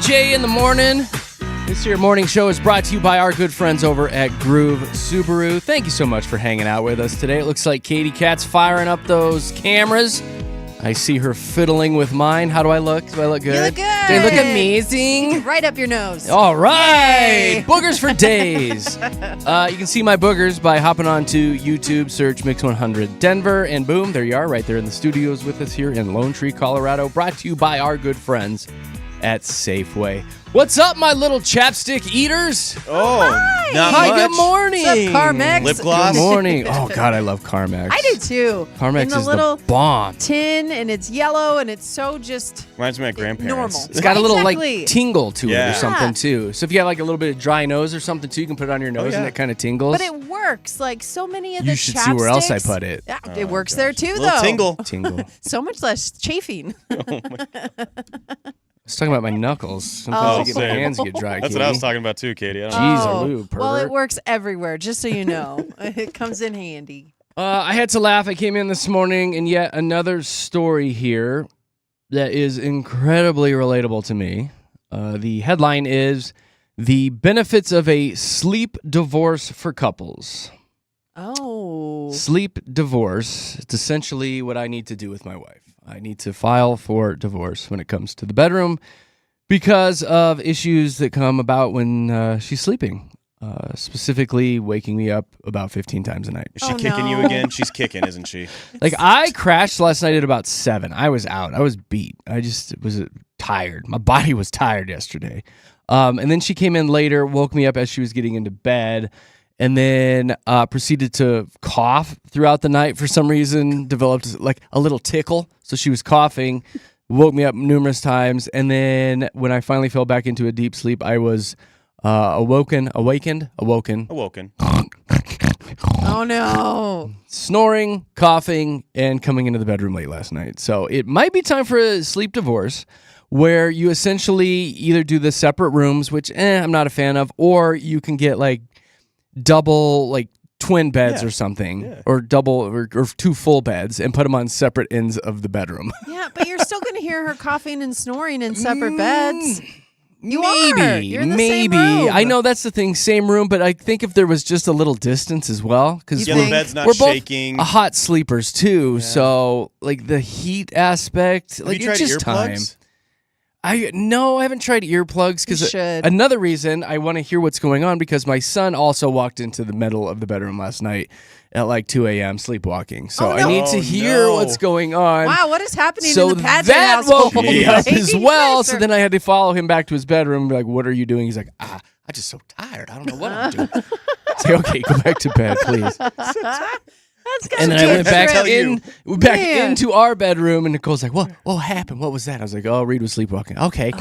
KJ in the morning. This here morning show is brought to you by our good friends over at Groove Subaru. Thank you so much for hanging out with us today. It looks like Katy Cat's firing up those cameras. I see her fiddling with mine. How do I look? Do I look good? You look good. Do I look amazing? Right up your nose. All right. Yay. Boogers for days. You can see my boogers by hopping onto YouTube, search Mix 100 Denver, and boom, there you are right there in the studios with us here in Lone Tree, Colorado. Brought to you by our good friends at Safeway. What's up, my little chapstick eaters? Oh, hi. not Hi, much. good morning. What's up, Carmex? Lip gloss? Good morning. Oh, God, I love Carmex. I do too. Carmex in the is little the bomb. tin, and it's yellow, and it's so just Reminds me of my grandparents. normal. It's got a little Exactly. like tingle to it Yeah. or something too. So if you got like a little bit of dry nose or something too, you can put it on your nose yeah. and it kind of tingles. But it works. Like so many of the You should see where else I put it. Yeah, it works there too, Little though. tingle. Tingle. So much less chafing. I was talking about my knuckles. Sometimes I get my same. hands get dry. That's what I was talking about too, Katie. I don't know. Jeez, Oh, a lube, well, it pervert. works everywhere. Just so you know, it comes in handy. I had to laugh. I came in this morning and yet another story here that is incredibly relatable to me. The headline is The Benefits of a Sleep Divorce for Couples. Oh, Sleep divorce. It's essentially what I need to do with my wife. I need to file for divorce when it comes to the bedroom because of issues that come about when she's sleeping. Specifically waking me up about 15 times a night. Is she Oh, kicking you no. again? She's kicking, isn't she? Like I crashed last night at about 7. I was out. I was beat. I just was tired. My body was tired yesterday. And then she came in later, woke me up as she was getting into bed, and then proceeded to cough throughout the night for some reason, developed like a little tickle. So she was coughing, woke me up numerous times. And then when I finally fell back into a deep sleep, I was awakened, oh no. snoring, coughing, and coming into the bedroom late last night. So it might be time for a sleep divorce where you essentially either do the separate rooms, which I'm not a fan of, or you can get like double, like twin beds or something, or double or 2 full beds and put them on separate ends of the bedroom. Yeah, but you're still going to hear her coughing and snoring in separate beds. You maybe, are. You're in the maybe. same room. I know that's the thing, same room, but I think if there was just a little distance as well, because You Yeah, the think? bed's not we're both shaking. hot sleepers too, so like the heat aspect, Have like you it's tried just time. earplugs? I haven't tried earplugs because You should. another reason I want to hear what's going on because my son also walked into the middle of the bedroom last night at like 2 a.m. sleepwalking. So Oh, I no. need to Oh, hear no. what's going on. Wow, what is happening So in the pageant that household? woke me up Right? as You well. guys So are- then I had to follow him back to his bedroom and be like, what are you doing? He's like, I'm just so tired. I don't know what I'm doing. Say, okay, go back to bed, please. That's And then I went back Tell you. Man. into our bedroom, and Nicole's like, "What happened? What was that?" I was like, "Oh, Reed was sleepwalking." Okay,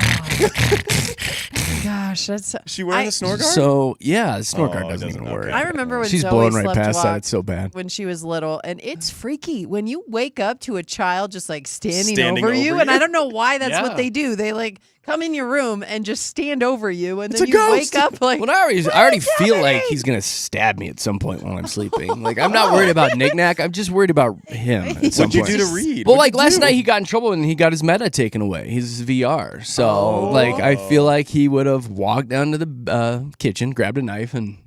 Gosh, that's. Is she wearing a snore guard? so yeah, the snore guard Oh, it doesn't doesn't- even work. okay. I remember when She's Zoe blowing right slept past that. walk It's so bad. when she was little, and it's freaky when you wake up to a child just like standing Standing over you, over and you? I don't know why that's Yeah. what they do. They like come in your room and just stand over you, and It's then a you ghost. wake up like. Well, I already is feel like happening? he's gonna stab me at some point while I'm sleeping. Like I'm not worried about knick-knack. I'm just worried about him. At some What'd you point. do to Reed? Well, What'd like you last do? night, he got in trouble and he got his meta taken away. His VR. So, like, I feel like he would have walked down to the kitchen, grabbed a knife, and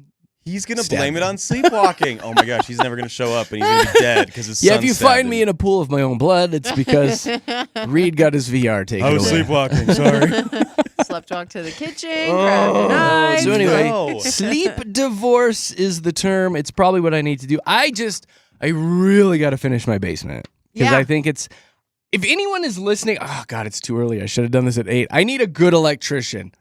He's going to Stab blame me. it on sleepwalking. Oh my gosh, he's never going to show up and he's going to be dead because his yeah. son If you stabbed find him. me in a pool of my own blood, it's because Reed got his VR taken I away. was sleepwalking, sorry. Slept walk to the kitchen, grabbed a knife. So anyway, No. sleep divorce is the term. It's probably what I need to do. I really got to finish my basement because Yeah. I think it's. If anyone is listening, oh God, it's too early. I should have done this at 8. I need a good electrician.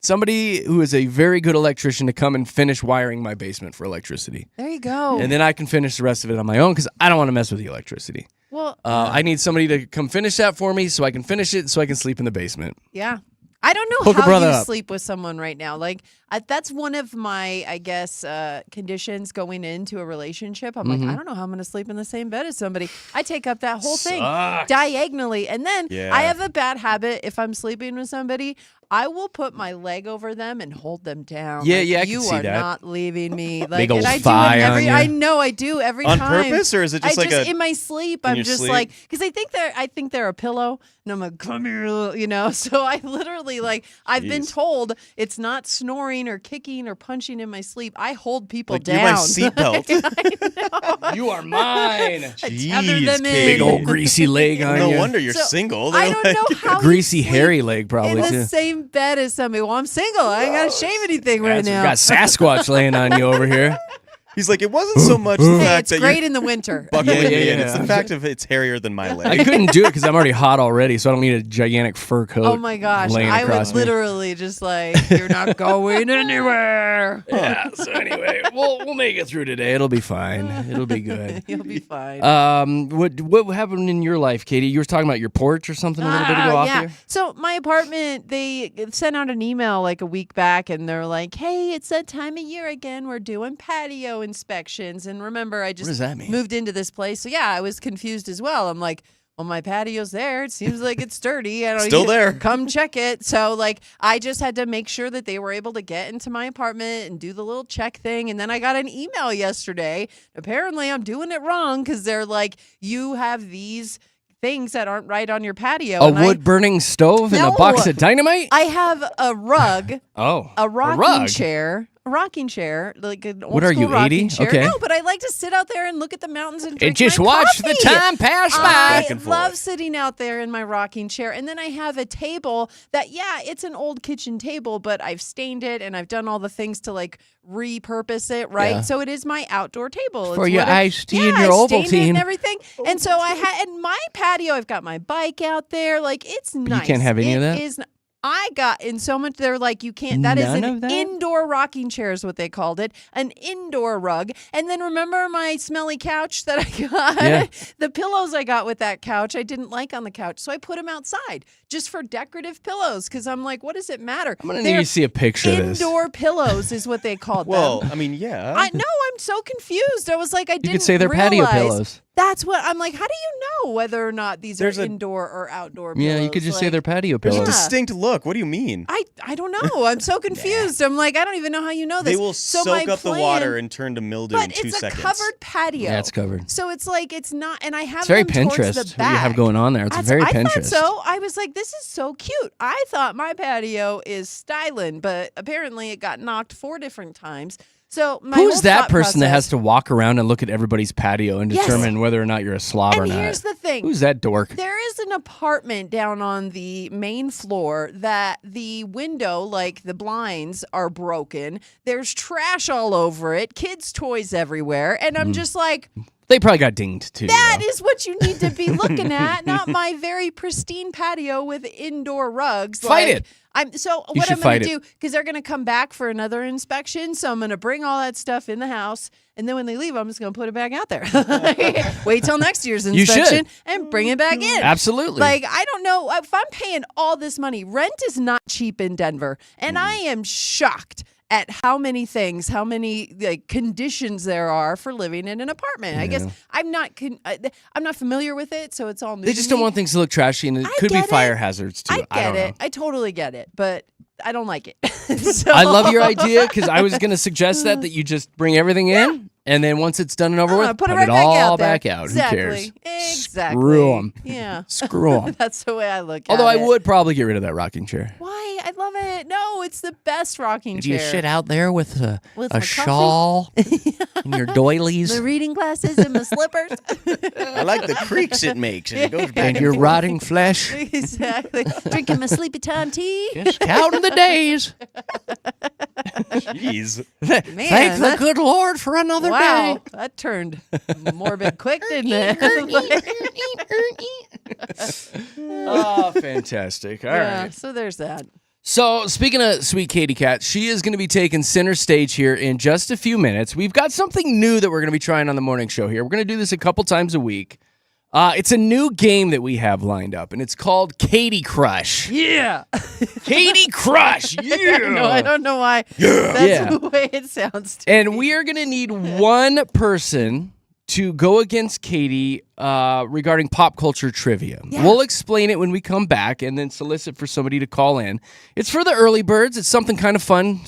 Somebody who is a very good electrician to come and finish wiring my basement for electricity. There you go. And then I can finish the rest of it on my own because I don't want to mess with the electricity. well, I need somebody to come finish that for me so I can finish it so I can sleep in the basement. yeah. I don't know Hook a how brother you up. sleep with someone right now. Like that's one of my, I guess, conditions going into a relationship. I'm Mm-hmm. like, I don't know how I'm going to sleep in the same bed as somebody. I take up that whole thing Sucks. diagonally, and then Yeah. I have a bad habit. If I'm sleeping with somebody, I will put my leg over them and hold them down. Yeah, like, yeah, I can you see are that. not leaving me. Like, Big old and I do thigh it on every. you. I know I do every On time. purpose, or is it just I like just a in my sleep? in I'm your just sleep? like because I think they're a pillow, and I'm like, come here, you know. So I literally like I've been Jeez. told it's not snoring or kicking or punching in my sleep. I hold people like down. you're my seatbelt? I know. You are mine. I tether Jeez, them in. Katie. Big old greasy leg on No you. wonder you're So, single. I They're don't like- know how you Greasy, sleep hairy leg, in probably the too. same bed as somebody. Well, I'm single. I ain't gotta shave anything right That's- we now. got Sasquatch laying on you over here. He's like, it wasn't so much the Hey, fact it's that great you're in the winter. buckling Yeah, me in. yeah. It's the fact of it's hairier than my I leg. couldn't do it because I'm already hot already, so I don't need a gigantic fur coat. Oh my gosh, laying I would across me. literally just like, you're not going anywhere. Yeah. So anyway, we'll make it through today. It'll be fine. It'll be good. You'll be fine. What happened in your life, Katie? You were talking about your porch or something a little bit ago off yeah. here. So my apartment, they sent out an email like a week back, and they're like, "Hey, it's that time of year again. We're doing patio inspections." And remember, I just does that mean? moved into this place, so yeah, I was confused as well. I'm like, well, my patio's there. It seems like it's sturdy. I don't Still there. Come check it. So like, I just had to make sure that they were able to get into my apartment and do the little check thing. And then I got an email yesterday. Apparently, I'm doing it wrong because they're like, you have these things that aren't right on your patio. A And I- wood burning stove and a No. box of dynamite? I have a rug, Oh, a rocking rug. chair, like an old What are school you, rocking 80? chair. Okay. No, but I like to sit out there and look at the mountains and drink And just my watch the coffee. time pass by. I Back and love forth. sitting out there in my rocking chair. And then I have a table that, yeah, it's an old kitchen table, but I've stained it and I've done all the things to like repurpose it, right? Yeah. So it is my outdoor table. For It's your what I- iced tea yeah, and your I stained it Ovaltine. and everything. And so I had in my patio, I've got my bike out there. Like it's nice. can't have any of It that? is I got in so much. They're like, you can't. That is None an of that? indoor rocking chair, is what they called it. An indoor rug. And then remember my smelly couch that I got? Yeah. The pillows I got with that couch, I didn't like on the couch. So I put them outside just for decorative pillows because I'm like, what does it matter? I'm going to need They're you to see a picture of this. indoor pillows is what they called Well, them. I mean, yeah. I know. I'm so confused. I was like, I You didn't could say they're patio realize pillows. That's what I'm like. How do you know whether or not these There's are a- indoor or outdoor Yeah, pillows? you could just say Like, they're patio There's a pillows. Yeah. distinct look. What do you mean? I don't know. I'm so confused. I'm like, I don't even know how you know this. They will so soak my up the plan- water and turn to mildew in but 2 it's seconds. a covered patio. Yeah, it's covered. So it's like it's not, and I have It's very them towards Pinterest. the What back. you have going on there. It's very I Pinterest. thought so. I was like, this is so cute. I thought my patio is styling, but apparently it got knocked 4 different times. So my Who's whole that thought person that has process- to walk around and look at everybody's patio and Yes. determine whether or not you're a slob or And not? here's the thing. Who's that dork? There is an apartment down on the main floor that the window, like the blinds, are broken. There's trash all over it, kids' toys everywhere. And I'm just like, They probably got dinged too. that though. is what you need to be looking at, not my very pristine patio with indoor rugs. Fight Like, it. So You what should I'm going fight to it. do, because they're going to come back for another inspection, so I'm going to bring all that stuff in the house, and then when they leave, I'm just going to put it back out there. Wait till next year's You should. inspection and bring it back in. Absolutely. Like, I don't know if I'm paying all this money. Rent is not cheap in Denver, and I am shocked at how many like conditions there are for living in an apartment. I guess I'm not familiar with it, so it's all new. They to just me. don't want things to look trashy, and it I could be get fire it. hazards too. I don't get it. know. I totally get it, but I don't like it. So, I love your idea because I was going to suggest that you just bring everything in, and then once it's done and over with, put it it right all back out there. back out. Exactly. Who cares? Exactly. Screw 'em. Yeah. Screw 'em. That's the way I look Although at I it. would probably get rid of that rocking chair. Why? I love it. No, it's the best rocking Do chair. you sit out there with a With my coffee? shawl and your doilies The reading glasses and my slippers. I like the creaks it makes, and it goes back and and your forth. rotting flesh? Exactly. Drinking my sleepy time tea. Just counting the days. Jeez. Thank the that's- good Lord for another Wow, day. that turned morbid quick, didn't it? Oh, fantastic. All right. Yeah, so there's that. So, speaking of Sweet Katie Cat, she is going to be taking center stage here in just a few minutes. We've got something new that we're going to be trying on the morning show here. We're going to do this a couple times a week. It's a new game that we have lined up, and it's called Katie Crush. Yeah. Katie Crush! Yeah! No, I don't know why. Yeah. That's the way it sounds to And me. we are going to need one person to go against Katy regarding pop culture trivia. Yeah. We'll explain it when we come back and then solicit for somebody to call in. It's for the early birds. It's something kind of fun,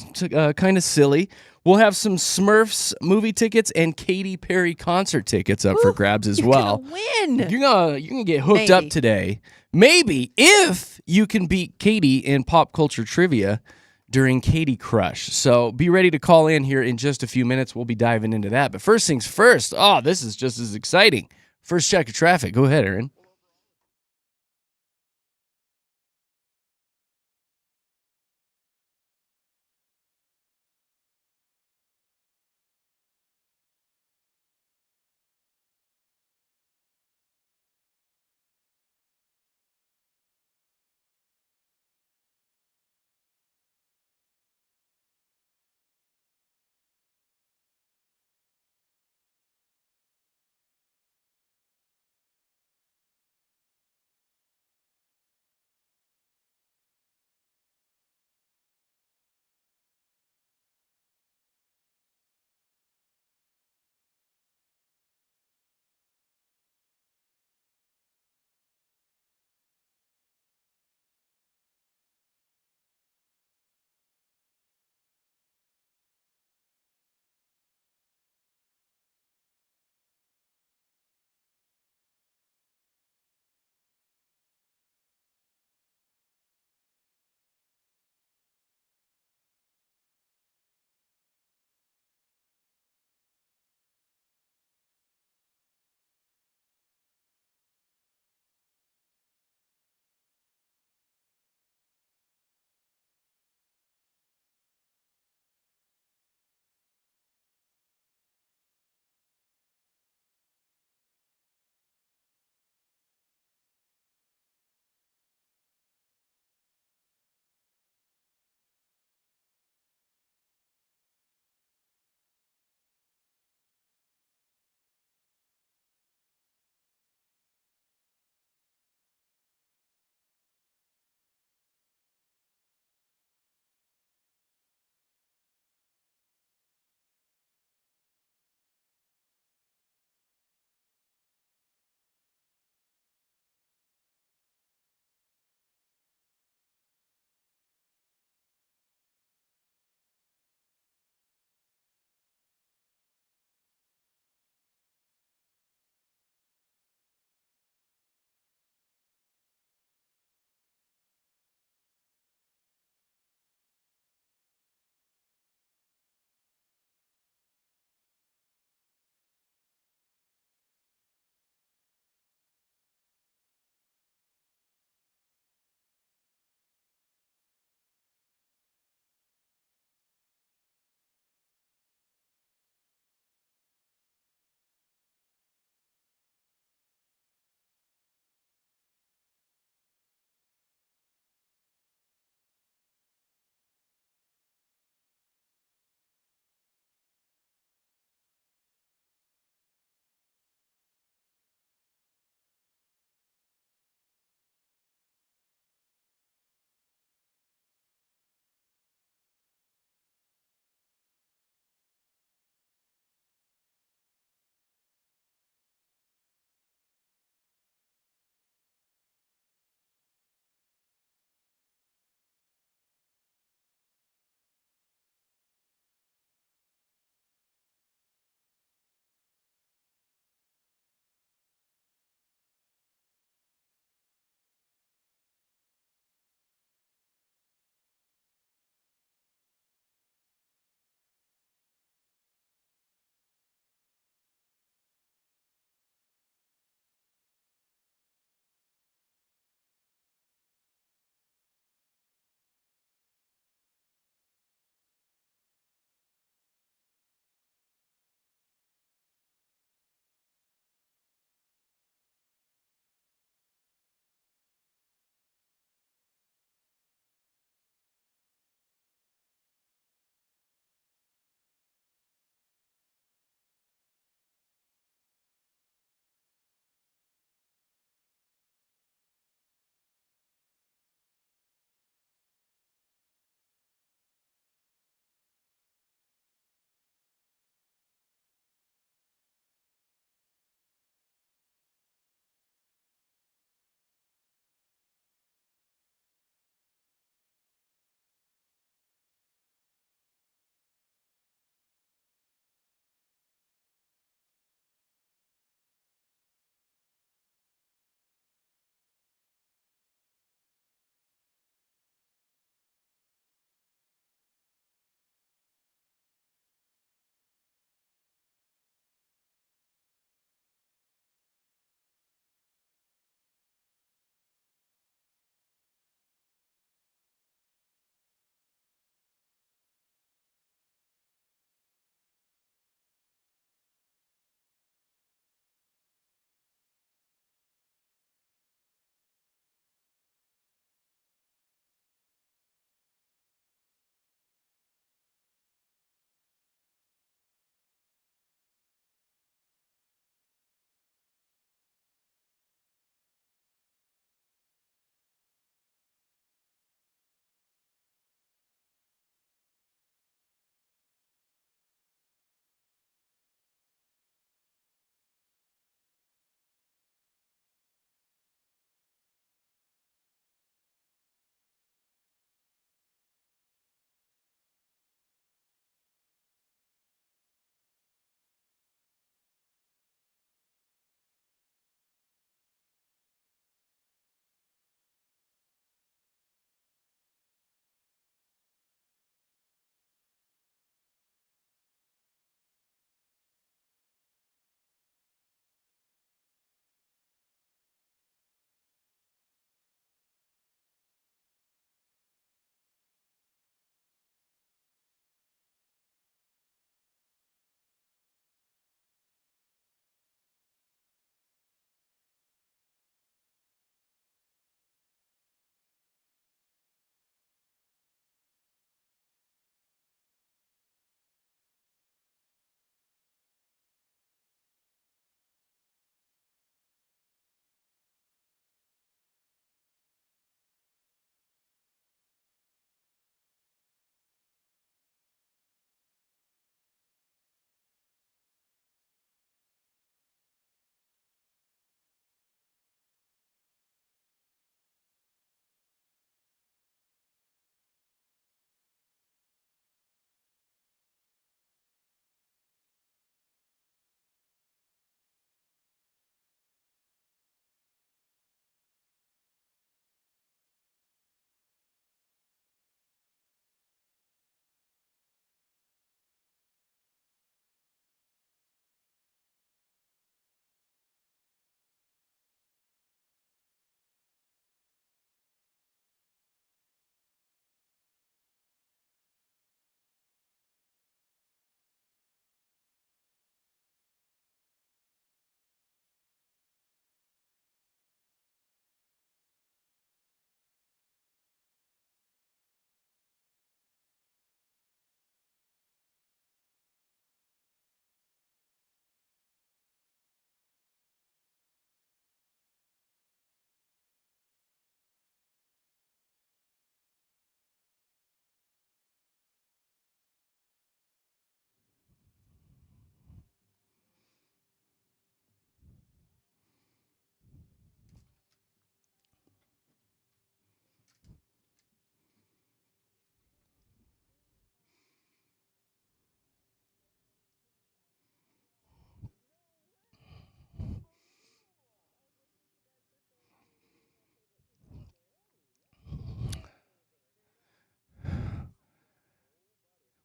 kind of silly. We'll have some Smurfs movie tickets and Katy Perry concert tickets up for grabs as well. Gonna win. You're gonna get hooked up Maybe. today. Maybe if you can beat Katy in pop culture trivia during Katy Crush. So be ready to call in here in just a few minutes. We'll be diving into that. But first things first. Oh, this is just as exciting. First check of traffic. Go ahead, Aaron.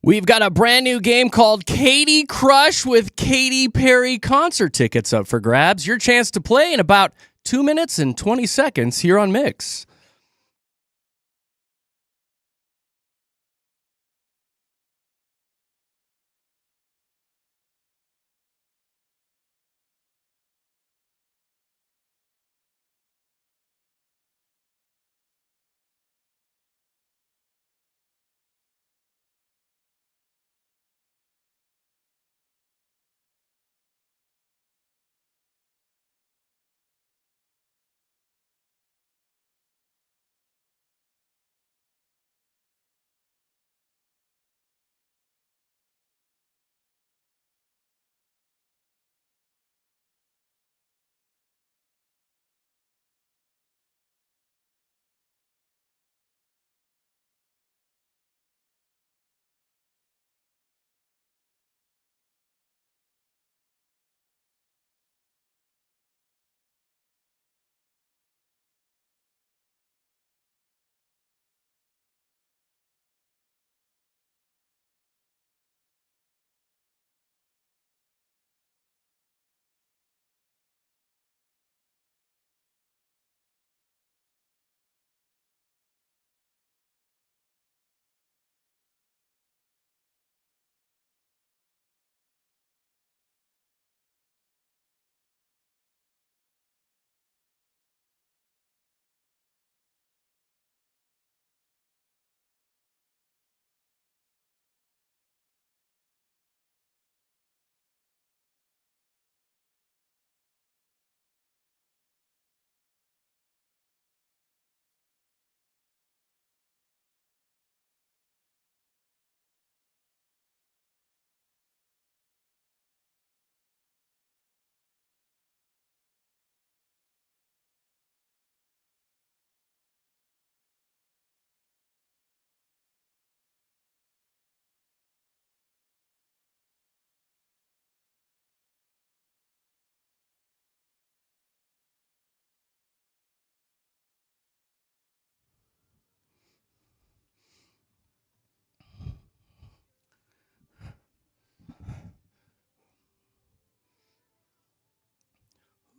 We've got a brand new game called Katy Crush with Katy Perry concert tickets up for grabs. Your chance to play in about 2 minutes and 20 seconds here on Mix.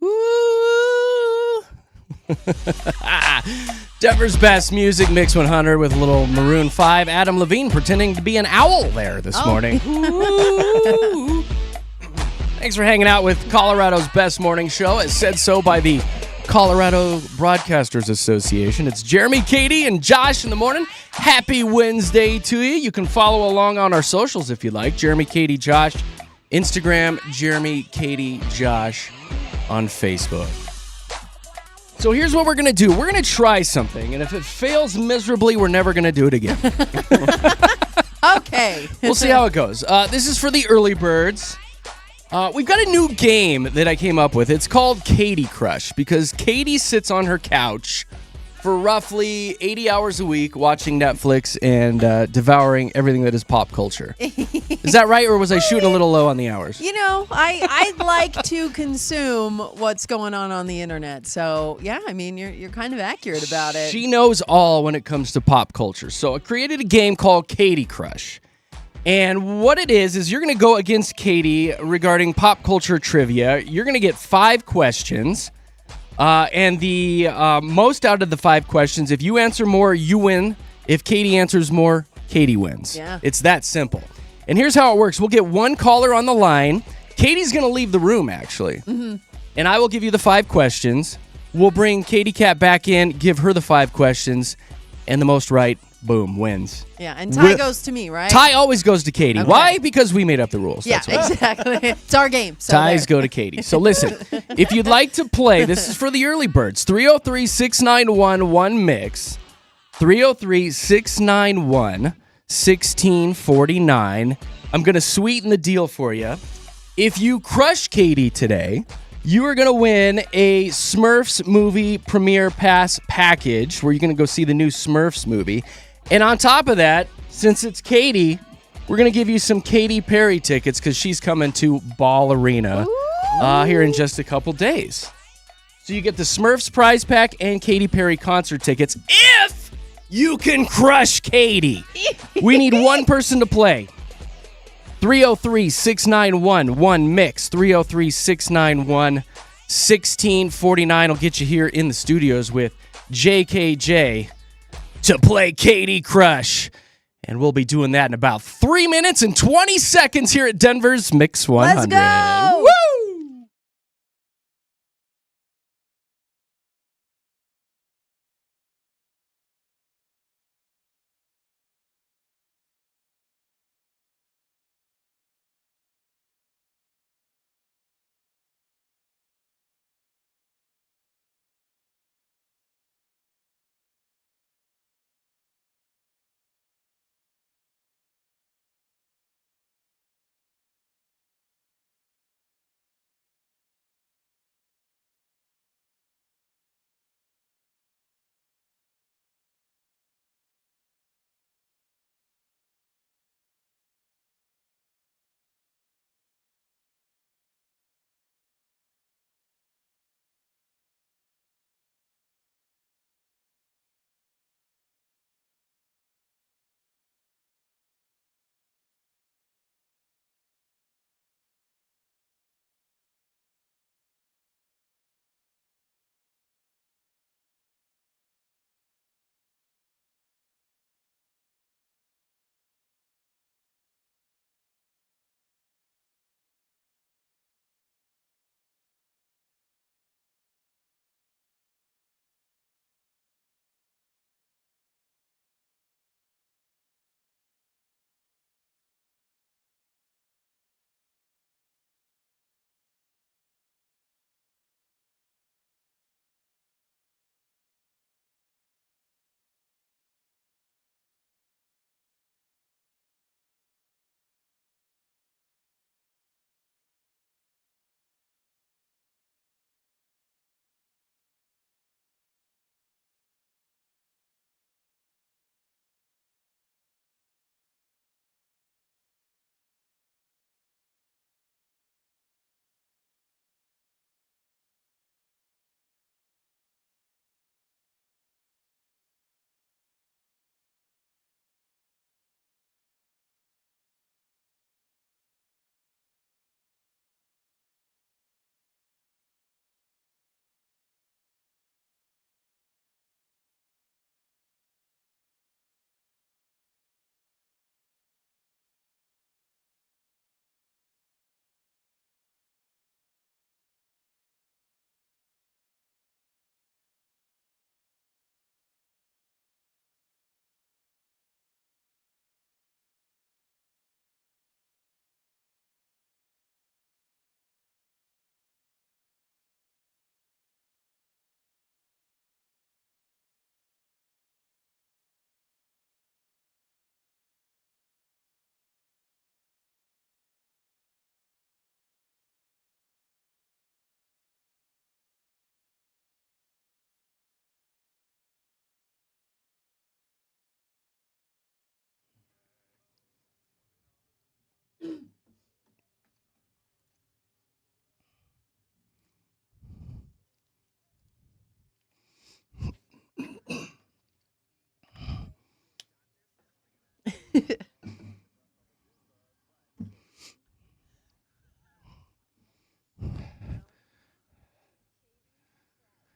Woo! Denver's best music, Mix 100 with a little Maroon 5. Adam Levine pretending to be an owl there this morning. Ooh. Thanks for hanging out with Colorado's best morning show, as said so by the Colorado Broadcasters Association. It's Jeremy, Katy, and Josh in the morning. Happy Wednesday to you. You can follow along on our socials if you like. Jeremy, Katy, Josh. Instagram, Jeremy, Katy, Josh on Facebook. So here's what we're going to do. We're going to try something, and if it fails miserably, we're never going to do it again. Okay. We'll see how it goes. This is for the early birds. We've got a new game that I came up with. It's called Katy Crush, because Katy sits on her couch for roughly 80 hours a week watching Netflix and devouring everything that is pop culture. Is that right, or was I shooting a little low on the hours? You know, I like to consume what's going on the internet. So, yeah, I mean, you're kind of accurate about it. She knows all when it comes to pop culture. So I created a game called Katy Crush. And what it is you're going to go against Katy regarding pop culture trivia. You're going to get 5 questions. And the most out of the 5 questions, if you answer more, you win. If Katy answers more, Katy wins. Yeah. It's that simple. And here's how it works. We'll get one caller on the line. Katy's going to leave the room, actually. Mm-hmm. And I will give you the 5 questions. We'll bring Katy Cat back in, give her the 5 questions, and the most right, boom, wins. Yeah, and tie goes to me, right? Tie always goes to Katy. Okay. Why? Because we made up the rules. Yeah, That's why. exactly. It's our game. So Ties there. go to Katy. So listen, if you'd like to play, this is for the early birds. 303-691-1MIX. 303-691-1649. I'm going to sweeten the deal for you. If you crush Katy today, you are going to win a Smurfs movie premiere pass package where you're going to go see the new Smurfs movie. And on top of that, since it's Katy, we're going to give you some Katy Perry tickets because she's coming to Ball Arena here in just a couple days. So you get the Smurfs prize pack and Katy Perry concert tickets if you can crush Katy. We need one person to play. 303-691-1MIX. 303-691-1649 will get you here in the studios with JKJ to play Katy Crush. And we'll be doing that in about 3 minutes and 20 seconds here at Denver's Mix 100. Let's go! Woo!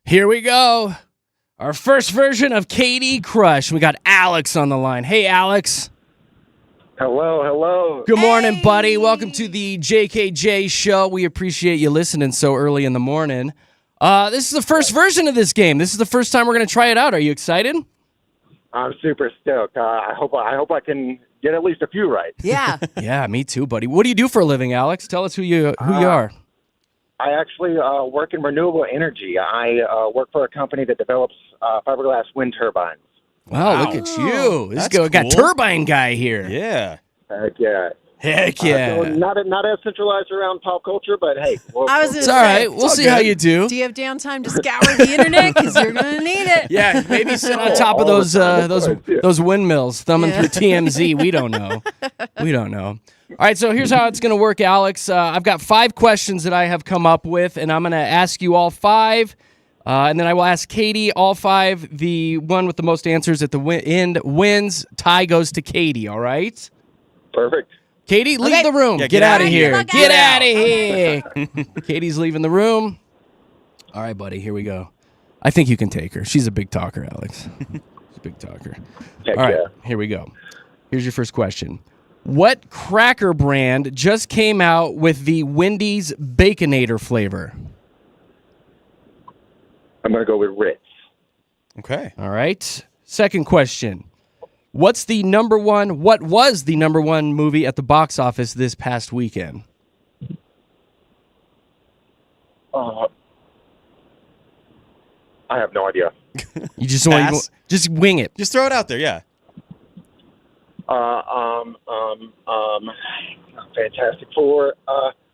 Here we go. Our first version of Katy Crush. We got Alex on the line. Hey, Alex. Hello. Good morning, Hey. buddy. Welcome to the JKJ show. We appreciate you listening so early in the morning. This is the first version of this game. This is the first time we're going to try it out. Are you excited? I'm super stoked. I hope I can get at least a few right. Yeah. Yeah, me too, buddy. What do you do for a living, Alex? Tell us who you are. I actually work in renewable energy. I work for a company that develops fiberglass wind turbines. Wow, look at you. This That's guy got cool. turbine guy here. Yeah. Heck yeah. Heck So yeah. not as centralized around pop culture, but hey. I was It's gonna all say, right. We'll see how you do. do you have downtime to scour the internet? Because you're going to need it. Yeah, maybe sit on top of All those the time, of course, yeah. those windmills, thumbing Yeah. through TMZ. We don't know. We don't know. All right, so here's how it's going to work, Alex. I've got 5 questions that I have come up with, and I'm going to ask you all 5, and then I will ask Katy all 5. The one with the most answers at the end wins. Tie goes to Katy, all right? Perfect. Katie, leave Okay. the room. Yeah, get get out of out. here. Look Get out. out of here. Katie's leaving the room. All right, buddy. Here we go. I think you can take her. She's a big talker, Alex. She's a big talker. Heck All right, yeah. here we go. Here's your first question. What cracker brand just came out with the Wendy's Baconator flavor? I'm going to go with Ritz. Okay. All right. Second question. What was the number one movie at the box office this past weekend? I have no idea. You just want Pass. just wing it. Just throw it out there. Yeah. Fantastic Four.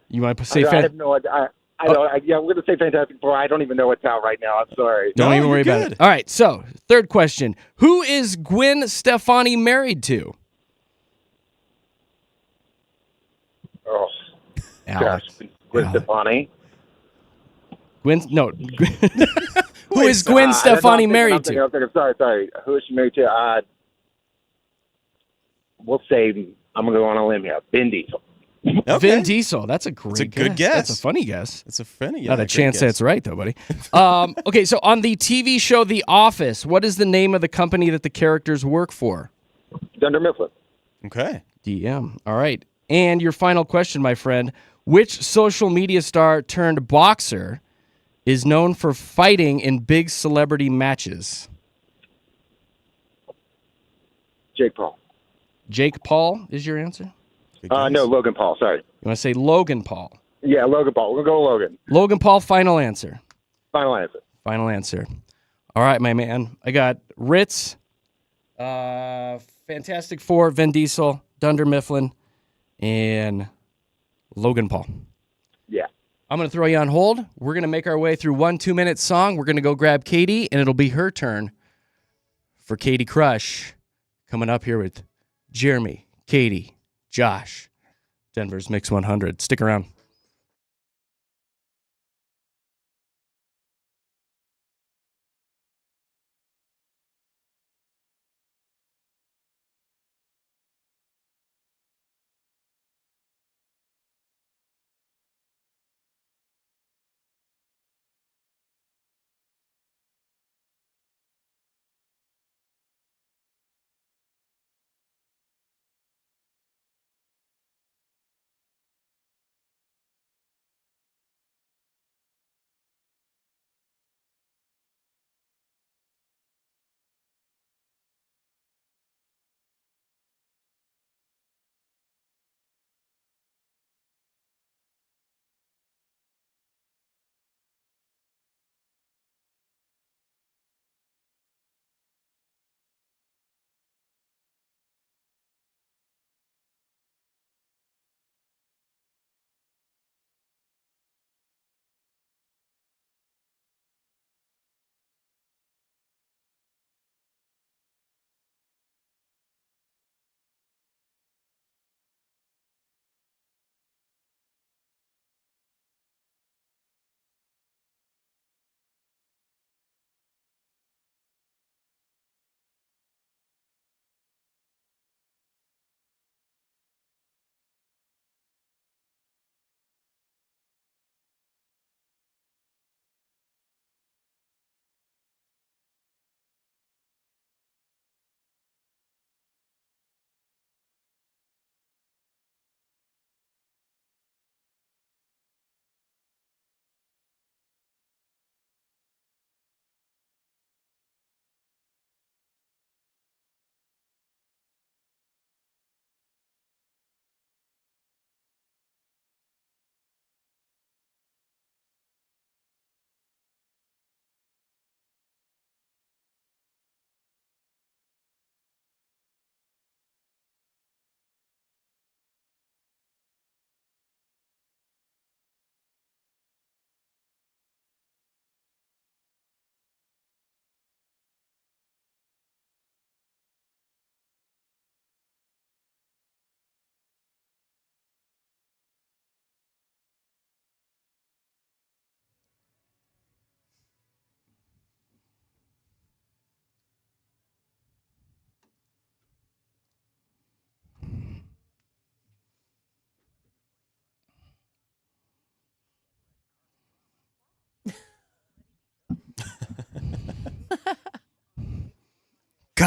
You want to say I have no idea. We're going to say Fantastic Four. I don't even know what's out right now. I'm sorry. Don't No, even you're worry about good. it. All right, so third question. Who is Gwen Stefani married to? Oh, Alex. gosh. Gwen Alex. Stefani. Who is Gwen Stefani married to? Sorry. Who is she married to? We'll say, I'm going to go on a limb here. Vin Diesel. Okay. Vin Diesel. That's a great It's a good guess. That's a funny guess. It's a funny. Not a great chance guess. that's right, though, buddy. Okay, so on the TV show The Office, what is the name of the company that the characters work for? Dunder Mifflin. Okay. DM. All right. And your final question, my friend. Which social media star turned boxer is known for fighting in big celebrity matches? Jake Paul. Jake Paul is your answer? Good guess. No, Logan Paul. Sorry. You want to say Logan Paul? Yeah, Logan Paul. We'll go Logan. Logan Paul, final answer. Final answer. Final answer. All right, my man. I got Ritz, Fantastic Four, Vin Diesel, Dunder Mifflin, and Logan Paul. Yeah. I'm going to throw you on hold. We're going to make our way through 1 2-minute song. We're going to go grab Katie, and it'll be her turn for Katie Crush coming up here with Jeremy, Katy, Josh, Denver's Mix 100. Stick around.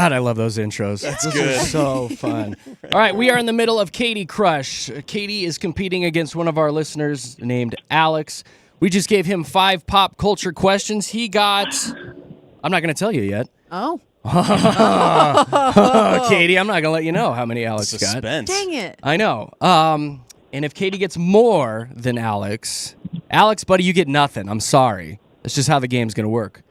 God, I love those intros. That's Those good. are so fun. All right, we are in the middle of Katy Crush. Katy is competing against one of our listeners named Alex. We just gave him 5 pop culture questions. He got, I'm not going to tell you yet. Oh. Katy, I'm not going to let you know how many Alex got. Suspense. Dang it. I know. And if Katy gets more than Alex, buddy, you get nothing. I'm sorry. That's just how the game's going to work.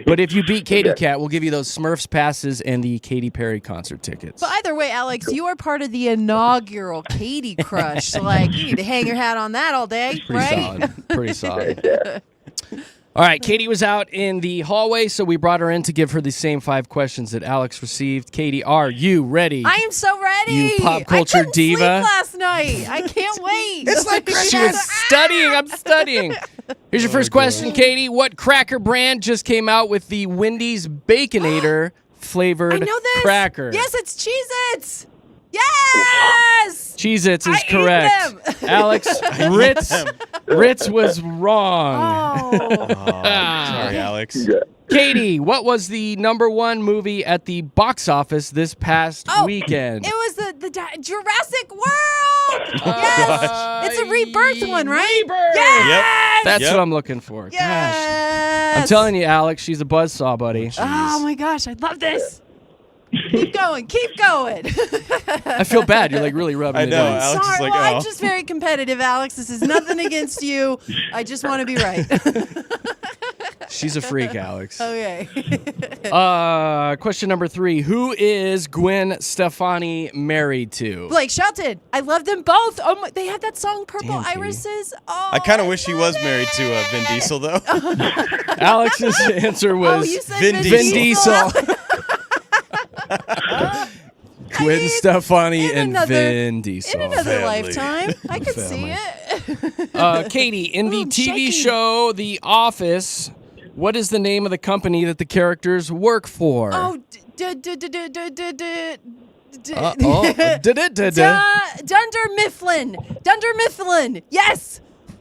But if you beat Katy Cat, we'll give you those Smurfs passes and the Katy Perry concert tickets. But either way, Alex, you are part of the inaugural Katy Crush. So, like, you need to hang your hat on that all day, right? Pretty solid. All right, Katy was out in the hallway, so we brought her in to give her the same 5 questions that Alex received. Katy, are you ready? I am so ready. You pop culture I couldn't diva. sleep last night. I can't wait. It's like She was studying. I'm studying. Here's your first question, Katy. What cracker brand just came out with the Wendy's Baconator flavored I know this. cracker? Yes, it's Cheez-Its. Yes. Cheez-Its is I ate correct. them. Alex, Ritz was wrong. Oh. Sorry, Alex. Katy, what was the #1 movie at the box office this past weekend? It was the Jurassic World. Yes. It's a rebirth one, right? Rebirth. Yes. That's Yep. what I'm looking for. Gosh. Yes. I'm telling you, Alex, she's a buzzsaw, buddy. Oh my gosh, I love this. Keep going, keep going. I feel bad. You're like really rubbing I it know, in. Alex is Sorry, like, well, oh. I'm just very competitive, Alex. This is nothing against you. I just want to be right. She's a freak, Alex. Okay. Question number 3. Who is Gwen Stefani married to? Blake Shelton. I love them both. Oh my, they have that song Purple Damn, Katy. Irises. Oh, I kind of wish he love was married to it. Vin Diesel, though. Alex's answer Oh, was you said Vin Vin Diesel. Gwen Stefani in and another- Vin Diesel. In another Family. lifetime, I could see it. Katy, in the Ooh, TV shaky. show The Office, what is the name of the company that the characters work for? Oh, Dunder Mifflin. Dunder Mifflin. Yes.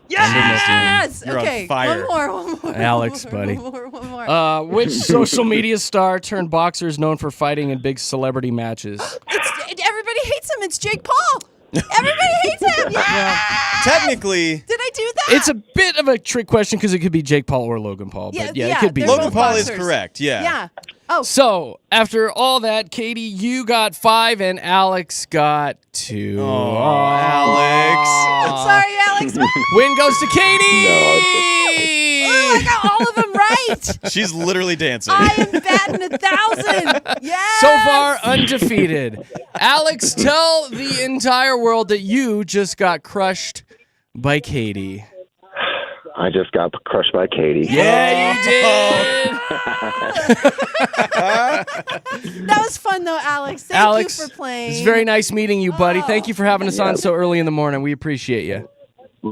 Yes. You're on Okay. fire. One more. Alex, one more, buddy. One more. Which social media star turned boxer is known for fighting in big celebrity matches? Everybody hates him. It's Jake Paul. Everybody hates him. Yeah. Technically, Did I do that? It's a bit of a trick question because it could be Jake Paul or Logan Paul. But yeah, it could be they're Logan both Paul is boxers. correct. Yeah. Yeah. Oh, So, after all that, Katy, you got 5 and Alex got 2. Oh, Alex. I'm sorry, Alex. Win goes to Katy! Oh, I got all of them right. She's literally dancing. I am batting 1,000. Yes. So far, undefeated. Alex, tell the entire world that you just got crushed by Katy. I just got crushed by Katy. Yeah, you did. That was fun, though, Alex. Thank Alex, you for playing. it's very nice meeting you, buddy. Thank you for having us on so early in the morning. We appreciate you.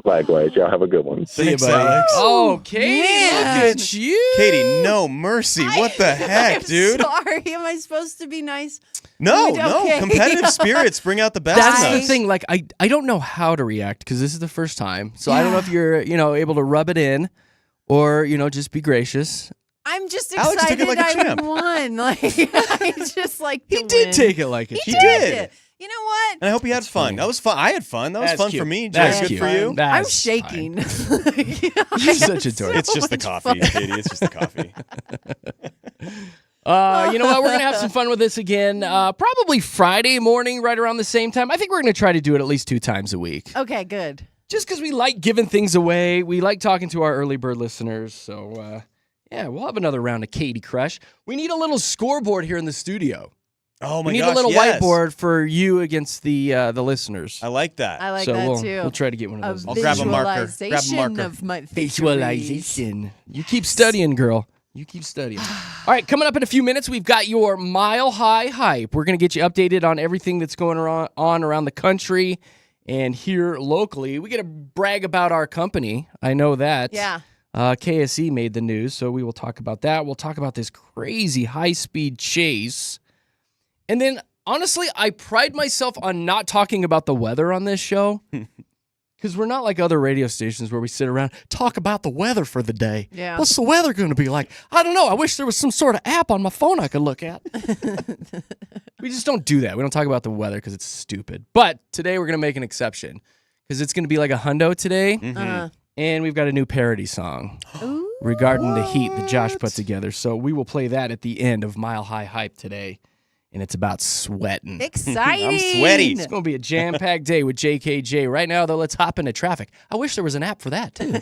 Likewise. Y'all have a good one. See you, Thanks, buddy. Alex. Oh, Katy, Man. look at you. Katy, no mercy. What the heck, I'm dude? Sorry. Am I supposed to be nice? No, Okay. no. Competitive spirits bring out the best That's in the us. thing. Like, I don't know how to react because this is the first time. So I don't know if you're, able to rub it in or, just be gracious. I'm just Alex took excited it like a I champ. won. Like, I just like He to did win. take it like a He champ. did. You know what? And I hope you had fun. That was fun. I had fun. That was That's fun cute. for me. That's Just good cute. for you. That's I'm fine. shaking. You're such a dork. It's just the coffee, Katy. It's just the coffee. You know what? We're going to have some fun with this again. Probably Friday morning, right around the same time. I think we're going to try to do it at least 2 times a week. Okay, good. Just because we like giving things away. We like talking to our early bird listeners. So, yeah, we'll have another round of Katy Crush. We need a little scoreboard here in the studio. Oh, my We need gosh, a little yes. whiteboard for you against the listeners. I like that. I like so that we'll, too. we'll try to get one of those. I'll grab a marker. Grab a Visualization marker. of my Visualization. You keep studying, girl. You keep studying. All right, coming up in a few minutes, we've got your Mile High Hype. We're going to get you updated on everything that's going on around the country and here locally. We got to brag about our company. I know that. Yeah. KSE made the news, so we will talk about that. We'll talk about this crazy high-speed chase. And then, honestly, I pride myself on not talking about the weather on this show Because we're not like other radio stations where we sit around, talk about the weather for the day. Yeah. What's the weather going to be like? I don't know. I wish there was some sort of app on my phone I could look at. We just don't do that. We don't talk about the weather because it's stupid. But today we're going to make an exception because it's going to be like a hundo today. And we've got a new parody song regarding the heat that Josh put together. So we will play that at the end of Mile High Hype today. And it's about sweating. Exciting. I'm sweaty. It's going to be a jam-packed day with JKJ. Right now, though, let's hop into traffic. I wish there was an app for that, too.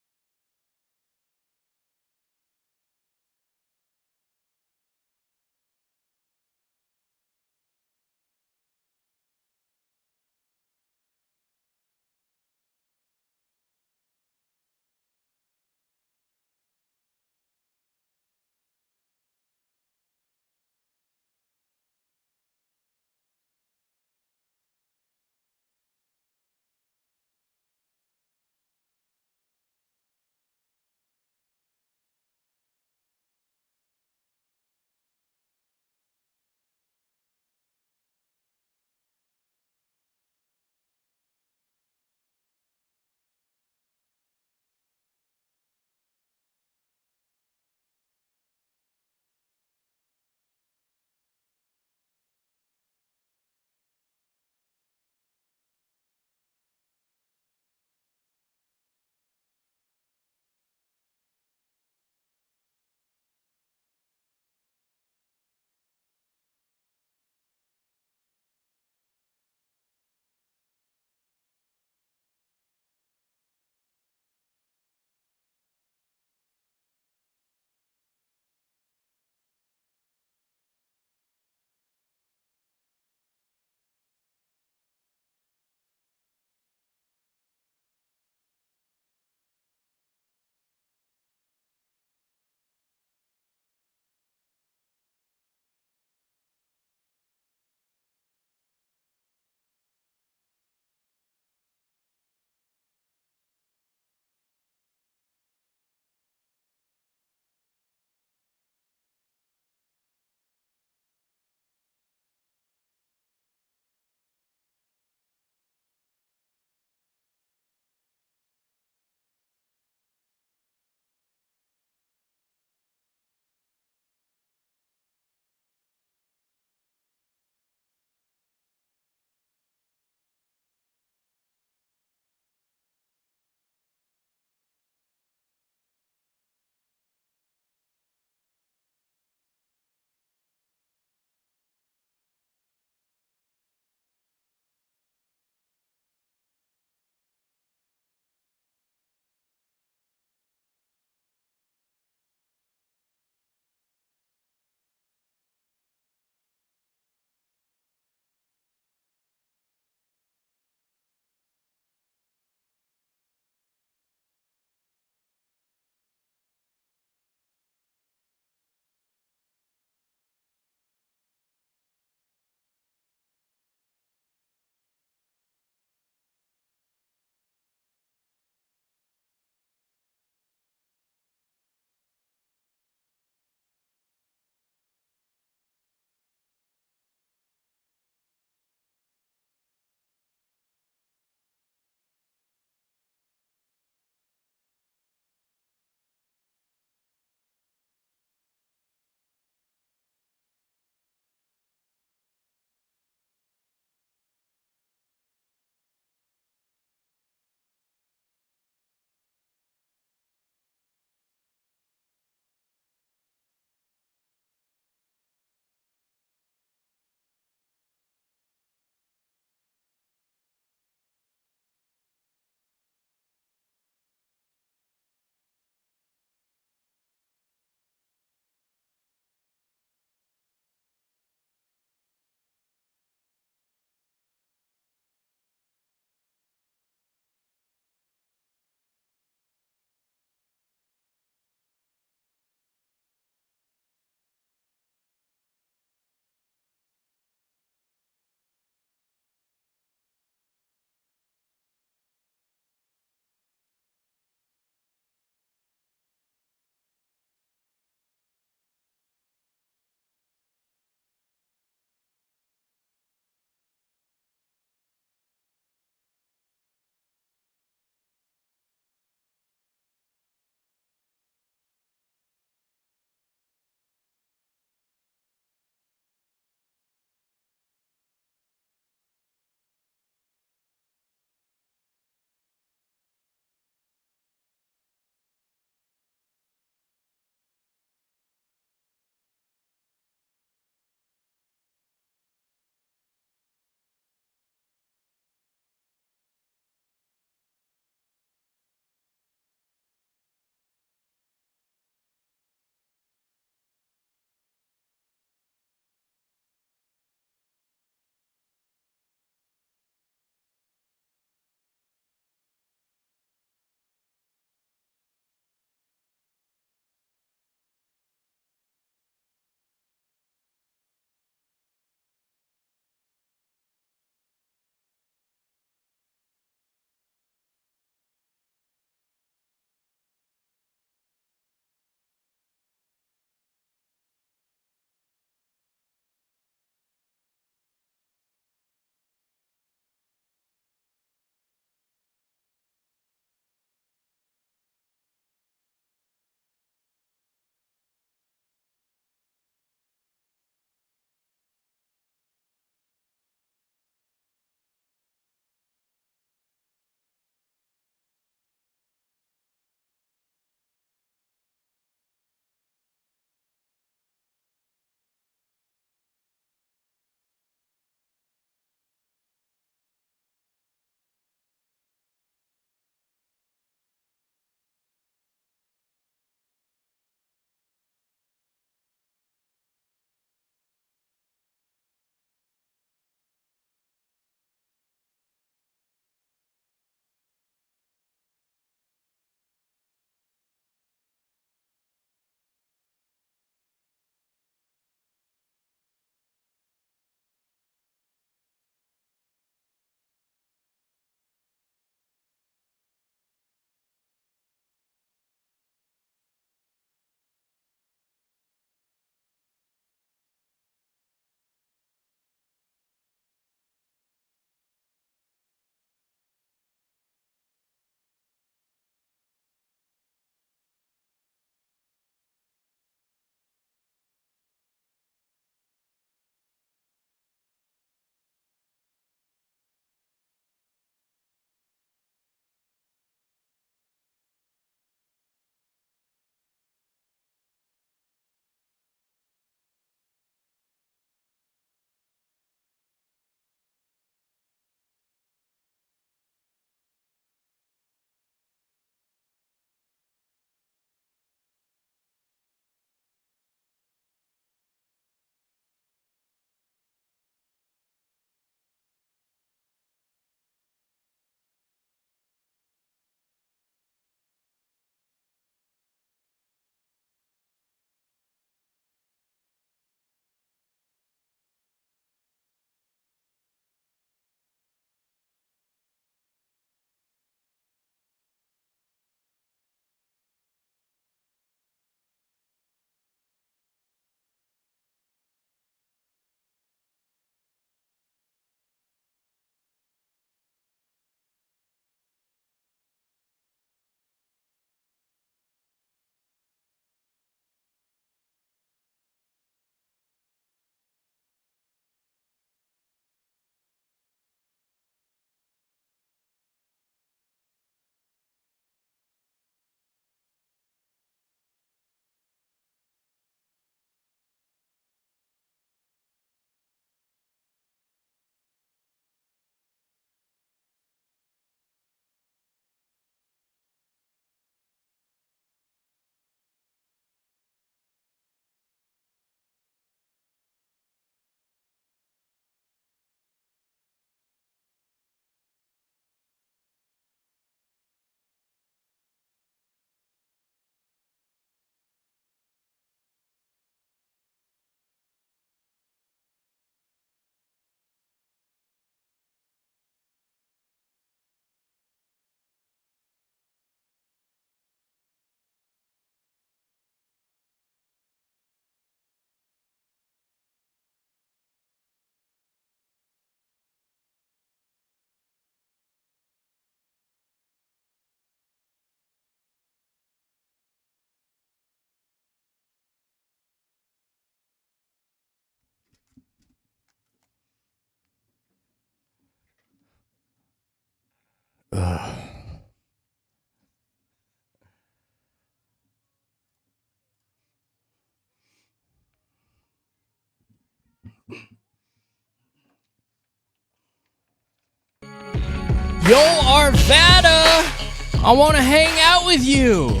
Arvada, I want to hang out with you.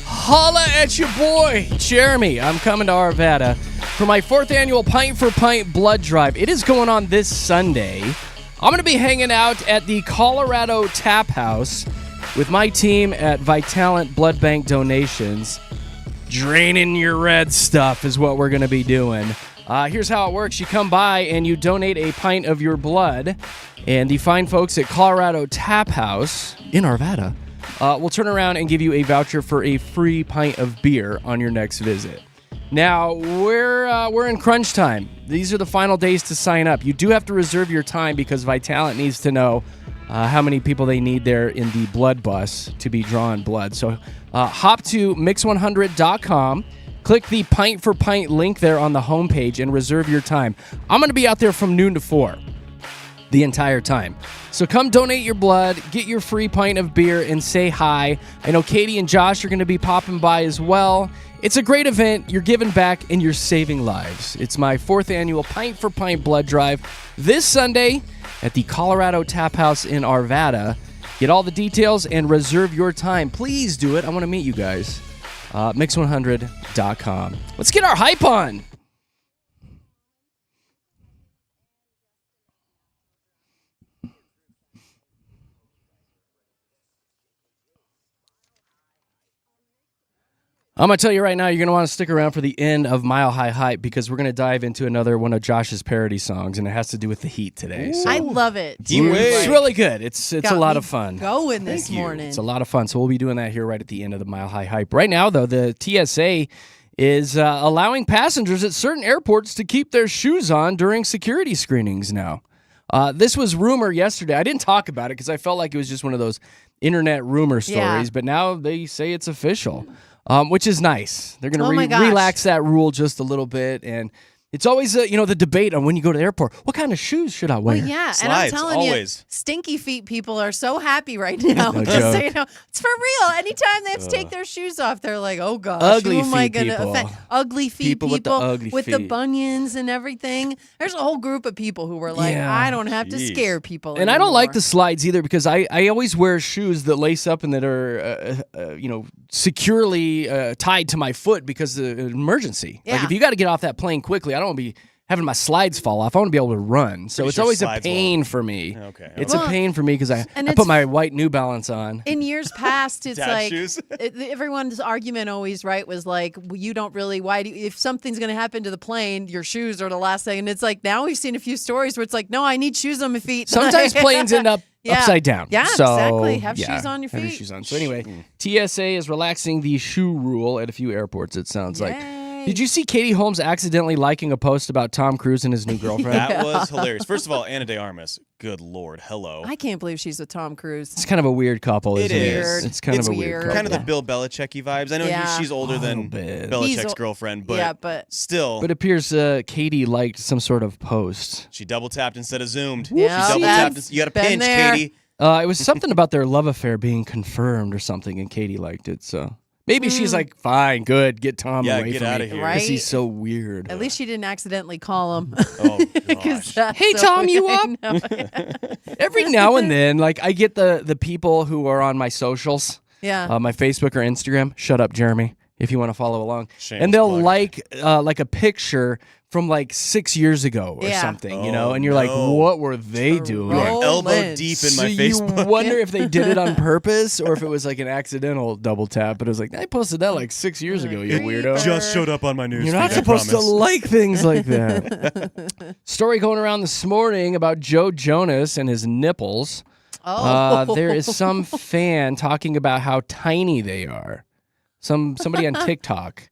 Holla at your boy, Jeremy. I'm coming to Arvada for my 4th annual Pint for Pint blood drive. It is going on this Sunday. I'm going to be hanging out at the Colorado Tap House with my team at Vitalent Blood Bank Donations. Draining your red stuff is what we're going to be doing. Here's how it works. You come by and you donate a pint of your blood, and the fine folks at Colorado Tap House in Arvada will turn around and give you a voucher for a free pint of beer on your next visit. Now, we're in crunch time. These are the final days to sign up. You do have to reserve your time because Vitalent needs to know how many people they need there in the blood bus to be drawing blood. So hop to mix100.com. Click the Pint for Pint link there on the homepage and reserve your time. I'm going to be out there from noon to 4 the entire time. So come donate your blood, get your free pint of beer, and say hi. I know Katy and Josh are going to be popping by as well. It's a great event. You're giving back and you're saving lives. It's my 4th annual Pint for Pint blood drive this Sunday at the Colorado Tap House in Arvada. Get all the details and reserve your time. Please do it. I want to meet you guys. Mix100.com. Let's get our hype on. I'm going to tell you right now, you're going to want to stick around for the end of Mile High Hype because we're going to dive into another one of Josh's parody songs, and it has to do with the heat today. So I love it. it's really good. It's a lot of fun. Going this morning. It's a lot of fun. So we'll be doing that here right at the end of the Mile High Hype. Right now, though, the TSA is allowing passengers at certain airports to keep their shoes on during security screenings now. This was rumor yesterday. I didn't talk about it because I felt like it was just one of those internet rumor stories, but now they say it's official. Which is nice. They're going to relax that rule just a little bit. And it's always, the debate on when you go to the airport. What kind of shoes should I wear? Well, yeah, Slides, and I'm telling always. you, stinky feet people are so happy right now. No Just so joke. you know, it's for real. Anytime they have to take their shoes off, they're like, oh, gosh, Ugly who am I feet going to people. offend? Ugly feet People with the ugly with the feet. bunions and everything. There's a whole group of people who were like, Yeah. I don't have to Jeez. scare people And I don't like anymore. the slides either because I always wear shoes that lace up and that are, securely tied to my foot because of an emergency. Like Yeah. if you got to get off that plane quickly, I don't want to be having my slides fall off. I want to be able to run. So Pretty it's sure always a slides pain for me. Okay. It's Well, a pain for me because I and put it's- my white New Balance on. In years past, it's Dad like shoes? everyone's argument always was like, well, you don't really. Why do if something's going to happen to the plane, your shoes are the last thing. And it's like now we've seen a few stories where it's like, no, I need shoes on my feet. Sometimes planes end up Yeah. upside down. Yeah, so, exactly. Have yeah, shoes on your have feet. shoes on. So anyway, TSA is relaxing the shoe rule at a few airports, it sounds like. Yay. Did you see Katie Holmes accidentally liking a post about Tom Cruise and his new girlfriend? That was hilarious. First of all, Anna de Armas. Good Lord. Hello. I can't believe she's with Tom Cruise. It's kind of a weird couple, It isn't it? is. It's kind It's of a weird couple. Kind of the Bill Belichick-y vibes. I know Yeah. she's older than bit. Belichick's He's girlfriend, but, yeah, but still, But it appears Katie liked some sort of post. she double tapped instead of zoomed. Yeah, she double that's tapped. You got to been pinch, there. Katie. It was something about their love affair being confirmed or something, and Katie liked it. So maybe she's like, fine, good, get Tom Yeah, away get from outta me. here. Right? He's so weird. at least she didn't accidentally call him. Oh, 'Cause gosh. that's Hey, so Tom, you weird. up? No. Every now and then, like I get the people who are on my socials, Yeah. my Facebook or Instagram. Shut up, Jeremy, if you want to follow along. Shameless And they'll plug. like a picture from like 6 years ago or Yeah. something, Oh, and you're like, no. what were they doing? Roll Elbow in. deep in So my you Facebook. wonder if they did it on purpose or if it was like an accidental double tap. But it was like, I posted that like 6 years ago, you weirdo. Just showed up on my news. You're not feed, I supposed to promise. like things like that. Story going around this morning about Joe Jonas and his nipples. Oh. There is some fan talking about how tiny they are. Somebody on TikTok.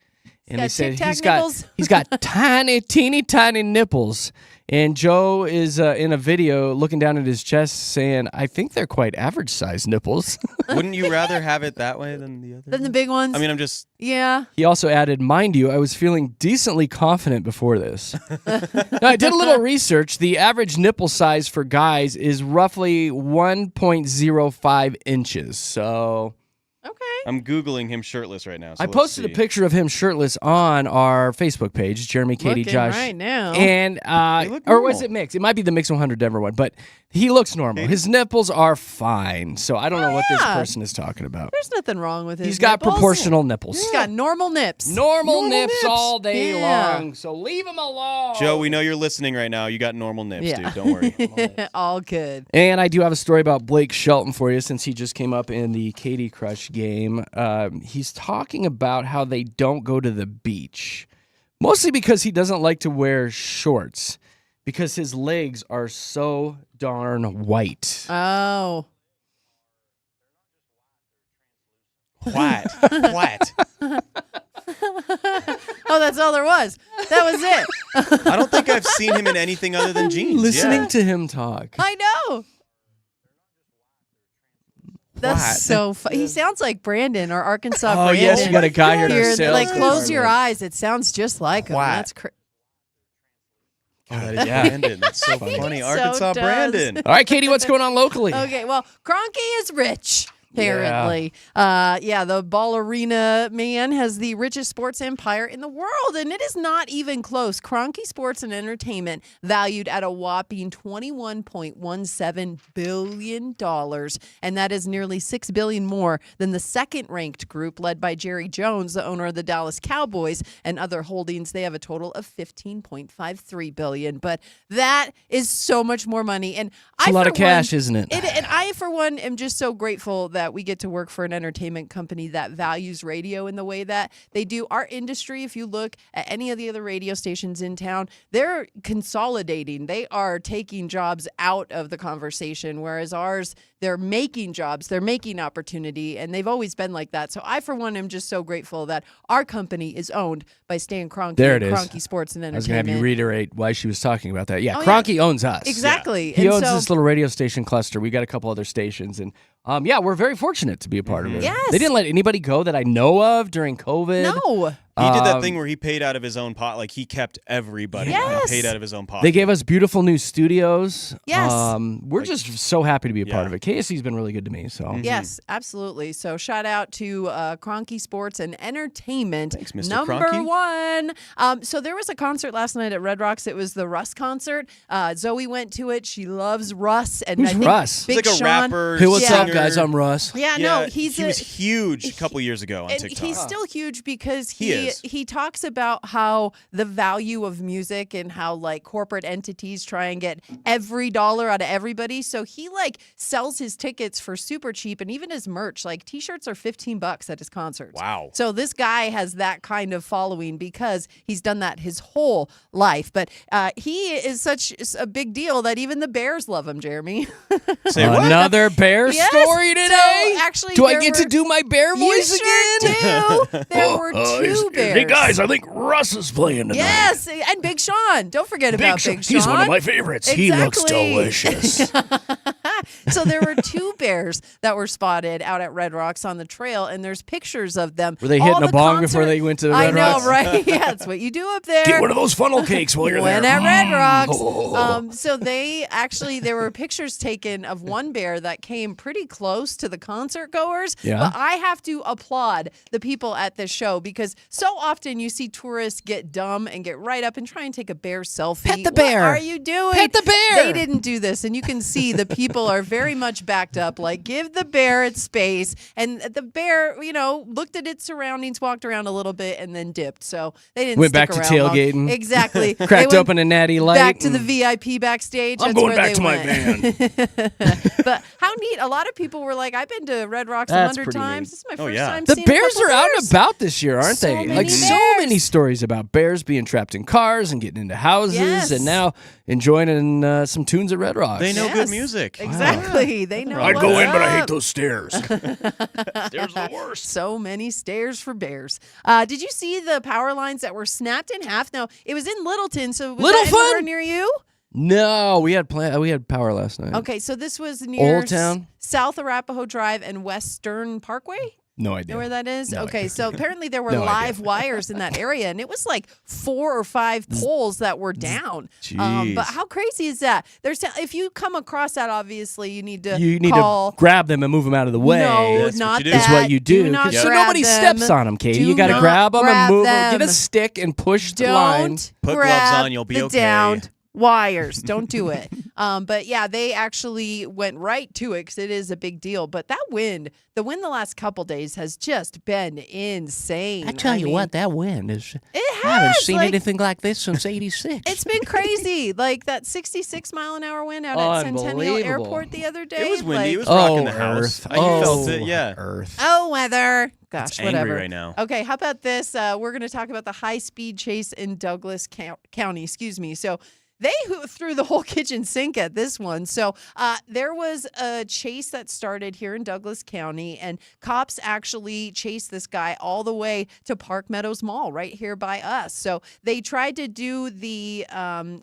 And they got said Tic Tac he's got tiny, teeny, tiny nipples. And Joe is in a video looking down at his chest saying, I think they're quite average sized nipples. Wouldn't you rather have it that way than the other? Then the big ones. I mean, I'm just. yeah. He also added, mind you, I was feeling decently confident before this. Now, I did a little research. The average nipple size for guys is roughly 1.05 inches. So Okay. I'm Googling him shirtless right now. So I posted a picture of him shirtless on our Facebook page, Jeremy, Katy, Looking Josh. right now. And, look or was normal. it mixed? It might be the Mix 100 Denver one, but he looks normal. His nipples are fine. So I don't know what this yeah. person is talking about. There's nothing wrong with his He's got nipples. proportional nipples. He's got normal nips. Normal nips all day Yeah. long. So leave him alone. Joe, we know you're listening right now. You got normal nips, Yeah. dude. Don't worry. All good. And I do have a story about Blake Shelton for you since he just came up in the Katy Crush game. He's talking about how they don't go to the beach, mostly because he doesn't like to wear shorts because his legs are so darn white. Oh. What? Oh, that's all there was. That was it. I don't think I've seen him in anything other than jeans. Listening Yeah. to him talk. I know. That's so funny. He sounds like Brandon or Arkansas Oh, Brandon. yes, you got a guy here in our sales Like, close your department. eyes. It sounds just like him. What? That's God, that is Brandon. That's so funny. So Arkansas does. Brandon. All right, Katy, what's going on locally? Okay, well, Kroenke is rich. Apparently. The ballerina man has the richest sports empire in the world, and it is not even close. Kroenke Sports and Entertainment, valued at a whopping $21.17 billion, and that is nearly $6 billion more than the second-ranked group led by Jerry Jones, the owner of the Dallas Cowboys, and other holdings. They have a total of $15.53 billion, but that is so much more money. And It's a lot of cash, isn't it? And I, for one, am just so grateful that we get to work for an entertainment company that values radio in the way that they do. Our industry, if you look at any of the other radio stations in town, they're consolidating. They are taking jobs out of the conversation, whereas ours, they're making jobs, they're making opportunity, and they've always been like that. So I, for one, am just so grateful that our company is owned by Stan Kroenke. There it is. Kroenke Sports and I was going Entertainment. to have you reiterate why she was talking about that. Yeah, Oh, Kroenke owns us. Exactly. He And owns so- this little radio station cluster. We got a couple other stations, and we're very fortunate to be a part of it. Yes. They didn't let anybody go that I know of during COVID. No. He did that thing where he paid out of his own pot. Like, he kept everybody Yes. and paid out of his own pot. They gave us beautiful new studios. Yes. We're just so happy to be a part Yeah. of it. KSC's been really good to me. So Yes, absolutely. So shout out to Kroenke Sports and Entertainment. Thanks, Mr. Number Kroenke. one. So there was a concert last night at Red Rocks. It was the Russ concert. Zoe went to it. She loves Russ. And Who's I think Russ? Big He's like a Sean. rapper. hey, what's singer. up, guys? I'm Russ. Yeah, Yeah, no, he was huge a couple years ago on and TikTok. he's still huge because He is. he talks about how the value of music and how like corporate entities try and get every dollar out of everybody. So he like sells his tickets for super cheap, and even his merch, like t-shirts are $15 at his concerts. Wow. So this guy has that kind of following because he's done that his whole life. But he is such a big deal that even the Bears love him, Jeremy. Say what? Another bear Yes. story So, today? actually, do I there get to were- do my bear You voice sure again? do. There were two bears. Hey guys, I think Russ is playing tonight. Yes, and Big Sean. Don't forget about Big Sean. He's one of my favorites. He looks Exactly. delicious. So there were two bears that were spotted out at Red Rocks on the trail, and there's pictures of them. Were they All hitting a the bong before concert- they went to the I Red know, Rocks? right? Yeah, that's what you do up there. Get one of those funnel cakes while you're When there. at Red Rocks. Oh. So there were pictures taken of one bear that came pretty close to the concert goers. Yeah. But I have to applaud the people at this show because so often you see tourists get dumb and get right up and try and take a bear selfie. Pet the bear. What are you doing? Pet the bear. They didn't do this. And you can see the people are very much backed up, like give the bear its space. And the bear, looked at its surroundings, walked around a little bit, and then dipped. So they didn't Went stick back to around long. tailgating. Exactly. They Cracked went open a natty light. back to the and- VIP backstage. I'm That's going where back they to my went. But how neat. A lot of people were like, I've been to Red Rocks That's 100 pretty times. neat. This is my Oh, first yeah. time The seeing bears a couple are out and bears. about this year, aren't So they? many Like so bears. many stories about bears being trapped in cars and getting into houses, Yes. and now enjoying some tunes at Red Rocks. They know Yes. good music. Exactly. They know I'd what's go in, but I hate up. those stairs. Stairs are the worst. So many stairs for bears. Did you see the power lines that were snapped in half? Now, it was in Littleton, so was Little that anywhere Fun? near you? No, we had power last night. Okay, so this was near Old Town? South Arapahoe Drive and West Stern Parkway? No Know idea. where that is? No okay, idea. so apparently there were No live wires in that area, and it was like 4 or 5 poles that were down. Jeez. But how crazy is that? If you come across that, obviously you need to You need call. to grab them and move them out of the way. No, That's what not you do. that. Is what you do. not So grab nobody them. steps on them, Katie. Do You got to not grab them and grab move them. Get a them. stick and push the line. Don't Put gloves grab on, you'll be the okay. downed wires. Don't do it. But yeah, they actually went right to it because it is a big deal. But that wind, the wind the last couple days has just been insane. I tell you mean, what, that wind is. it has. I haven't seen like, anything like this since '86. It's been crazy. Like that 66-mile-an-hour wind out at Centennial Unbelievable. Airport the other day. It was windy. Like, It was rocking the house. Earth. I felt it. Yeah. Earth. oh, weather. Gosh, It's angry whatever. right now. Okay, how about this? We're going to talk about the high-speed chase in Douglas County. Excuse me. So they threw the whole kitchen sink at this one. So there was a chase that started here in Douglas County, and cops actually chased this guy all the way to Park Meadows Mall right here by us. So they tried to do the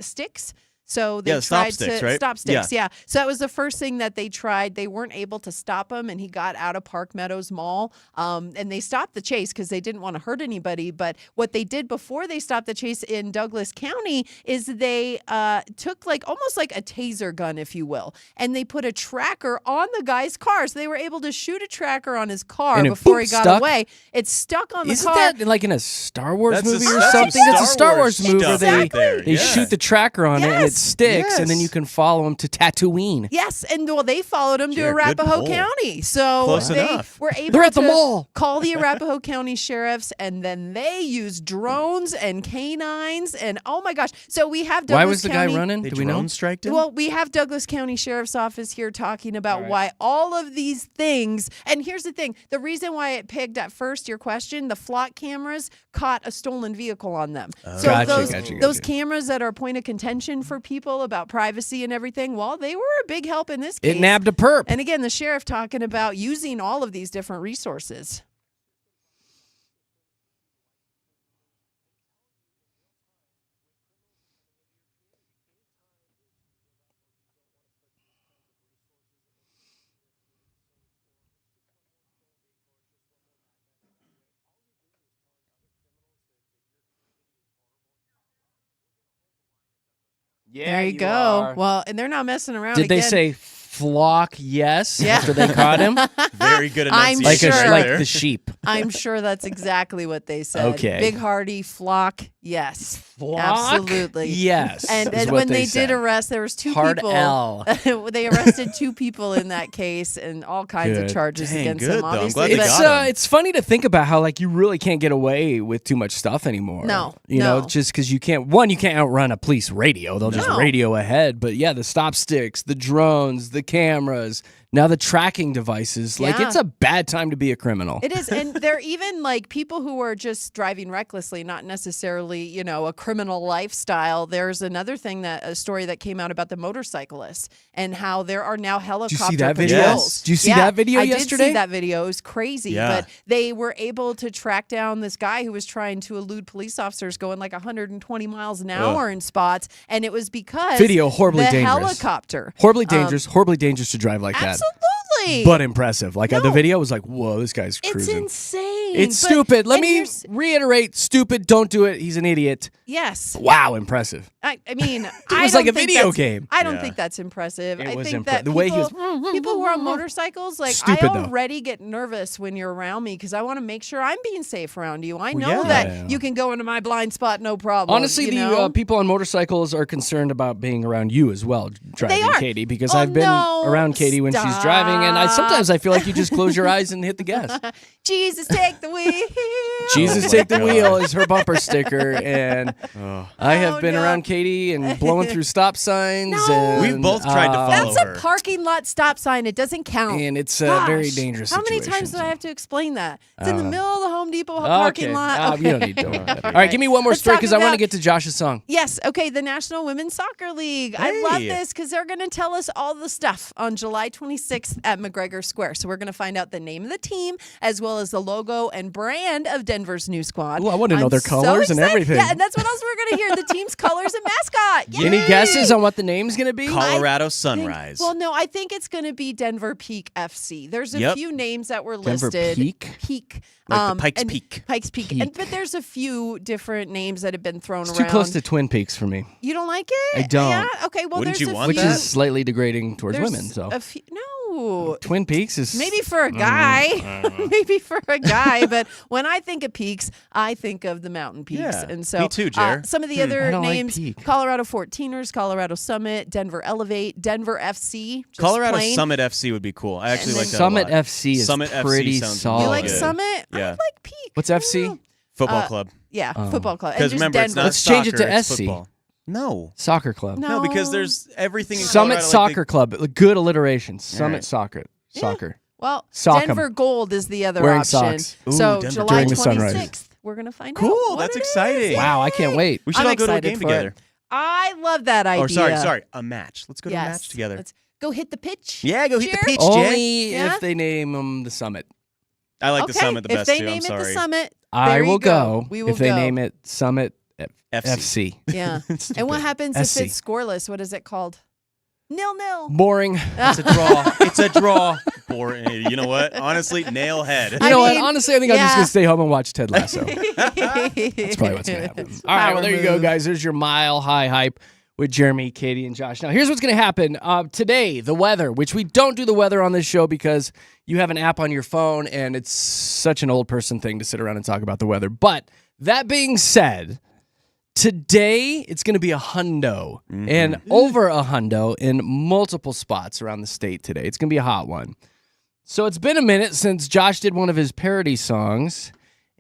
sticks. So they Yeah, the stop tried sticks, to right? stop sticks. Yeah. So that was the first thing that they tried. They weren't able to stop him, and he got out of Park Meadows Mall. And they stopped the chase because they didn't want to hurt anybody. But what they did before they stopped the chase in Douglas County is they took almost like a taser gun, if you will, and they put a tracker on the guy's car. So they were able to shoot a tracker on his car And it, before boop, he got stuck? away. It's stuck on the Isn't car. that like in a Star Wars That's a- movie or that's some something? That's a Star Star Wars Wars movie where stuff right there. they Yeah. shoot the tracker on it and it Yes. sticks, and then Yes. you can follow them to Tatooine. Yes, and well, they followed him to Yeah, good Arapahoe pull. County. So Close they enough. were able They're at to the mall. call the Arapahoe County sheriffs, and then they used drones and canines, and oh my gosh. So we have Douglas Why was the County, guy running? They Do we know? drone striked him? Well, we have Douglas County Sheriff's Office here talking about All right. why all of these things, and here's the thing, the reason why it pegged at first, your question, the flock cameras caught a stolen vehicle on them. So Gotcha, those cameras that are a point of contention for people about privacy and everything, well, they were a big help in this case. It nabbed a perp. And again, the sheriff talking about using all of these different resources. Yeah, There you go. are. Well, and they're not messing around. Did they again. say flock yes Yeah. after they caught him? Very good I'm enunciation. sure. like there. the sheep. I'm sure that's exactly what they said. Okay. Big hearty flock, yes. Flock? Absolutely. Yes. And, is and what when they said. did arrest, there was 2 Hard people. L. They arrested 2 people in that case and all kinds of Good. charges Dang, against good, them. though. I'm Obviously, glad they but got him. It's funny to think about how you really can't get away with too much stuff anymore. No, you know, no. just because you can't outrun a police radio. They'll just No. radio ahead. But yeah, the stop sticks, the drones, the cameras, now the tracking devices. Yeah. It's a bad time to be a criminal. It is, and they're even people who are just driving recklessly, not necessarily, a criminal lifestyle. There's another thing a story that came out about the motorcyclists and how there are now helicopter that video? patrols. Yes. Did you see that video I yesterday? did see that video. It was crazy, Yeah. but they were able to track down this guy who was trying to elude police officers going 120 miles an hour in spots, and it was because Video horribly the dangerous. helicopter. Horribly dangerous to drive like that. Absolutely. But impressive. The No. video was whoa, this guy's It's cruising. insane. It's But- stupid. Let and me here's- reiterate, stupid, don't do it. He's an idiot. Yes. Wow, impressive. I mean, It I was don't like a think video that's- game. I don't Yeah. think that's impressive. It I was think impre- that the way he people who are on motorcycles, Stupid, I though. already get nervous when you're around me because I want to make sure I'm being safe around you. I Well, know yeah. that Yeah. you can go into my blind spot, no problem. Honestly, you the know? people on motorcycles are concerned about being around you as well, driving are. Katie, because Oh, I've been no, around Katie when she's driving, and sometimes I feel like you just close your eyes and hit the gas. Jesus, take the wheel. Jesus, my take the God. wheel is her bumper sticker, and Oh. I have Oh, been no. around Katie and blowing through stop signs. No. And, We've both tried to follow That's her. a parking lot stop sign. It doesn't count. and it's a Gosh, very dangerous How many situation. times do I have to explain that? It's in the middle of the Home Depot parking Okay. lot. You don't need to know that. All right, give me one more Let's story talk because I want to about- get to Josh's song. Yes. Okay. The National Women's Soccer League. I love Hey. this because they're going to tell us all the stuff on July 26th at McGregor Square. So we're going to find out the name of the team as well as the logo logo and brand of Denver's new squad. Ooh, I want to know I'm their so colors and excited. everything. Yeah, and that's what else we're going to hear, the team's colors and mascot. Yay! Any guesses on what the name's going to be? Colorado Sunrise. Well, no, I think it's going to be Denver Peak FC. There's a few names that were Denver listed. Peak? Like the Pikes and Peak. Pikes Peak. But there's a few different names that have been thrown It's around. too close to Twin Peaks for me. You don't like it? I don't. Yeah? Okay, well, Wouldn't there's you a want few. Which that? is slightly degrading towards There's women. So a few, no. Twin Peaks is Maybe for a guy. Maybe for a guy. But when I think of peaks, I think of the mountain peaks. Yeah, And so me too, Jer. some of the I other don't like names, peak. Colorado 14ers, Colorado Summit, Denver Elevate, Denver FC. Just Colorado plain. Summit FC would be cool. I actually And like then- that Summit a lot. FC is Summit FC pretty sounds solid. You like good. Summit? I Yeah. like peak. What's I FC? don't know. Football club. Yeah, Oh. football club. And Because just remember, it's Denver. not Let's change it to soccer, it's SC. football. No. Soccer Club. No, because there's everything in Summit Colorado, Soccer Club. Good alliteration. Summit right. Soccer. Soccer. Well, Sock 'em. Denver Gold is the other Wearing option. socks. Ooh, So Denver July During the sunrise. 26th, we're going to find out. Cool, what that's it is. exciting. Wow, I can't wait. We should I'm all go to a excited game for it. together. I love that idea. Oh, sorry. A match. Let's go to a Yes. match together. Let's go hit the pitch. Yeah, go hit the Cheer. pitch, Jay. Only Yeah? if they name them the Summit. I like Okay, the Summit the if best they too. name I'm it sorry. the Summit, I there will you go We will if they go. name it Summit FC. FC. Yeah. Stupid. And what happens SC. if it's scoreless? What is it called? 0-0. Boring. It's a draw. It's a draw. Boring. You know what? Honestly, nail head. You know what? mean, Honestly, I think I'm just yeah. going to stay home and watch Ted Lasso. That's probably what's going to happen. All right, well, there you go, guys. There's your Mile High Hype with Jeremy, Katie, and Josh. Now, here's what's going to happen. Today, the weather, which we don't do the weather on this show because you have an app on your phone, and it's such an old person thing to sit around and talk about the weather. But that being said, today, it's going to be a hundo and over a hundo in multiple spots around the state today. It's going to be a hot one. So it's been a minute since Josh did one of his parody songs,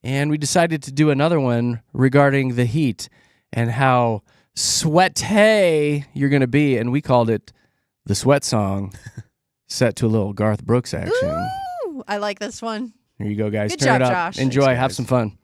and we decided to do another one regarding the heat and how sweaty you're going to be. And we called it the Sweat Song, set to a little Garth Brooks action. Ooh, I like this one. Here you go, guys. Good Turn job, it up. Josh. Enjoy. Thanks, Have guys. some fun.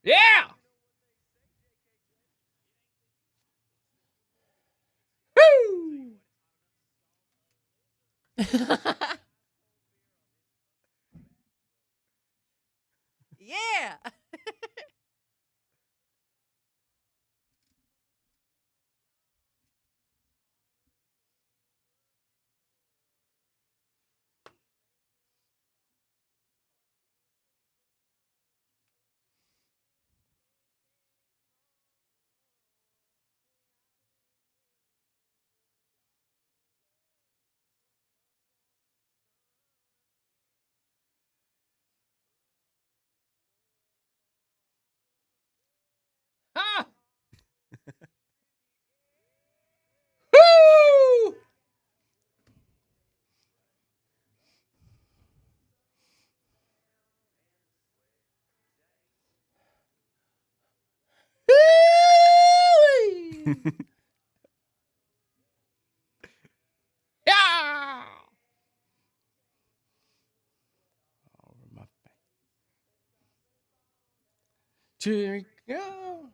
Yeah. Woo! Yeah. Ah! Woo! Woo-wee! Yeah! Over my face. Here we go.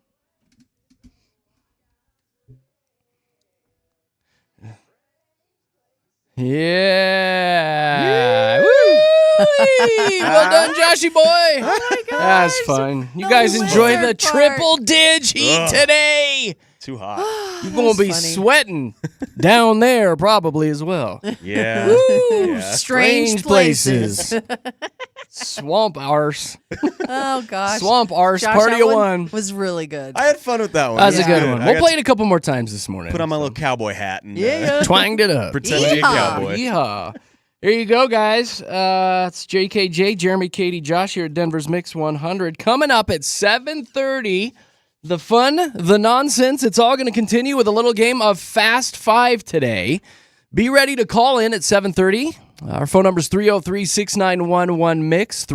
Yeah. Woo-wee! Well done, Joshy boy. Oh my gosh. That's fun. You The guys enjoy the lizard part. triple dig heat Ugh. today. Too hot. You're going to be funny. sweating down there probably as well. Yeah. Woo, Yeah. Strange places. Swamp arse. Oh gosh. Swamp arse, Josh, party that of one one. was really good. I had fun with that one. That was It a good good. one. I We'll got play it a couple more times this morning. to put on my little cowboy hat and Yeah. Twanged it up. pretend to be a Yeehaw. cowboy. Yeehaw. Here you go, guys. It's JKJ, Jeremy, Katy, Josh here at Denver's Mix 100. Coming up at 7:30, the fun, the nonsense, it's all going to continue with a little game of Fast Five today. Be ready to call in at 7:30. Our phone number is 303-691-1MIX,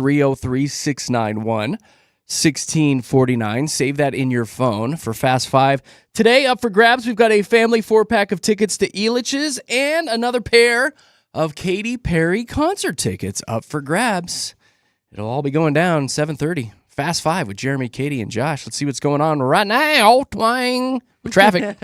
303-691-1649. Save that in your phone for Fast Five. Today, up for grabs, we've got a family 4-pack of tickets to Elitch's and another pair of Katy Perry concert tickets up for grabs. It'll all be going down 7:30. Fast Five with Jeremy, Katy, and Josh. Let's see what's going on right now. Twang. Traffic.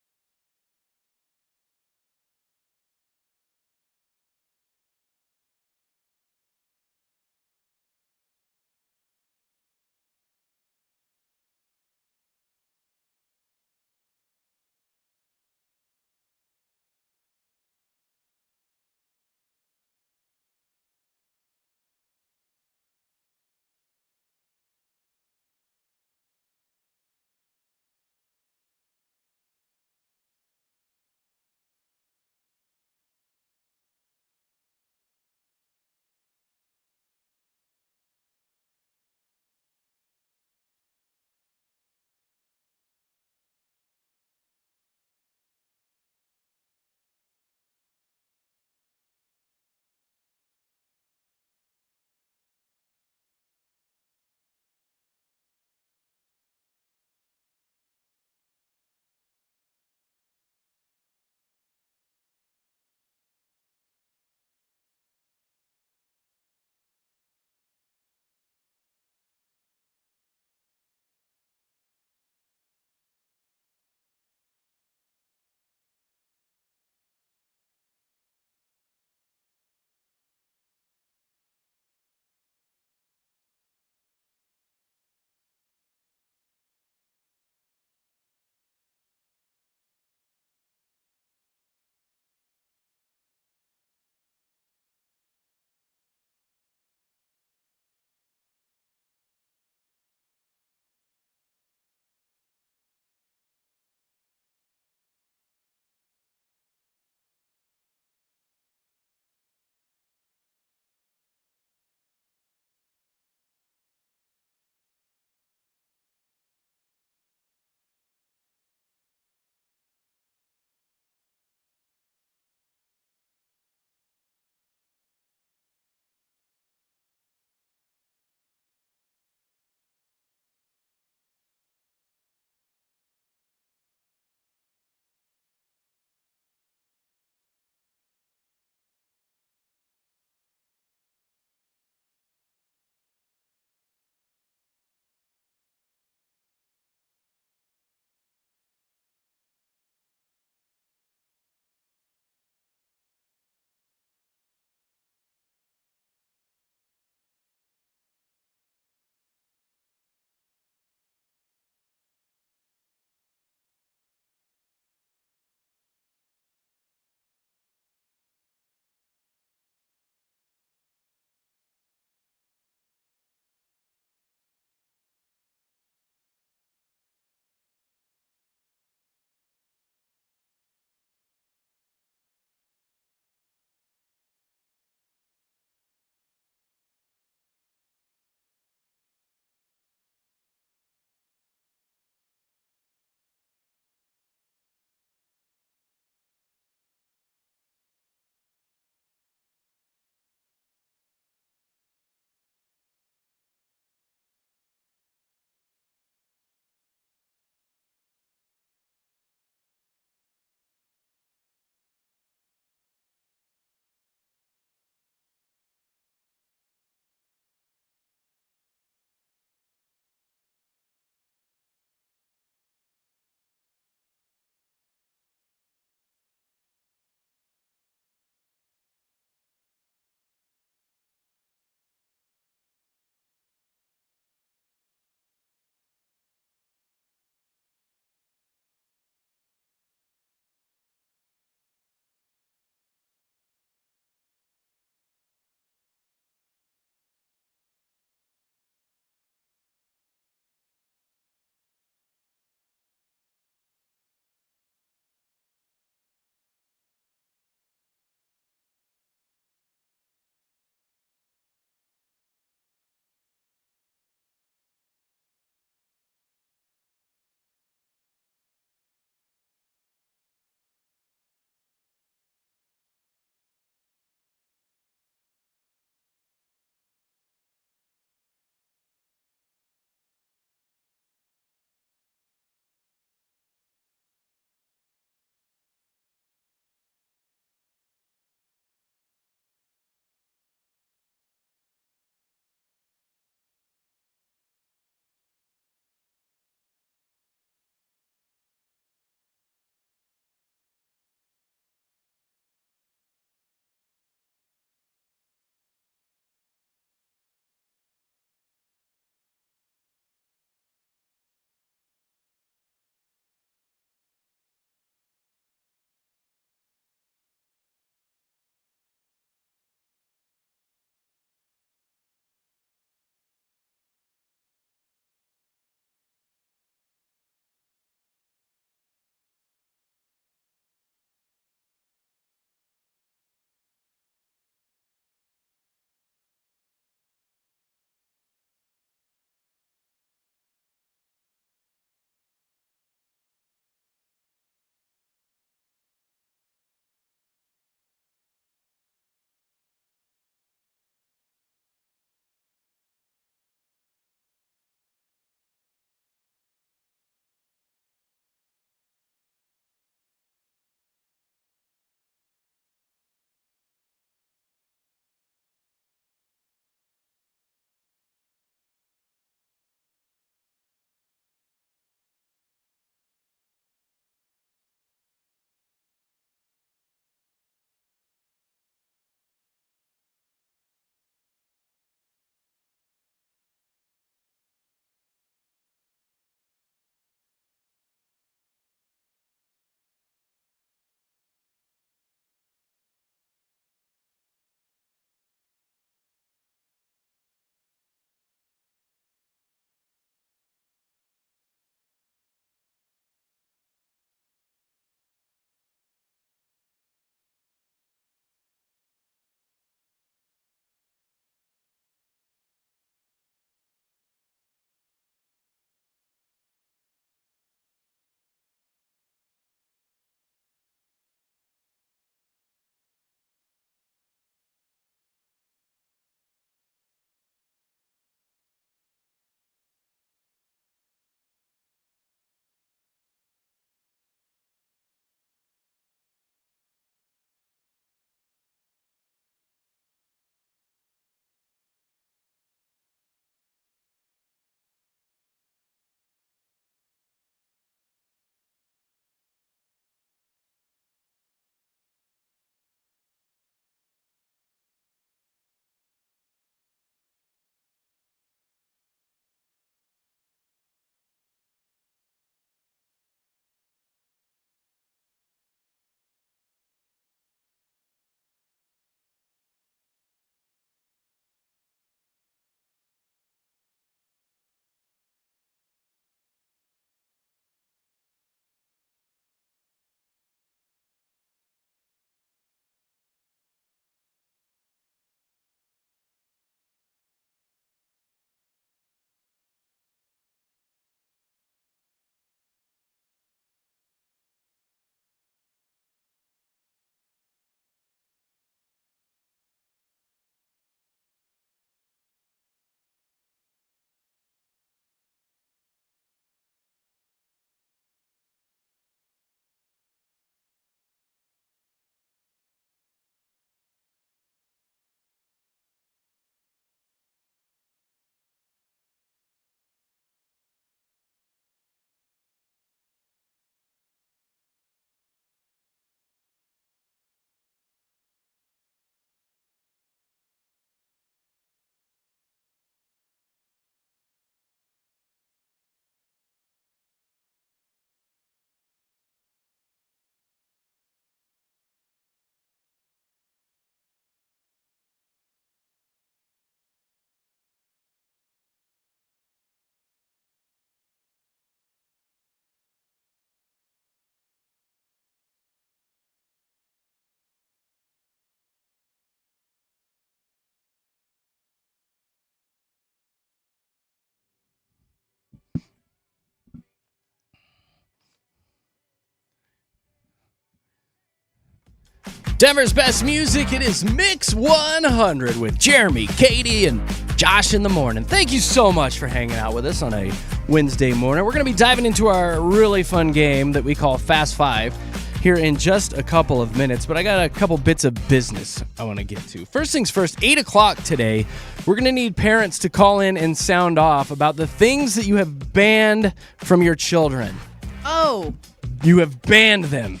Denver's best music, it is Mix 100 with Jeremy, Katy, and Josh in the morning. Thank you so much for hanging out with us on a Wednesday morning. We're going to be diving into our really fun game that we call Fast Five here in just a couple of minutes, but I got a couple bits of business I want to get to. First things first, 8 o'clock today, we're going to need parents to call in and sound off about the things that you have banned from your children. Oh. You have banned them.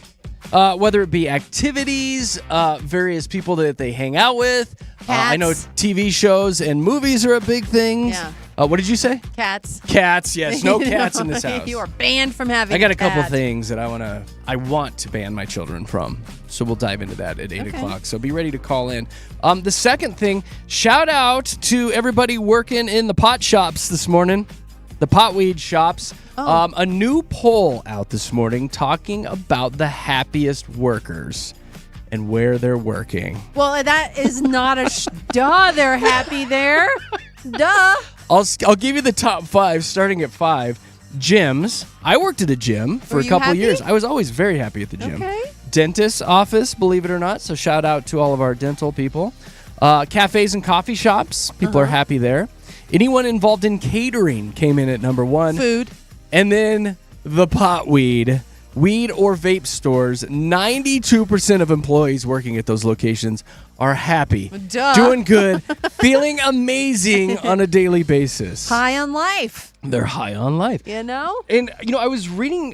Whether it be activities, various people that they hang out with. I know TV shows and movies are a big thing. Yeah. What did you say? Cats. Cats, yes. No cats in this house. You are banned from having I got a cat. couple things that I want to ban my children from. So we'll dive into that at 8 o'clock. So be ready to call in. The second thing, shout out to everybody working in the pot shops this morning. The potweed shops. A new poll out this morning talking about the happiest workers and where they're working. Well, that is not a duh. They're happy there. Duh. I'll give you the top 5, starting at 5. Gyms. I worked at a gym for a couple years. I was always very happy at the gym. Okay. Dentist's office, believe it or not. So shout out to all of our dental people. Cafes and coffee shops. People are happy there. Anyone involved in catering came in at number 1. Food. And then the potweed. Weed or vape stores, 92% of employees working at those locations are happy, Duh. doing good, feeling amazing on a daily basis. High on life. They're high on life. You know? And, I was trying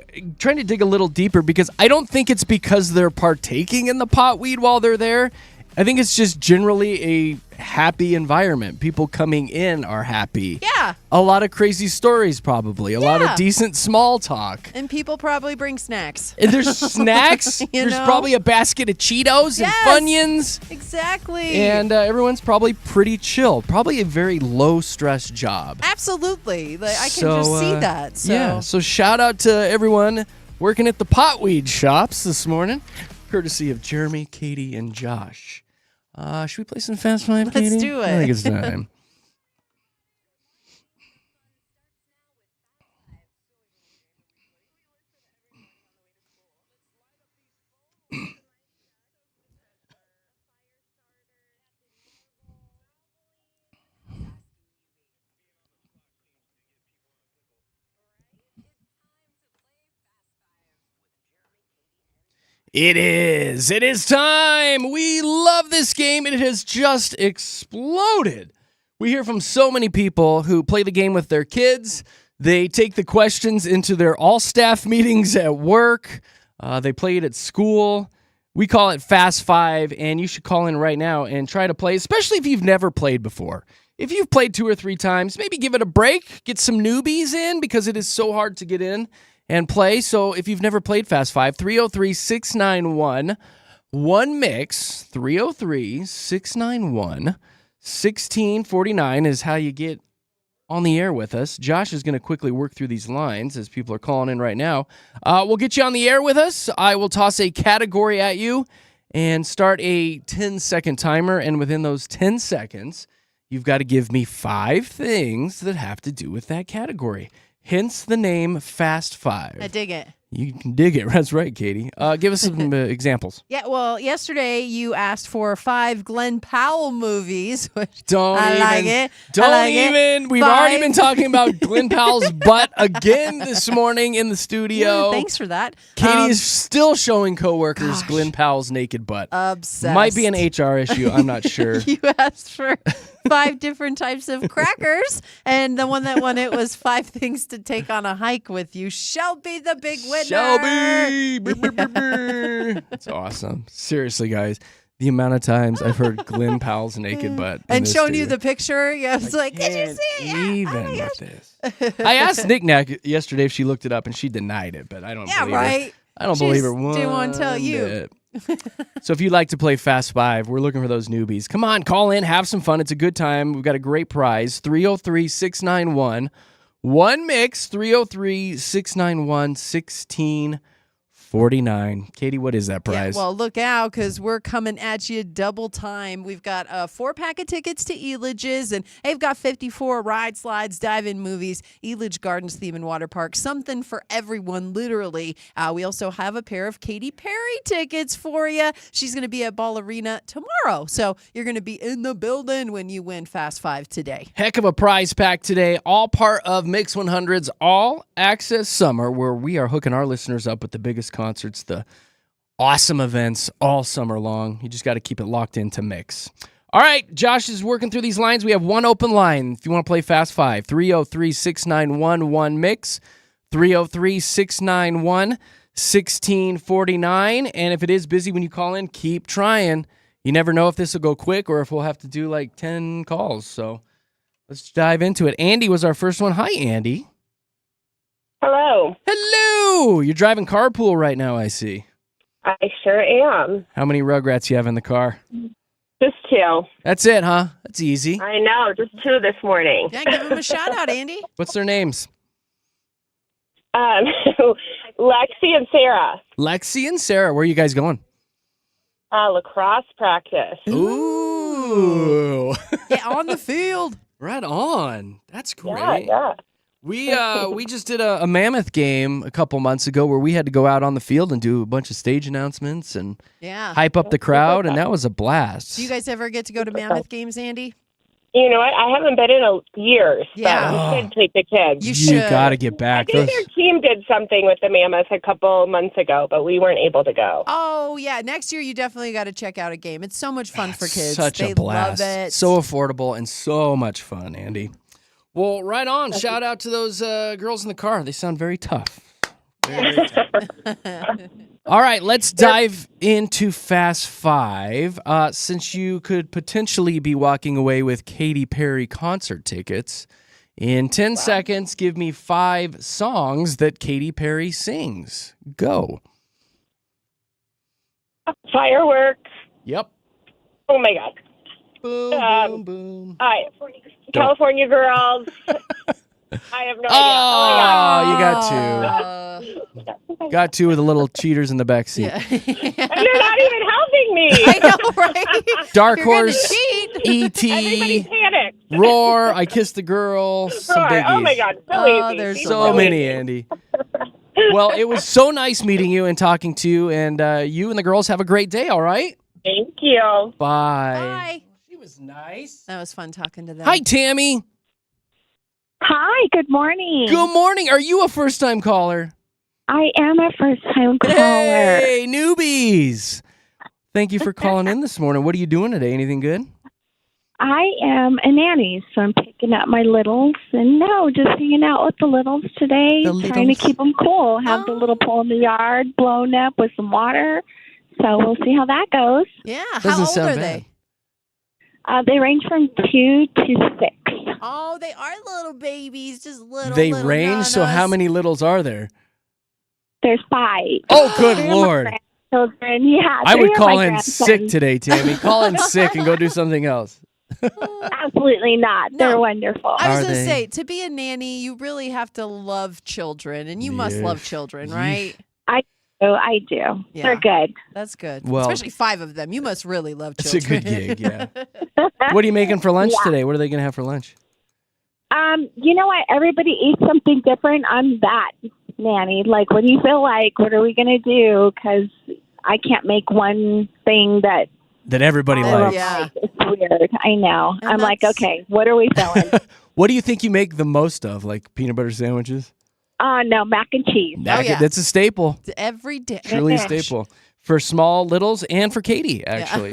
to dig a little deeper because I don't think it's because they're partaking in the potweed while they're there. I think it's just generally a happy environment. People coming in are happy. Yeah. A lot of crazy stories probably. A lot of Yeah. decent small talk. And people probably bring snacks. And there's snacks. There's know? probably a basket of Cheetos and Funyuns. Exactly. And everyone's probably pretty chill. Probably a very low-stress job. Absolutely. Like, I can just see that. So. Yeah. So shout out to everyone working at the potweed shops this morning. Courtesy of Jeremy, Katy, and Josh. Should we play some Fast Five, Katy? Let's do it. I think it's time. It is time. We love this game, and it has just exploded. We hear from so many people who play the game with their kids. They take the questions into their all-staff meetings at work. They play it at school. We call it Fast Five, and you should call in right now and try to play, especially if you've never played before. If you've played 2 or 3 times, maybe give it a break. Get some newbies in because it is so hard to get in and play. So if you've never played Fast Five, 303-691-1MIX, 303-691-1649 is how you get on the air with us. Josh is going to quickly work through these lines as people are calling in right now. We'll get you on the air with us. I will toss a category at you and start a 10-second timer. And within those 10 seconds, you've got to give me 5 things that have to do with that category. Hence the name Fast Five. I dig it. You can dig it. That's right, Katy. Give us some examples. Yeah, well, yesterday you asked for 5 Glenn Powell movies, which Don't I even. like it. Don't I like even. it. We've 5. already been talking about Glenn Powell's butt again this morning in the studio. Yeah, thanks for that. Katy is still showing coworkers gosh. Glenn Powell's naked butt. Obsessed. Might be an HR issue. I'm not sure. You asked for 5 different types of crackers, and the one that won it was 5 things to take on a hike with you. Shelby, the big winner. Shelby. Brr, brr, brr, brr. That's awesome. Seriously, guys. The amount of times I've heard Glenn Powell's naked butt. And showing you the picture, I was like, did you Can't see it? even Oh my with gosh. this. I asked Nick Nack yesterday if she looked it up, and she denied it, but I don't Yeah, believe her. right. I don't She believe her just one didn't want to tell you. bit. So if you'd like to play Fast Five, we're looking for those newbies. Come on, call in, have some fun. It's a good time. We've got a great prize. 303-691-1MIX, 303-691-1649. 1649. Katie, what is that prize? Yeah, well, look out because we're coming at you double time. We've got a 4-pack of tickets to Elidge's, and they've got 54 ride, slides, dive-in movies, Elidge Gardens Theme and Water Park, something for everyone, literally. We also have a pair of Katy Perry tickets for you. She's going to be at Ball Arena tomorrow, so you're going to be in the building when you win Fast 5 today. Heck of a prize pack today, all part of Mix 100's All Access Summer, where we are hooking our listeners up with the biggest concerts, the awesome events all summer long. You just got to keep it locked into Mix. All right, Josh is working through these lines. We have one open line. If you want to play Fast 5, 303-691-1MIX, 303-691-1649. And if it is busy when you call in, keep trying. You never know if this will go quick or if we'll have to do like 10 calls. So let's dive into it. Andy was our first one. Hi, Andy. Hello. Hello. You're driving carpool right now, I see. I sure am. How many Rugrats you have in the car? Just 2. That's it, huh? That's easy. I know, just 2 this morning. Yeah, give him a shout out, Andy. What's their names? Lexi and Sarah. Lexi and Sarah. Where are you guys going? Lacrosse practice. Ooh. Get on the field. Right on. That's great. Yeah. We just did a Mammoth game a couple months ago where we had to go out on the field and do a bunch of stage announcements and hype up the crowd, and that was a blast. Do you guys ever get to go to Mammoth games, Andy? You know what? I haven't been in years. Yeah. But we should take the kids. You should. got to get I back. think their team did something with the Mammoth a couple months ago, but we weren't able to go. Oh, yeah. Next year, you definitely got to check out a game. It's so much fun for kids. Such they a blast. love it. So affordable and so much fun, Andy. Well, right on. Shout out to those girls in the car. They sound very tough. Very tough. All right, let's dive into Fast 5. Since you could potentially be walking away with Katy Perry concert tickets, in 10 seconds, give me 5 songs that Katy Perry sings. Go. Fireworks. Yep. Oh, my God. Boom, boom, boom. California Girls. I have no idea. Oh, you got Uh, 2. Got 2 with the little cheaters in the back seat. yeah. You're not even helping me. I know, right? Dark You're gonna Horse, cheat. Everybody E.T., panicked. Roar, I Kissed the Girl, some Roar. biggies. Oh, my God. So Oh, easy. there's She's So so many, easy. Andy. Well, it was so nice meeting you and talking to you, and you and the girls have a great day, all right? Thank you. Bye. Bye. She was nice. That was fun talking to them. Hi, Tammy. Hi, good morning. Good morning. Are you a first-time caller? I am a first-time caller. Hey, newbies. Thank you for calling in this morning. What are you doing today? Anything good? I am a nanny, so I'm picking up my littles, and just hanging out with the littles today, The trying to littles. keep them cool. Have the little pool in the yard blown up with some water, so we'll see how that goes. Yeah. Doesn't How old sound are bad. they? They range from 2 to 6. Oh, they are little babies, just little. They little range, so how nanas. many littles are there? There's 5. Oh, good Three of my Lord. grandchildren. Yeah, I three would of call my in grandsons. sick today, Tammy. Call in sick and go do something else. Absolutely not. No. They're wonderful. I was Are going to they? say, to be a nanny, you really have to love children, and you must love children, right? Oh, I do. Yeah. They're good. That's good. Well- Especially 5 of them. You must really love It's a children. good gig, yeah. What are you making for lunch Yeah. today? What are they going to have for lunch? You know what? Everybody eats something different. I'm that nanny. Like, what do you feel like? What are we going to do? Because I can't make one thing that That everybody I likes. Yeah. like. It's weird. I know. And I'm like, that's- okay, what are we feeling? What do you think you make the most of? Like peanut butter sandwiches? No, mac and cheese. yeah. That's a staple. Every day. Truly a Yeah. staple. For small littles and for Katie, actually.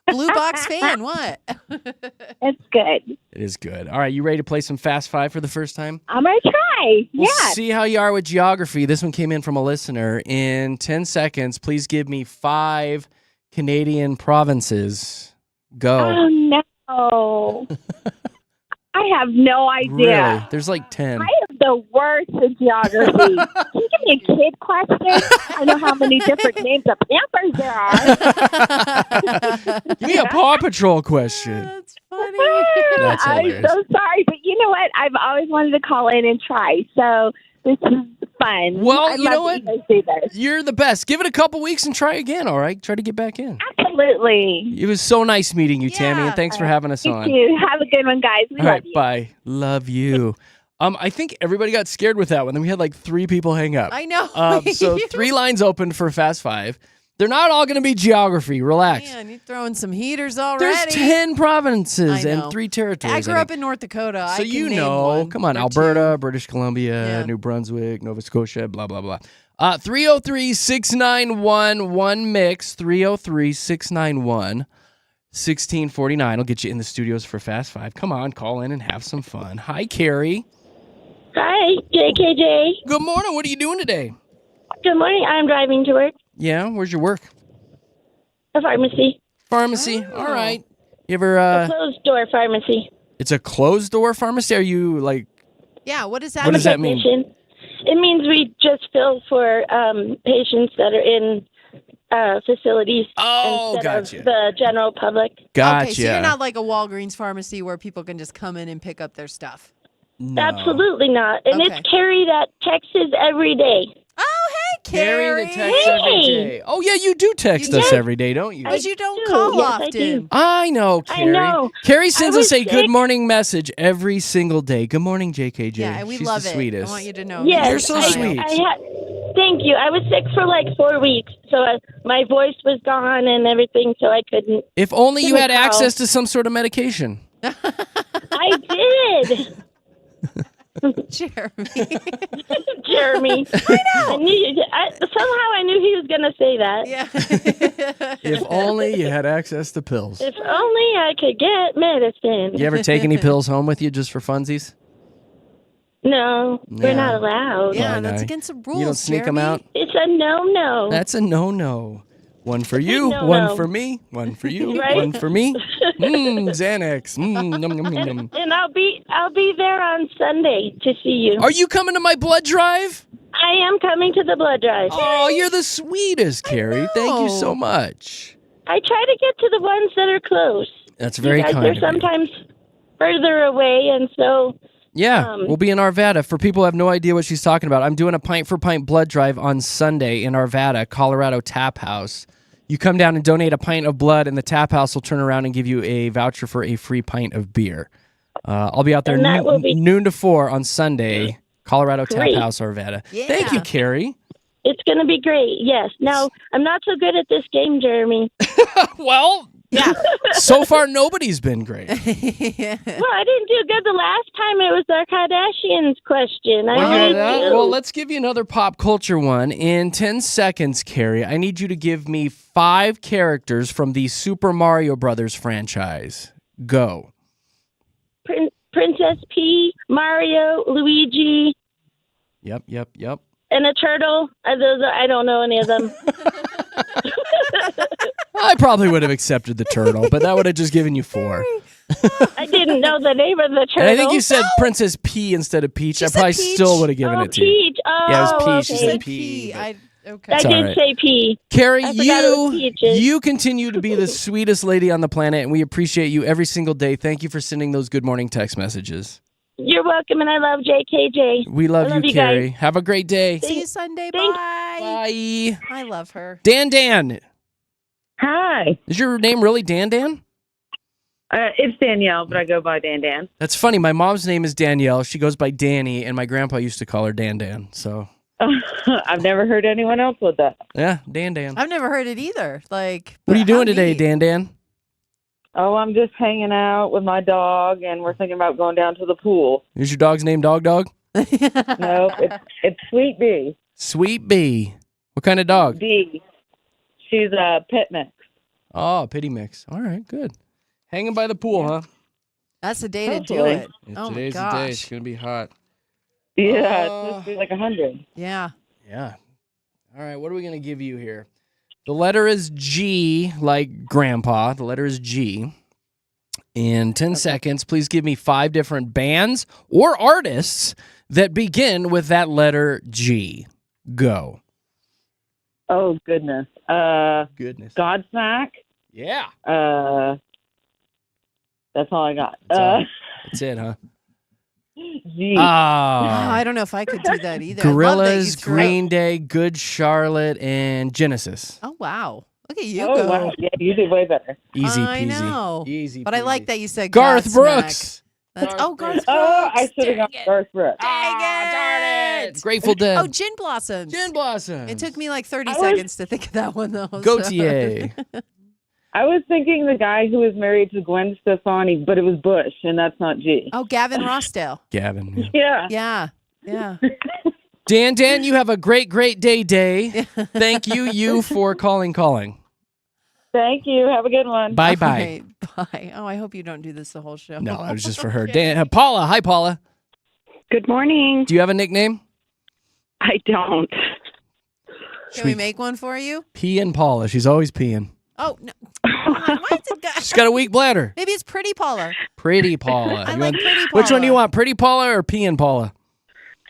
Blue box fan, what? It's good. It is good. All right, you ready to play some Fast 5 for the first time? I'm going to try. We'll Yeah. see how you are with geography. This one came in from a listener. In 10 seconds, please give me 5 Canadian provinces. Go. Oh, no. I have no idea. Really? There's like 10. I am the worst at geography. Can you give me a kid question? I know how many different names of Pampers there are. Give me a Paw Patrol question. That's funny. That's I'm hilarious. so sorry, but you know what? I've always wanted to call in and try. So this is fun. Well, I you love know that what? You guys do this. You're the best. Give it a couple weeks and try again, all right? Try to get back in. Absolutely. It was so nice meeting you, Tammy, Yeah. and thanks for having us You on. too. Have a good one, guys. We All love right, you. bye. Love you. I think everybody got scared with that one. Then we had like 3 people hang up. I know. So 3 lines opened for Fast 5. They're not all going to be geography. Relax. Man, you're throwing some heaters already. There's 10 provinces I know. and 3 territories. I grew up in North Dakota. So I can you name know, one come on, or Alberta, two. British Columbia, Yeah. New Brunswick, Nova Scotia, blah, blah, blah. 303-691-1MIX, 303-691-1649. I'll get you in the studios for Fast 5. Come on, call in and have some fun. Hi, Carrie. Hi, JKJ. Good morning. What are you doing today? Good morning. I'm driving to work. Yeah, where's your work? A pharmacy. Pharmacy. Oh. All right. You ever, A closed door pharmacy. it's a closed door pharmacy? Are you like, Yeah, what does that What mean? does that mean? Technician. It means we just fill for patients that are in facilities Oh, instead gotcha. of the general public. Gotcha. Okay, so you're not like a Walgreens pharmacy where people can just come in and pick up their stuff. No. Absolutely not. And Okay. it's Carrie that texts every day. Oh, hey, Carrie Carrie. the text every Hey. day. Oh, yeah, you do text You us do? every day, don't you? But you don't do. call Yes, I often. do. I know, I Carrie. know. Carrie sends I us was a good sick. morning message every single day. Good morning, JKJ. Yeah, and we She's love the it. sweetest. I want you to know. Yes, You're so I- sweet. Thank you. I was sick for like 4 weeks, so my voice was gone and everything, so I couldn't. If only you had Didn't call. access to some sort of medication. I did, Jeremy. Jeremy. I know. Somehow I knew he was going to say that. Yeah. If only you had access to pills. If only I could get medicine. You ever take any pills home with you just for funsies? No, Yeah. we're not allowed. Yeah, I that's know. against the rules. You don't sneak them Jeremy. out? It's a no-no. That's a no-no. One for you, No, one no. for me, one for you, Right? one for me. Xanax. Nom, nom, nom, nom. And I'll be there on Sunday to see you. Are you coming to my blood drive? I am coming to the blood drive. Oh, you're the sweetest, Carrie. Thank you so much. I try to get to the ones that are close. That's very Because kind they're of you. sometimes further away, and so Yeah, we'll be in Arvada. For people who have no idea what she's talking about, I'm doing a pint-for-pint blood drive on Sunday in Arvada, Colorado Tap House. You come down and donate a pint of blood, and the tap house will turn around and give you a voucher for a free pint of beer. I'll be out there And that will be- noon to 4 on Sunday, Colorado Great. Tap House, Arvada. Yeah. Thank you, Carrie. it's going to be great. Yes. Now, I'm not so good at this game, Jeremy. Well, Yeah. so far nobody's been great. Well, I didn't do good the last time. It was our Kardashians question. I Well, really yeah, do. well, let's give you another pop culture one. In 10 seconds, Carrie, I need you to give me 5 characters from the Super Mario Brothers franchise. Go. Princess P, Mario, Luigi, Yep. and a turtle. I don't know any of them. I probably would have accepted the turtle, but that would have just given you 4. I didn't know the name of the turtle. And I think you said Princess P instead of Peach. She I said probably Peach. still would have given Oh, it to you. Peach. Oh, Yeah, it was Peach. She okay. said Said P, P. but- Okay. I It's all did right. say P. Carrie, I forgot it was peaches. you continue to be the sweetest lady on the planet, and we appreciate you every single day. Thank you for sending those good morning text messages. You're welcome, and I love JKJ. We love, I love you, you guys. Carrie. Have a great day. See you Sunday. Thanks. Bye. Bye. I love her. Dan. Hi. Is your name really Dan? It's Danielle, but I go by Dan. That's funny. My mom's name is Danielle. She goes by Danny, and my grandpa used to call her Dan. So, I've never heard anyone else with that. yeah, Dan. I've never heard it either. Like, What are you but how doing today, neat. Dan? Oh, I'm just hanging out with my dog, and we're thinking about going down to the pool. Is your dog's name Dog? No, it's Sweet Bee. Sweet Bee. What kind of dog? Bee. She's a pit mix. Oh, pity mix. All right, good. Hanging by the pool, huh? That's the day to do Hopefully. it. Oh my Today's the gosh. day. It's going to be hot. Yeah, it's Oh. supposed to be like 100. Yeah. Yeah. All right, what are we going to give you here? The letter is G, like grandpa. The letter is G. In 10 seconds, please give me 5 different bands or artists that begin with that letter G. Go. Oh, goodness. Goodness. Godsmack. Yeah. That's all I got. That's all. That's it, huh? Gee. Oh, Ah, I don't know if I could do that either. I love that you Gorillaz, threw- Green Day, Good Charlotte, and Genesis. Oh, wow. Look at you Oh, go. wow. Yeah, you did way better. Easy peasy. I know. Easy But I like peasy. that you said Garth Godsmack. Brooks. That's, Garth Garth Brooks. Brooks. Oh, I should have Dang gone it. Garth Brooks. Dang it. Grateful Dead. Oh, Gin Blossoms. Gin Blossoms. It took me like 30 I was- seconds to think of that one, though. so- Gautier. I was thinking the guy who was married to Gwen Stefani, but it was Bush, and that's not G. Oh, Gavin Rossdale. Gavin. Yeah. Yeah. Yeah. Dan, you have a great day. Thank you for calling. Thank you. Have a good one. Bye. All right, bye. Oh, I hope you don't do this the whole show. No, that was just for her. Dan, Paula. Hi, Paula. Good morning. Do you have a nickname? I don't. Can we make one for you? Pee and Paula. She's always peeing. Oh, no. Come on, why is it She's got a weak bladder. Maybe it's Pretty Paula. Pretty Paula. I You like want- Pretty Paula. Which one do you want? Pretty Paula or Pee and Paula?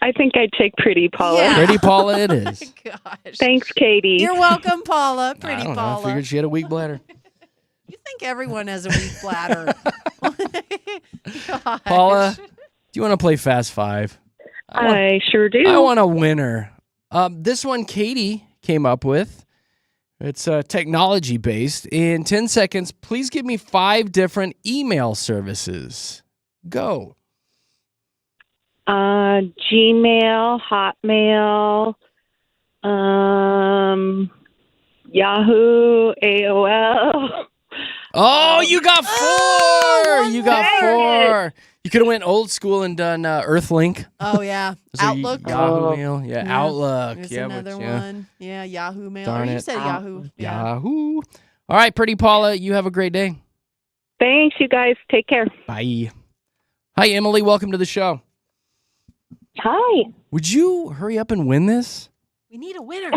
I think I'd take Pretty Paula. Yeah. Pretty Paula it is. Gosh. Thanks, Katie. You're welcome, Paula. I Pretty don't know. I Paula. figured she had a weak bladder. You think everyone has a weak bladder. Gosh. Paula, do you want to play Fast Five? I sure do. I want a winner. This one Katie came up with. It's technology based. In 10 seconds, please give me 5 different email services. Go. Gmail, Hotmail, Yahoo, AOL. Oh, you got 4. Oh, you got dang 4. You could have went old school and done Earthlink. Oh, yeah. So Outlook. Yahoo Mail. Yeah, Yeah. Outlook. There's yeah, another yeah. one. Yeah, Yahoo Mail. Darn Or you it. said Yahoo. Yeah. Yahoo. All right, Pretty Paula, you have a great day. Thanks, you guys. Take care. Bye. Hi, Emily. Welcome to the show. Hi. Would you hurry up and win this? We need a winner.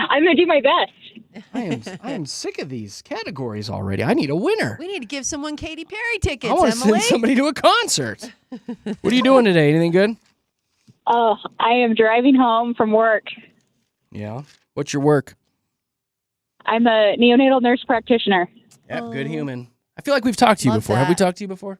I'm going to do my best. I am sick of these categories already. I need a winner. We need to give someone Katy Perry tickets, I want to Emily. send somebody to a concert. What are you doing today? Anything good? Oh, I am driving home from work. Yeah. What's your work? I'm a neonatal nurse practitioner. Yep, good human. I feel like we've talked to you Love before. Have we that. talked to you before?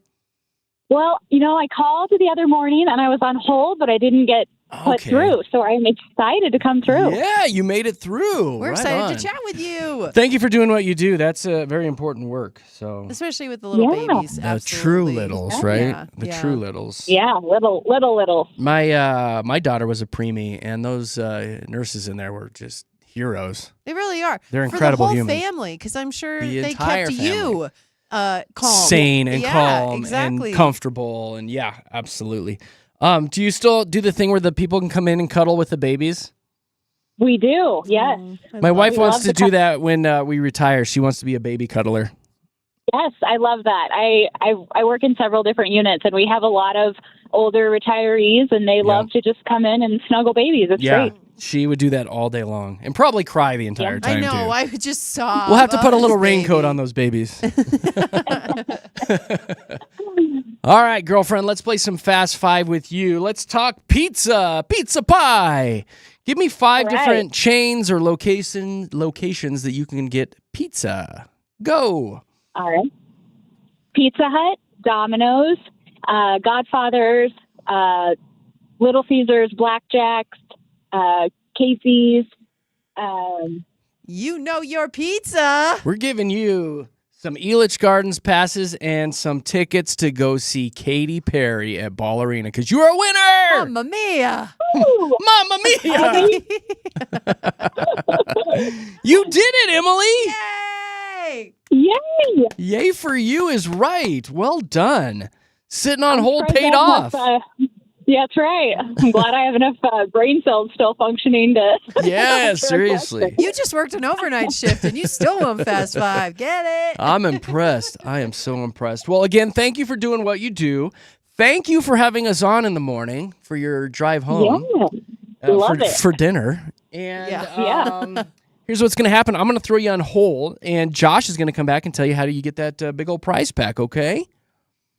Well, I called the other morning and I was on hold, but I didn't get put Okay. through. So I'm excited to come through. Yeah, you made it through. We're Right excited on. to chat with you. Thank you for doing what you do. That's very important work. So Especially with the little Yeah. babies. the Absolutely. true littles, Yeah. right? Yeah, The yeah. true littles. Yeah, little. My daughter was a preemie, and those nurses in there were just heroes. They really are. They're incredible For the whole humans. family, because I'm sure The they entire kept family. you calm. Sane and Yeah, calm exactly. and comfortable, and yeah, absolutely. Do you still do the thing where the people can come in and cuddle with the babies? We do, yes. My wife we wants love to the do that when we retire. She wants to be a baby cuddler. Yes, I love that. I work in several different units, and we have a lot of older retirees, and they love to just come in and snuggle babies. It's Yeah, great. she would do that all day long and probably cry the entire I time know. too. I would just sob. We'll have to put a Oh, little this raincoat baby. on those babies. All right, girlfriend, let's play some Fast Five with you. Let's talk pizza pie. Give me 5 All right. different chains or locations that you can get pizza. Go. All right. Pizza Hut, Domino's, Godfather's, Little Caesars, Blackjack's, Casey's. You know your pizza. We're giving you some Elitch Gardens passes and some tickets to go see Katy Perry at Ball Arena because you are a winner. Mamma mia. Mamma mia! You did it, Emily! Yay. Yay! Yay for you is right. Well done. Sitting on hold Right paid now, off. yeah, that's right. I'm glad I have enough brain cells still functioning to. Yeah, seriously. You just worked an overnight shift and you still won Fast Five. Get it? I'm impressed. I am so impressed. Well, again, thank you for doing what you do. Thank you for having us on in the morning for your drive home. Yeah. Love it. For dinner. And Yeah. here's what's going to happen. I'm going to throw you on hold, and Josh is going to come back and tell you how do you get that big old prize pack, okay?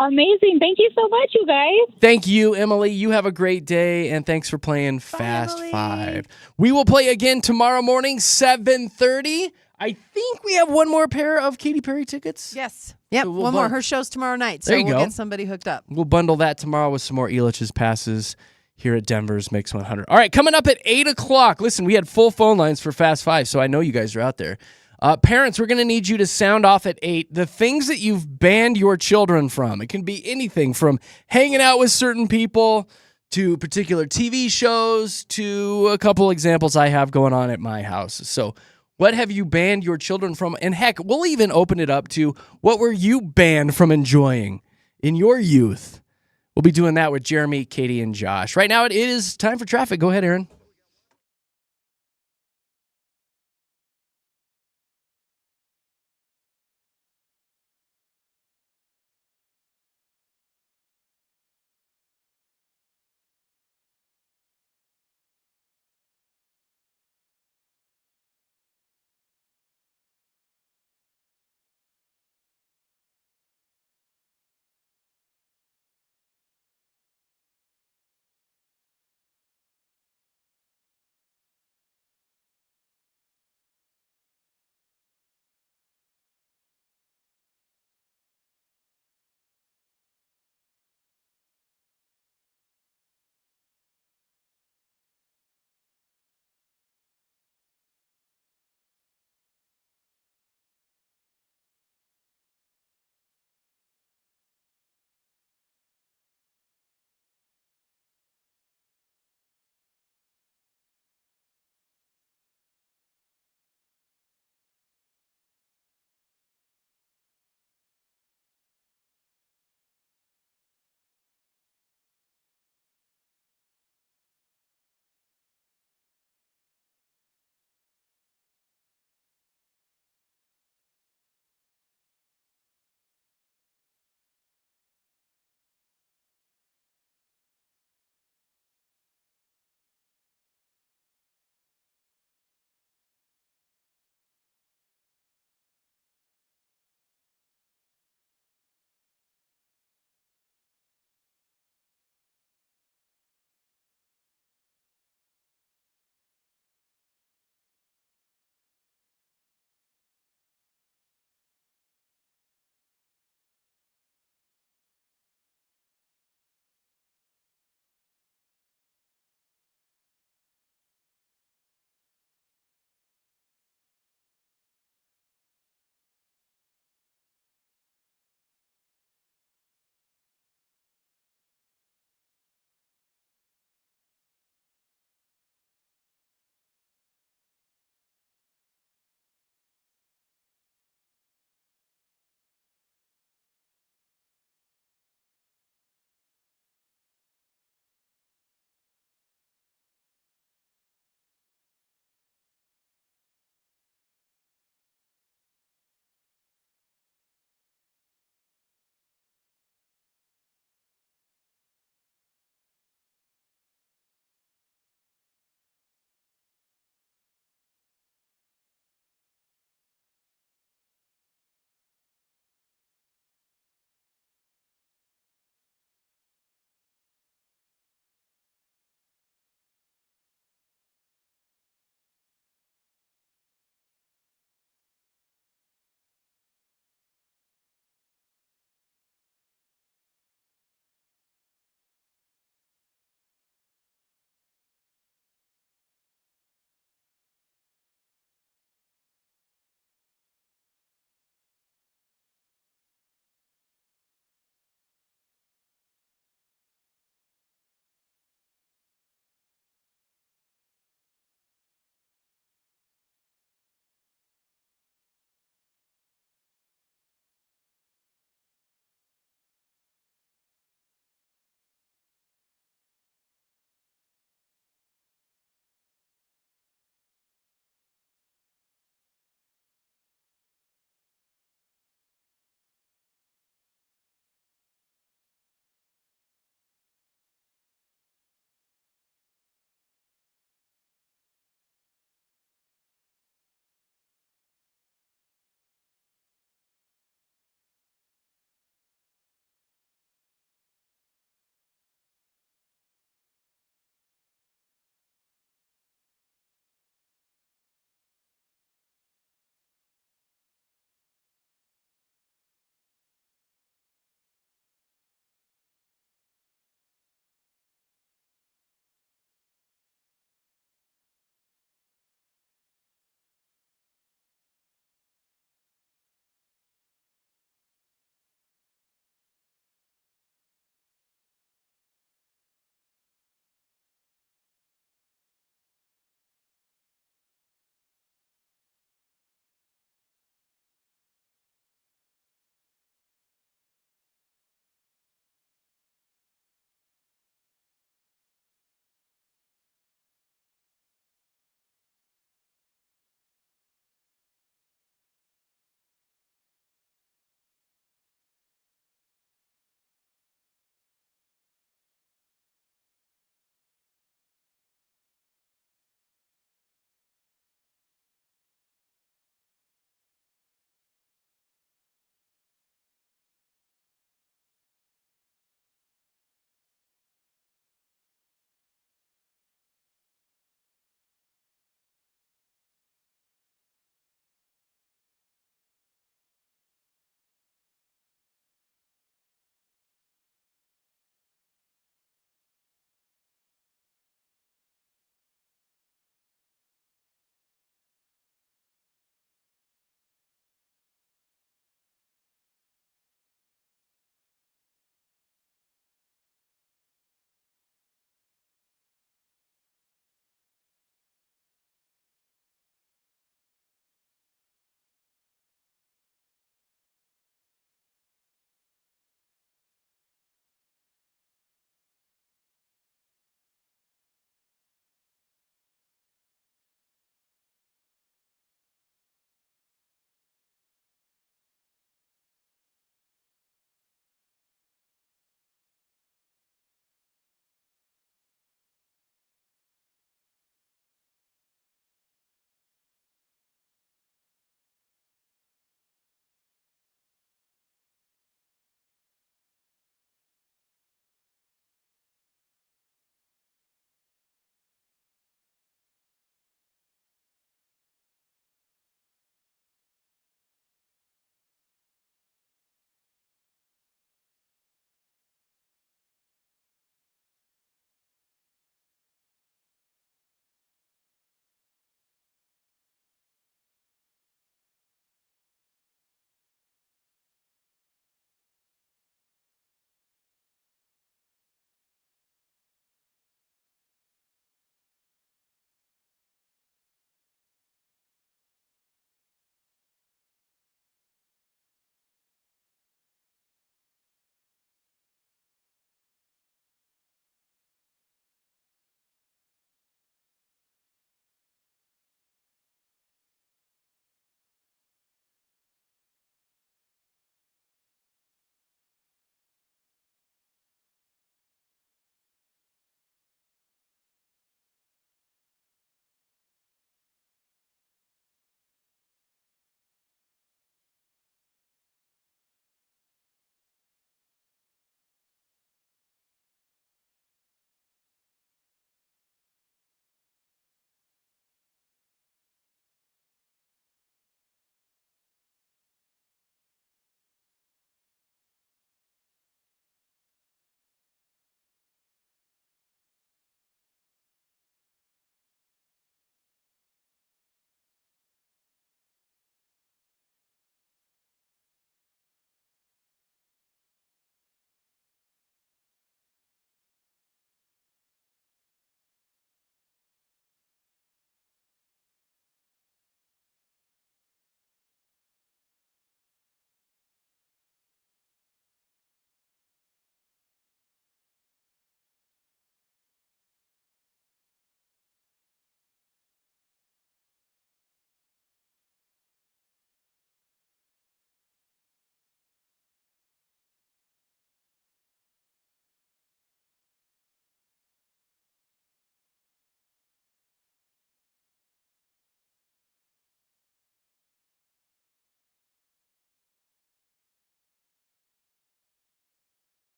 Amazing. Thank you so much, you guys. Thank you, Emily. You have a great day, and thanks for playing Fast Emily. Five. We will play again tomorrow morning, 7:30. I think we have one more pair of Katy Perry tickets. Yes. Yep, So one more. Her show's tomorrow night, so There you we'll go. get somebody hooked up. We'll bundle that tomorrow with some more Elitch's passes here at Denver's Mix 100. All right, coming up at 8 o'clock. Listen, we had full phone lines for Fast Five, so I know you guys are out there. Parents, we're going to need you to sound off at 8 the things that you've banned your children from. It can be anything from hanging out with certain people to particular TV shows to a couple examples I have going on at my house. So what have you banned your children from? And heck, we'll even open it up to what were you banned from enjoying in your youth? We'll be doing that with Jeremy, Katy, and Josh. Right now, it is time for traffic. Go ahead, Aaron.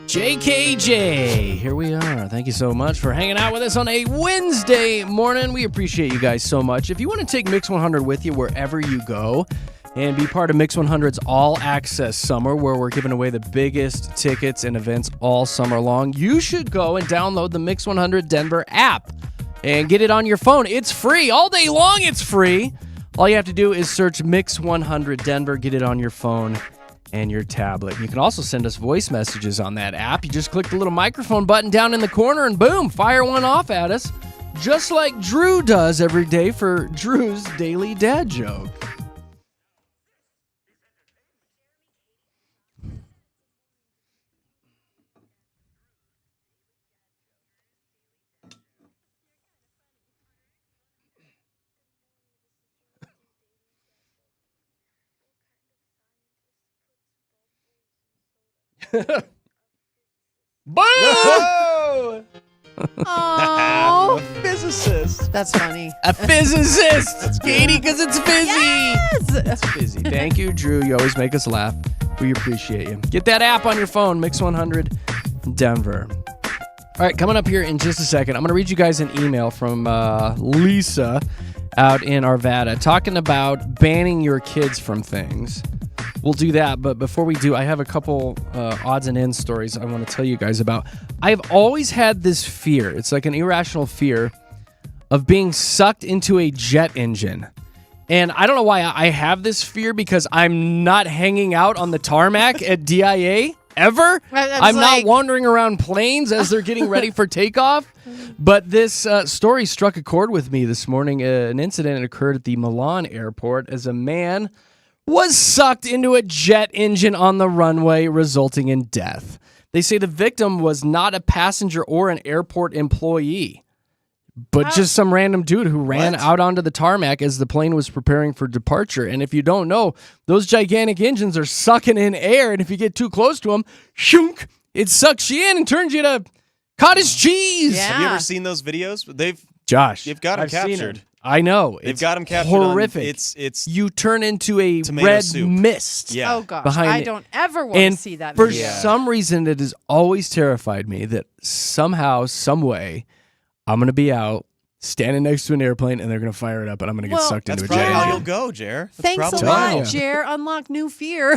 JKJ, here we are. Thank you so much for hanging out with us on a Wednesday morning. We appreciate you guys so much. If you want to take Mix 100 with you wherever you go and be part of Mix 100's All Access Summer, where we're giving away the biggest tickets and events all summer long, you should go and download the Mix 100 Denver app and get it on your phone. It's free. All day long, it's free. All you have to do is search Mix 100 Denver, get it on your phone and your tablet. You can also send us voice messages on that app. You just click the little microphone button down in the corner and boom, fire one off at us, just like Drew does every day for Drew's Daily Dad Joke. Boom! Oh, Physicist. that's funny. A physicist. It's Katie because it's fizzy. Yes! It's fizzy. Thank you, Drew. You always make us laugh. We appreciate you. Get that app on your phone, Mix 100 Denver. All right, coming up here in just a second, I'm going to read you guys an email from Lisa out in Arvada talking about banning your kids from things. We'll do that, but before we do, I have a couple odds and ends stories I want to tell you guys about. I've always had this fear. It's like an irrational fear of being sucked into a jet engine. And I don't know why I have this fear, because I'm not hanging out on the tarmac at DIA ever. I'm not wandering around planes as they're getting ready for takeoff. But this story struck a chord with me this morning. An incident occurred at the Milan airport as a man was sucked into a jet engine on the runway, resulting in death. They say the victim was not a passenger or an airport employee, but just some random dude who ran out onto the tarmac as the plane was preparing for departure. And if you don't know, those gigantic engines are sucking in air, and if you get too close to them, shunk, it sucks you in and turns you to cottage cheese. Yeah. Have you ever seen those videos? They've got them I've seen captured. it. I know. They've got them captured. Horrific. It's you turn into a red soup. mist. Yeah. Oh, gosh. Behind I it. don't ever want to And see that for video. some reason, it has always terrified me that somehow, some way, I'm going to be out standing next to an airplane and they're going to fire it up and I'm going to get sucked That's into a probably jet how engine. you'll go, Jer. That's Thanks a probably lot, how. Jer. Unlock new fear.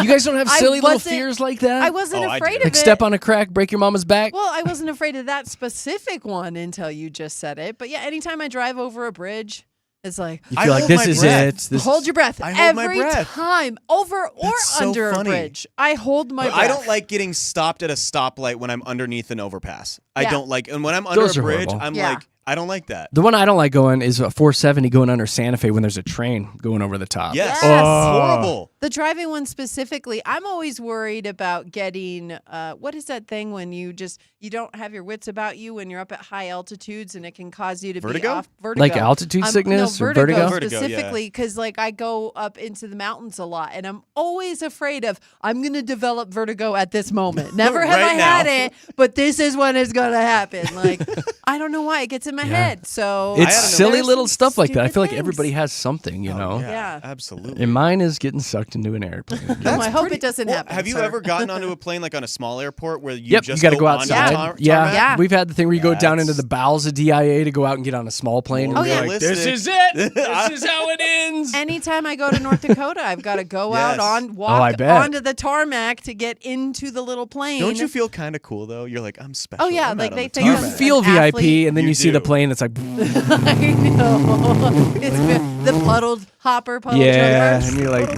You guys don't have I silly little wasn't- fears like that? I wasn't I afraid do. of like it. step on a crack, break your mama's back? Well, I wasn't afraid of that specific one until you just said it. But yeah, anytime I drive over a bridge, it's like, You I feel like hold this my is breath. it. hold your breath. I hold my Every breath. time, over or That's so under funny. a bridge, I hold my breath. I don't like getting stopped at a stoplight when I'm underneath an overpass. I Yeah. don't like, and when I'm under Those a are bridge, horrible. I'm Yeah. like, I don't like that. The one I don't like going is a 470 going under Santa Fe when there's a train going over the top. Yes, Yes. horrible. The driving one specifically, I'm always worried about getting, what is that thing when you don't have your wits about you when you're up at high altitudes and it can cause you to be Vertigo? off. Vertigo. Like altitude sickness or vertigo? Vertigo, yeah. specifically, because like I go up into the mountains a lot and I'm always afraid of, I'm going to develop vertigo at this moment. Never have Right I had now. it, but this is when it's going to happen. Like, I don't know why it gets in my head. So It's had an- silly there's little some stuff like that. I stupid feel like things. everybody has something, you know? Yeah. Absolutely. And mine is getting sucked into an airplane. Well, I hope it doesn't happen. Have you sir. ever gotten onto a plane like on a small airport where you Yep, just you got to go onto outside. the tarmac? Yeah. We've had the thing where you go down into That's- the bowels of DIA to go out and get on a small plane. More and you're realistic. like, this is it. This is how it ends. Anytime I go to North Dakota, I've got to go out Yes. on I walk bet. onto the tarmac to get into the little plane. Don't you feel kind of cool though? You're like, I'm special. Oh, yeah, I'm like out on they the think You I'm tarmac. feel an VIP, athlete. and then You you see the do. plane. It's like, I know. It's the puddle puddle yeah, jumper. and you're like,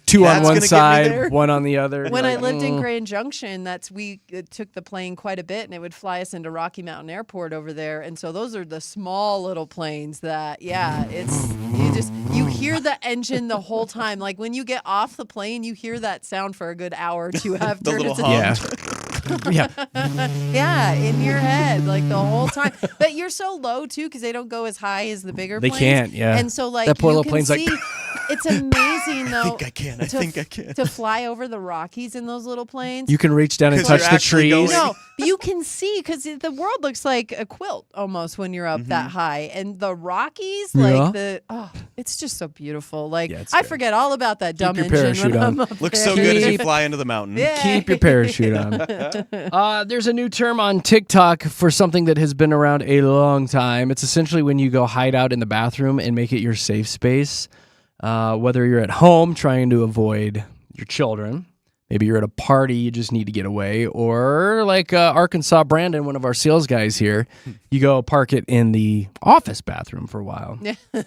two That's on gonna one get me side, there. one on the other. When You're I like, lived in Grand Junction, it took the plane quite a bit, and it would fly us into Rocky Mountain Airport over there. And so those are the small little planes that, you hear the engine the whole time. Like when you get off the plane, you hear that sound for a good hour or two after. The little It's- hum. yeah. Yeah, in your head, like the whole time. But you're so low too, because they don't go as high as the bigger They planes. can't, yeah. And so like That poor you little can plane's like- see, It's amazing though. I think I can. To fly over the Rockies in those little planes. You can reach down and 'Cause touch you're the actually trees. going- No, you can see because the world looks like a quilt almost when you're up that high, and the Rockies, it's just so beautiful. Like Yeah, it's I good. forget all about that dumb your engine parachute when on. I'm up Looks there. so good as you Keep- fly into the mountain. Yeah. Keep your parachute on. There's a new term on TikTok for something that has been around a long time. It's essentially when you go hide out in the bathroom and make it your safe space. Whether you're at home trying to avoid your children, maybe you're at a party, you just need to get away, or like Arkansas Brandon, one of our sales guys here, you go park it in the office bathroom for a while.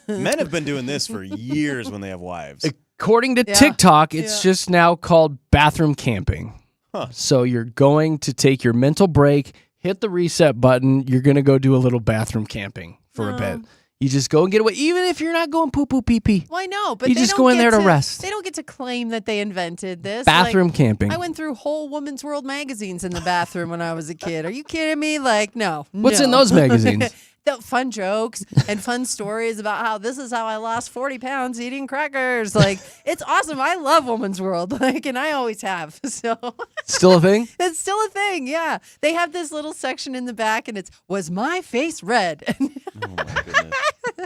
Men have been doing this for years when they have wives. According to TikTok, it's just now called bathroom camping. So you're going to take your mental break, hit the reset button. You're going to go do a little bathroom camping for a bit. You just go and get away, even if you're not going poo-poo pee-pee. Well, I know, but You they just don't go in get there to rest. They don't get to claim that they invented this. Bathroom camping. I went through whole Woman's World magazines in the bathroom when I was a kid. Are you kidding me? Like, no. What's in no. those magazines? The fun jokes and fun stories about how this is how I lost 40 pounds eating crackers. Like, it's awesome. I love Woman's World, like, and I always have. So Still a thing? it's still a thing. Yeah, they have this little section in the back, and it's "Was my face red?" Oh my goodness.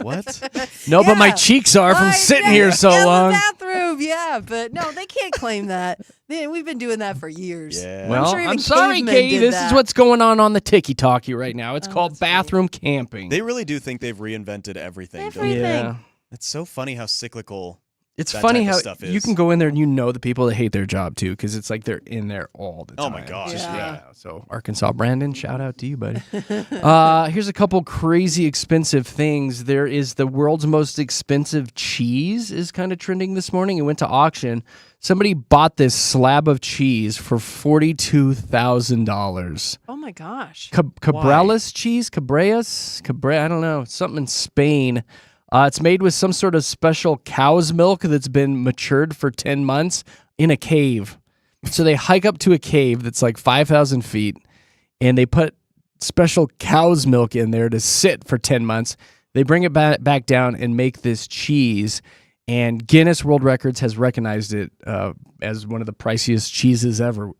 What? No, but my Yeah. cheeks are from sitting here so in long. the bathroom, yeah, but no, they can't claim that. We've been doing that for years. Yeah. Well, sure even I'm sorry, cavemen Katie. did This that. is what's going on the Tiki-Talkie right now. It's called that's funny. bathroom camping. They really do think they've reinvented everything. don't Everything. they? Yeah. It's so funny how cyclical. It's that funny type of how stuff you is. can go in there and you know the people that hate their job too, because it's like they're in there all the time. Oh my gosh. Yeah. So Arkansas Brandon, shout out to you, buddy. Here's a couple crazy expensive things. There is the world's most expensive cheese is kind of trending this morning. It went to auction. Somebody bought this slab of cheese for $42,000. Oh my gosh. Cabrales cheese, I don't know, something in Spain. It's made with some sort of special cow's milk that's been matured for 10 months in a cave. So they hike up to a cave that's like 5,000 feet, and they put special cow's milk in there to sit for 10 months. They bring it back down and make this cheese. And Guinness World Records has recognized it as one of the priciest cheeses ever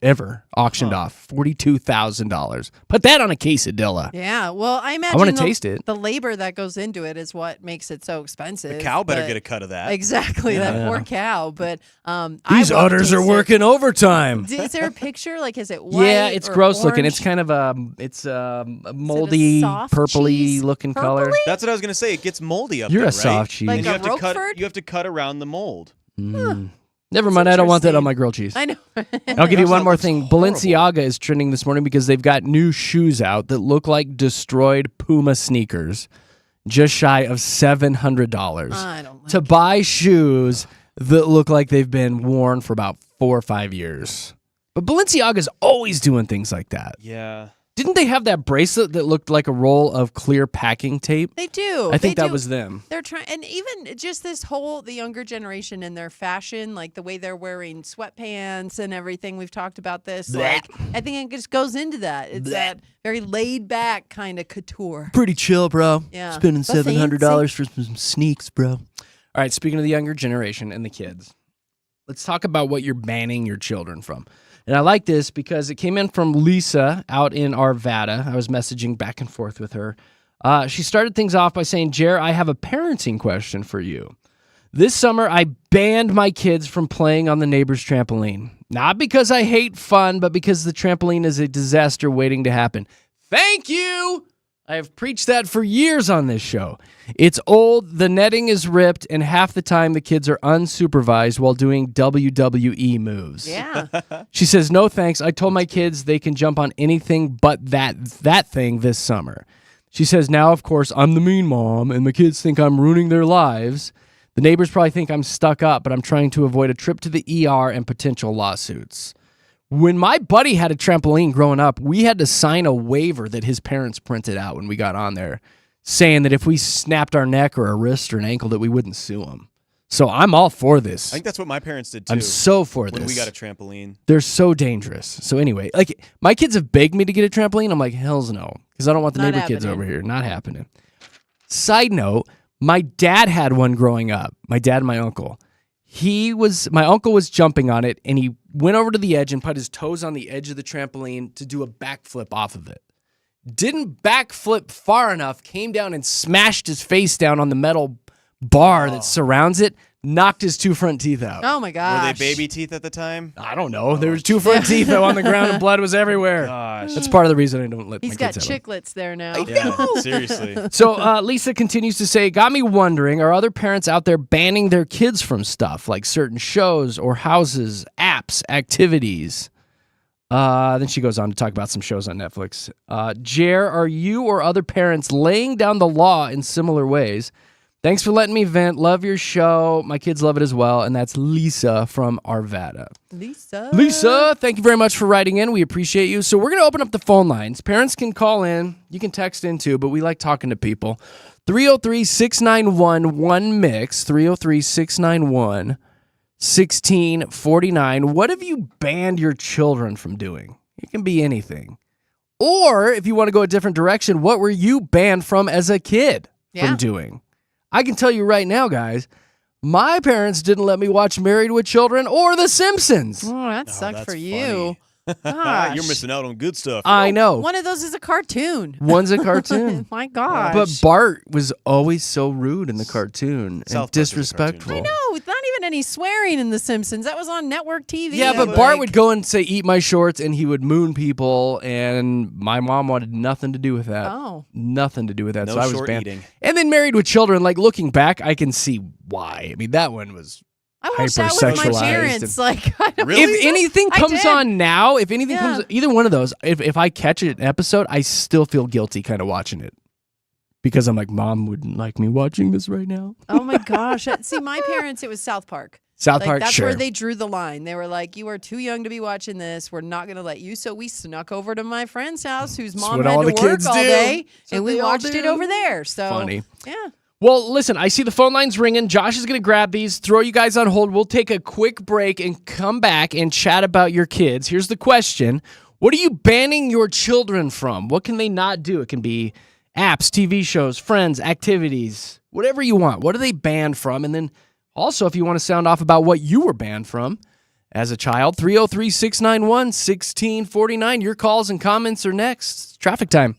auctioned off. $42,000. Put that on a quesadilla. Yeah, well, I imagine wanna taste it. The labor that goes into it is what makes it so expensive. The cow better but- get a cut of that. Exactly, Yeah. that poor cow. But These I will udders are taste it. working overtime. Is there a picture? Like, is it white? Yeah, it's or gross looking. orange? It's kind of a moldy, soft purpley cheese? looking color. Purpley? That's what I was gonna say. It gets moldy up You're there, a soft cheese. Like And you a have to cut. Roquefort? You have to cut around the mold. Never mind, I don't want that on my grilled cheese. I know. I'll give you gosh, one that more looks thing. horrible. Balenciaga is trending this morning because they've got new shoes out that look like destroyed Puma sneakers, just shy of $700. I don't like To buy shoes that look like they've been worn for about 4 or 5 years. But Balenciaga's always doing things like that. Yeah. Didn't they have that bracelet that looked like a roll of clear packing tape? They do. I think They that do. was them. They're trying, and even just this whole the younger generation and their fashion, like the way they're wearing sweatpants and everything. We've talked about this. Like, I think it just goes into that. It's that very laid back kind of couture. Pretty chill, bro. Yeah. Spending But fancy. $700 for some sneaks, bro. All right, speaking of the younger generation and the kids, let's talk about what you're banning your children from. And I like this because it came in from Lisa out in Arvada. I was messaging back and forth with her. She started things off by saying, Jer, I have a parenting question for you. This summer, I banned my kids from playing on the neighbor's trampoline. Not because I hate fun, but because the trampoline is a disaster waiting to happen. Thank you! I have preached that for years on this show. It's old, the netting is ripped, and half the time the kids are unsupervised while doing WWE moves. Yeah. She says, no thanks. I told my kids they can jump on anything but that thing this summer. She says, now, of course, I'm the mean mom, and the kids think I'm ruining their lives. The neighbors probably think I'm stuck up, but I'm trying to avoid a trip to the ER and potential lawsuits. When my buddy had a trampoline growing up, we had to sign a waiver that his parents printed out when we got on there, saying that if we snapped our neck or a wrist or an ankle that we wouldn't sue them. So I'm all for this. I think that's what my parents did too. I'm so for this. When we got a trampoline. They're so dangerous. So anyway, like my kids have begged me to get a trampoline. I'm like, hell's no, because I don't want the Not neighbor kids happening. over here. Not happening. Side note, My dad had one growing up. My dad and my uncle. My uncle was jumping on it, and he went over to the edge and put his toes on the edge of the trampoline to do a backflip off of it. Didn't backflip far enough, came down and smashed his face down on the metal bar that surrounds it, knocked his 2 front teeth out. Oh my gosh. Were they baby teeth at the time? I don't know. There was 2 front teeth though on the ground and blood was everywhere. Gosh. That's part of the reason I don't let He's my got kids have them. chiclets there now. Yeah, seriously. So Lisa continues to say, got me wondering, are other parents out there banning their kids from stuff like certain shows or houses, apps, activities? Then she goes on to talk about some shows on Netflix. Jer, are you or other parents laying down the law in similar ways? Thanks for letting me vent. Love your show. My kids love it as well. And that's Lisa from Arvada. Lisa, thank you very much for writing in. We appreciate you. So we're going to open up the phone lines. Parents can call in. You can text in too, but we like talking to people. 303-691-1MIX. 303-691-1649. What have you banned your children from doing? It can be anything. Or if you want to go a different direction, what were you banned from as a kid from doing? I can tell you right now, guys, my parents didn't let me watch Married with Children or The Simpsons. Oh, that sucked that's for you. You're Gosh. missing out on good stuff. I know. One of those is a cartoon. One's a cartoon. My gosh. But Bart was always so rude in the cartoon South and Park was a disrespectful. cartoon. No, it's not even any swearing in The Simpsons. That was on network TV. Yeah, but Bart would go and say, eat my shorts, and he would moon people, and my mom wanted nothing to do with that. Oh. Nothing to do with that, No so I was short banned. eating. And then Married with Children, like looking back, I can see why. I mean, that one was... I watched that with my hypersexualized parents. Like, I don't Really? If anything I comes did. on now, if anything Yeah. comes, either one of those, if I catch an episode, I still feel guilty kind of watching it. Because I'm like, Mom wouldn't like me watching this right now. Oh my gosh. See, my parents, it was South Park. South Like, Park, that's sure. where they drew the line. They were like, you are too young to be watching this. We're not going to let you. So we snuck over to my friend's house whose mom what had all to the work kids all do. day. That's And what we they all watched it do. over there. So Funny. Yeah. Well, listen, I see the phone lines ringing. Josh is going to grab these, throw you guys on hold. We'll take a quick break and come back and chat about your kids. Here's the question. What are you banning your children from? What can they not do? It can be apps, TV shows, friends, activities, whatever you want. What are they banned from? And then also, if you want to sound off about what you were banned from as a child, 303-691-1649. Your calls and comments are next. Traffic time.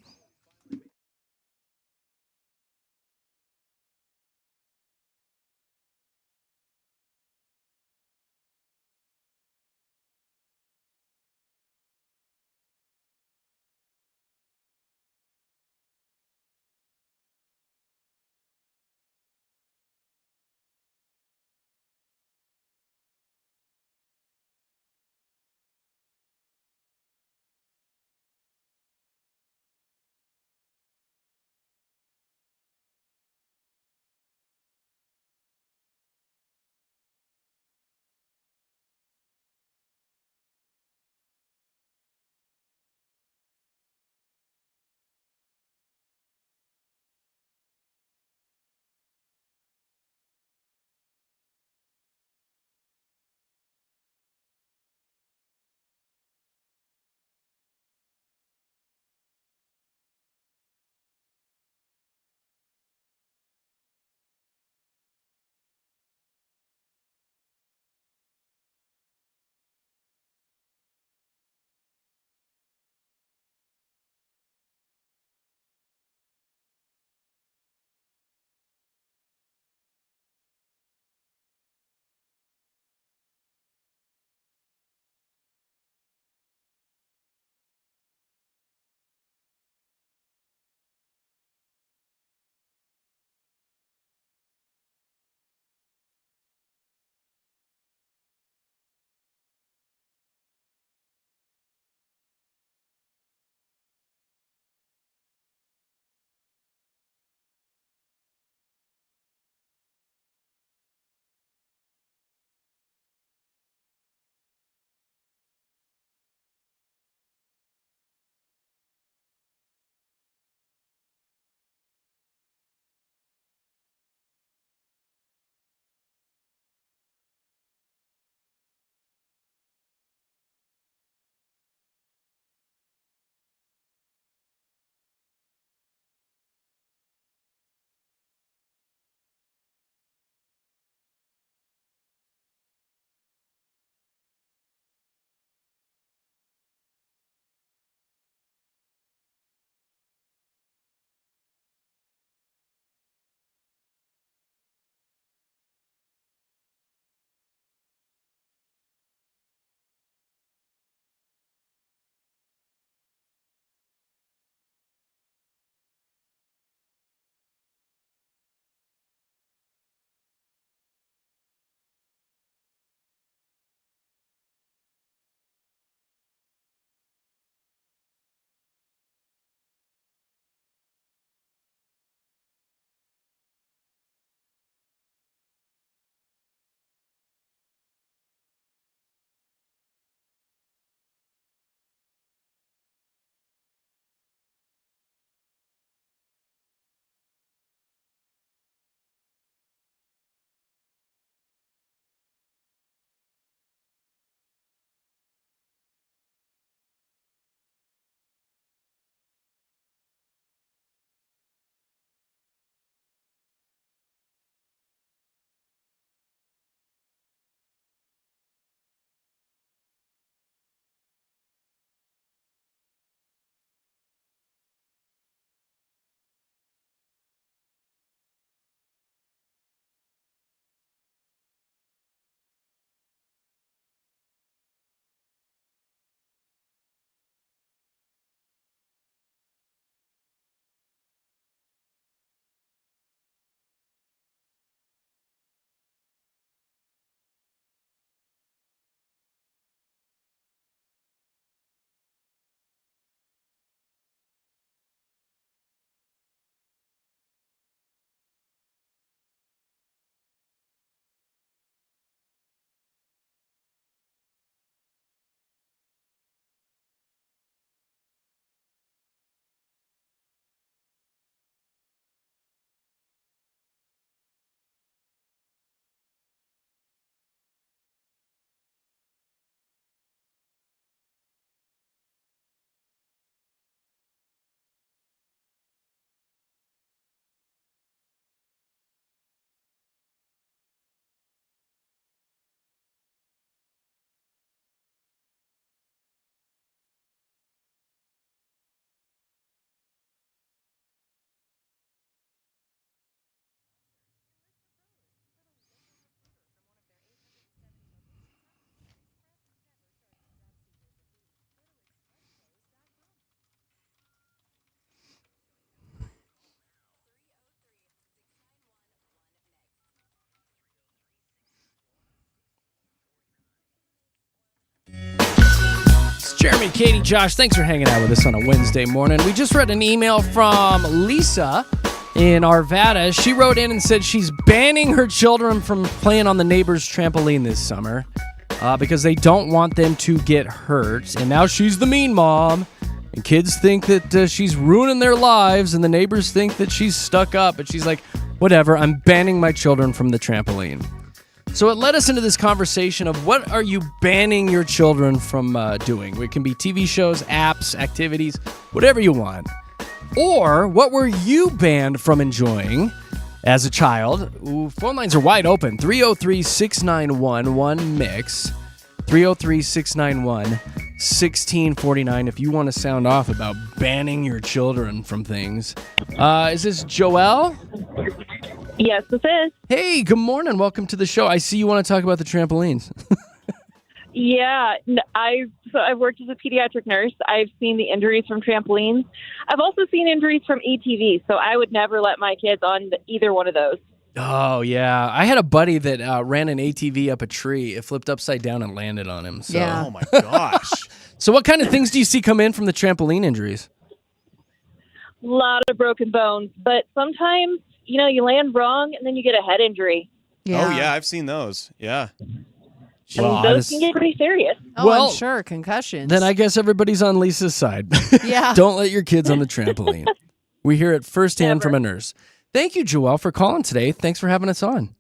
Jeremy, Katy, Josh, thanks for hanging out with us on a Wednesday morning. We just read an email from Lisa in Arvada. She wrote in and said she's banning her children from playing on the neighbor's trampoline this summer because they don't want them to get hurt. And now she's the mean mom. And kids think that she's ruining their lives, and the neighbors think that she's stuck up. But she's like, whatever, I'm banning my children from the trampoline. So it led us into this conversation of what are you banning your children from doing? It can be TV shows, apps, activities, whatever you want. Or what were you banned from enjoying as a child? Ooh, phone lines are wide open. 303-691-1MIX. 303-691-1649 if you want to sound off about banning your children from things. Is this Joelle? Yes, this is. Hey, good morning. Welcome to the show. I see you want to talk about the trampolines. Yeah, I've worked as a pediatric nurse. I've seen the injuries from trampolines. I've also seen injuries from ATVs, so I would never let my kids on either one of those. Oh, yeah. I had a buddy that ran an ATV up a tree. It flipped upside down and landed on him. So. Yeah. Oh my gosh. So what kind of things do you see come in from the trampoline injuries? A lot of broken bones, but sometimes, you land wrong and then you get a head injury. Yeah. Oh yeah, I've seen those. Yeah. Well, And those can get pretty serious. Oh, Well, I'm sure. Concussions. Then I guess everybody's on Lisa's side. Yeah. Don't let your kids on the trampoline. We hear it firsthand from a nurse. Thank you, Joelle, for calling today. Thanks for having us on.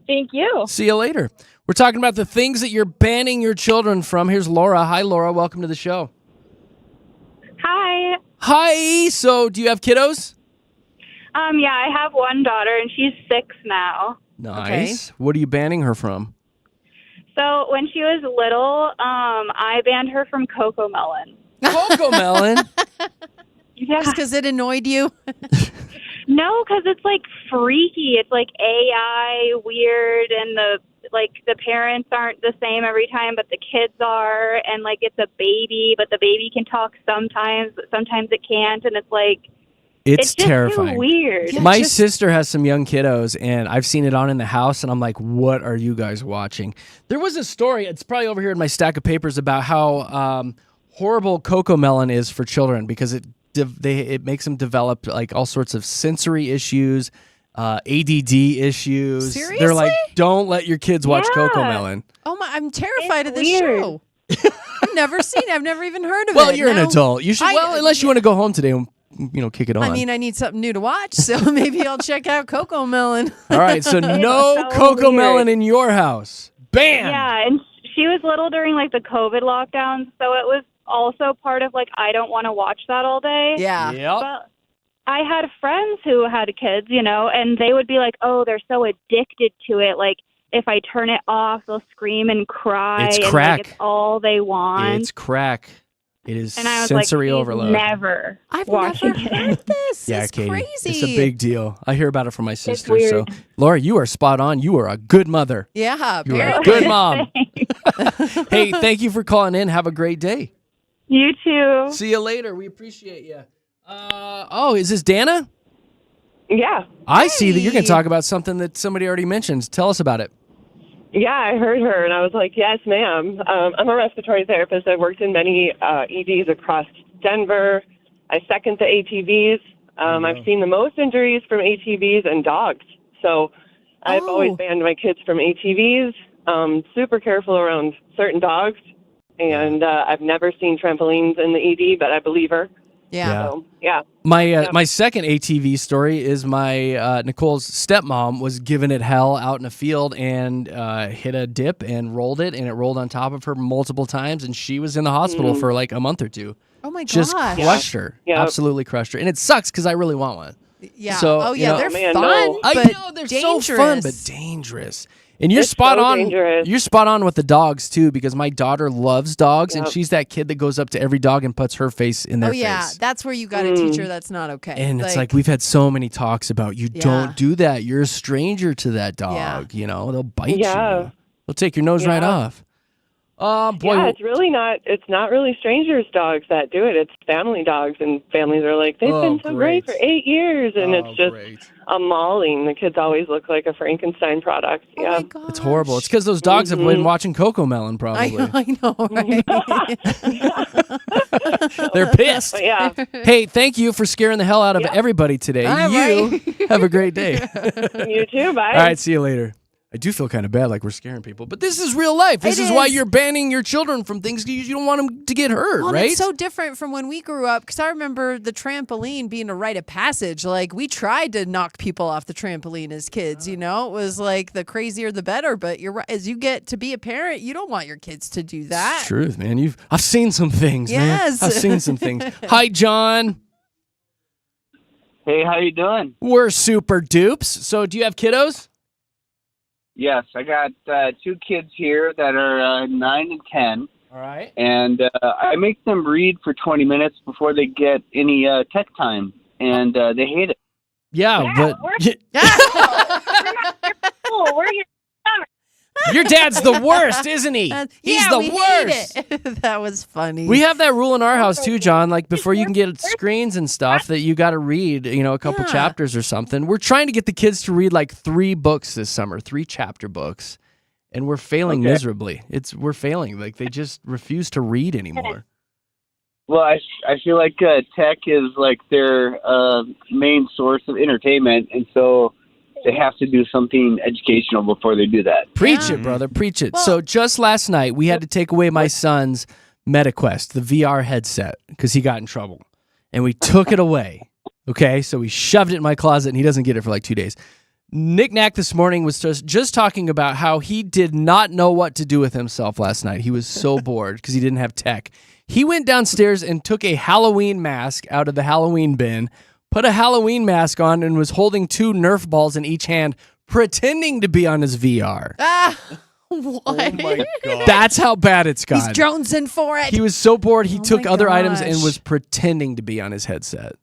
Thank you. See you later. We're talking about the things that you're banning your children from. Here's Laura. Hi, Laura. Welcome to the show. Hi. Hi. So do you have kiddos? Yeah, I have one daughter and she's 6 now. Nice. Okay. What are you banning her from? So when she was little, I banned her from Coco Melon. Coco Melon? Yeah. Just because it annoyed you? No, because it's like freaky. It's like AI weird, and the parents aren't the same every time, but the kids are, and like it's a baby, but the baby can talk sometimes, but sometimes it can't, and it's like It's just terrifying. So weird. Yeah, My sister has some young kiddos, and I've seen it on in the house, and I'm like, what are you guys watching? There was a story, it's probably over here in my stack of papers, about how horrible Coco Melon is for children because it makes them develop like all sorts of sensory issues, ADD issues. Seriously? They're like, don't let your kids watch Coco Melon. Oh my! I'm terrified It's of this weird. show. I've never seen it. I've never even heard of it. Well, you're an Now- adult. You should, unless you want to go home today and kick it on. I mean, I need something new to watch, so maybe I'll check out Coco Melon. All right, so no so Coco weird. Melon in your house. Bam! Yeah, and she was little during like the COVID lockdowns, so it was also part of like I don't want to watch that all day. Yeah. Yep. But I had friends who had kids, and they would be like, "Oh, they're so addicted to it. Like if I turn it off, they'll scream and cry. It's and, crack. Like, it's all they want." It's crack. It is and I was sensory like, overload. Never. I've watching never it. heard this. Yeah, It's Katie. crazy. It's a big deal. I hear about it from my sister. weird. So, Laura, you are spot on. You are a good mother. Yeah, You are a apparently. good mom. Hey, thank you for calling in. Have a great day. You too. See you later. We appreciate you. Is this Dana? Yeah. I see that you're going to Hey. talk about something that somebody already mentioned. Tell us about it. Yeah, I heard her, and I was like, yes, ma'am. I'm a respiratory therapist. I've worked in many EDs across Denver. I second the ATVs. I've seen the most injuries from ATVs and dogs. So I've always banned my kids from ATVs, super careful around certain dogs. And I've never seen trampolines in the ED, but I believe her. Yeah. So, yeah. My second ATV story is my Nicole's stepmom was giving it hell out in a field and hit a dip and rolled it, and it rolled on top of her multiple times, and she was in the hospital for like a month or two. Oh my gosh. Just crushed her. Yeah. Absolutely crushed her. And it sucks because I really want one. Yeah. So, oh yeah, they're man, fun, no. but I know they're dangerous. so fun, but dangerous. And you're It's spot so on. dangerous. You're spot on with the dogs too, because my daughter loves dogs, and Yep. she's that kid that goes up to every dog and puts her face in their Oh yeah, face. that's where you got to teach her that's not okay. And it's like we've had so many talks about you Yeah. don't do that. You're a stranger to that dog. Yeah. They'll bite Yeah. you. They'll take your nose right Yeah. off. Oh boy. Yeah, it's not really strangers' dogs that do it. It's family dogs, and families are like, they've been so great for 8 years, and it's just a mauling. The kids always look like a Frankenstein product. Oh Yeah. my gosh. It's horrible. It's because those dogs have been watching Coco Melon, probably. I know, right? They're pissed. But yeah. Hey, thank you for scaring the hell out of everybody today. All you right. have a great day. You too. Bye. All right, see you later. I do feel kind of bad, like we're scaring people, but this is real life. This is why you're banning your children from things because you don't want them to get hurt, Well, right? it's so different from when we grew up because I remember the trampoline being a rite of passage. Like, we tried to knock people off the trampoline as kids, you know? It was like the crazier the better, but you're right. As you get to be a parent, you don't want your kids to do that. It's truth, man. I've seen some things, Yes. man. I've seen some things. Hi, John. Hey, how you doing? We're super dupes. So do you have kiddos? Yes, I got 2 kids here that are 9 and 10. All right. And I make them read for 20 minutes before they get any tech time, and they hate it. Yeah, but We're here. your dad's the worst, isn't he? He's the we worst. hate it. That was funny. We have that rule in our house too, John. Like before you can get screens and stuff, that you got to read, a couple chapters or something. We're trying to get the kids to read like 3 books this summer, 3 chapter books, and we're failing miserably. We're failing. Like they just refuse to read anymore. Well, I feel like tech is like their main source of entertainment, and so they have to do something educational before they do that. Preach it, brother. Preach it. So just last night, we had to take away my son's MetaQuest, the VR headset, because he got in trouble. And we took it away. Okay, so we shoved it in my closet, and he doesn't get it for like 2 days. Nick Knack this morning was just talking about how he did not know what to do with himself last night. He was so bored because he didn't have tech. He went downstairs and took a Halloween mask out of the Halloween bin, put a Halloween mask on, and was holding 2 Nerf balls in each hand, pretending to be on his VR. What? Oh my God. That's how bad it's He's gotten. jonesing for it. He was so bored, he took my other items and gosh. was pretending to be on his headset.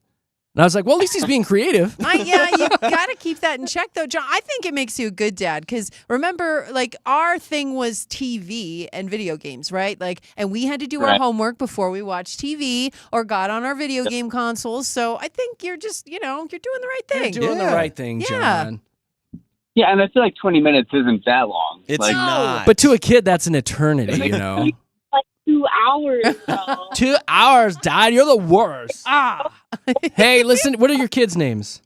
And I was like, well, at least he's being creative. You got to keep that in check, though, John. I think it makes you a good dad because remember, like, our thing was TV and video games, right? Like, and we had to do our homework before we watched TV or got on our video game consoles. So I think you're just, you're doing the right thing. You're doing the right thing, John. Yeah, and I feel like 20 minutes isn't that long. It's like, not. But to a kid, that's an eternity, Like 2 hours. Though. 2 hours, Dad. You're the worst. Hey, listen, what are your kids' names?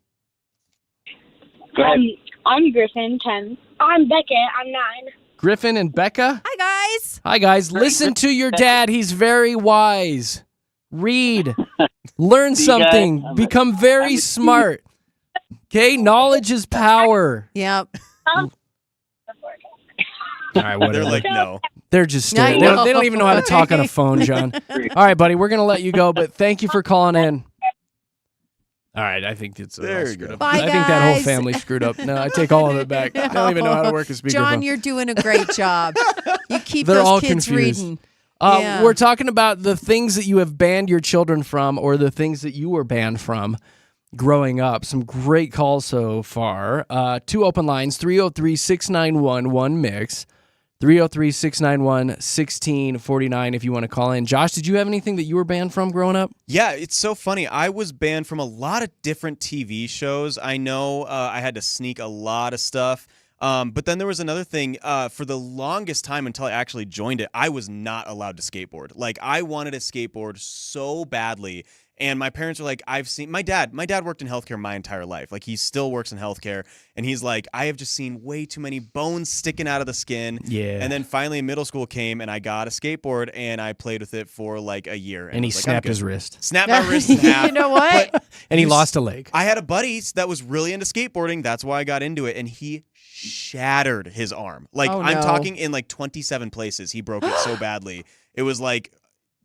Go ahead. I'm Griffin, 10. I'm Becca. I'm 9. Griffin and Becca? Hi, guys. Hi, guys. Listen to your dad. He's very wise. Read. Learn something. Become very smart. Okay? Knowledge is power. Yep. All right, whatever. They're like, no. They're just staring. They don't even know how to talk on a phone, John. All right, buddy, we're going to let you go, but thank you for calling in. All right, I think it's There you screwed go. up. Bye, I think that whole guys. family screwed up. No, I take all of it back. They don't even know how to work a speakerphone. John, you're doing a great job. You keep They're those all kids confused. reading. Yeah. We're talking about the things that you have banned your children from or the things that you were banned from growing up. Some great calls so far. 2 open lines, 303-691-1MIX, 303-691-1649 if you want to call in. Josh, did you have anything that you were banned from growing up? Yeah, it's so funny. I was banned from a lot of different TV shows. I know I had to sneak a lot of stuff. But then there was another thing. For the longest time until I actually joined it, I was not allowed to skateboard. Like, I wanted to skateboard so badly. And my parents were like, my dad worked in healthcare my entire life. Like, he still works in healthcare. And he's like, I have just seen way too many bones sticking out of the skin. Yeah. And then finally middle school came and I got a skateboard and I played with it for like a year. And he was like, snapped I'm his good. wrist. Snapped my wrist in half. You know what? But And he lost a leg. I had a buddy that was really into skateboarding. That's why I got into it. And he shattered his arm. Like, Oh, I'm no. talking in like 27 places. He broke it so badly. It was like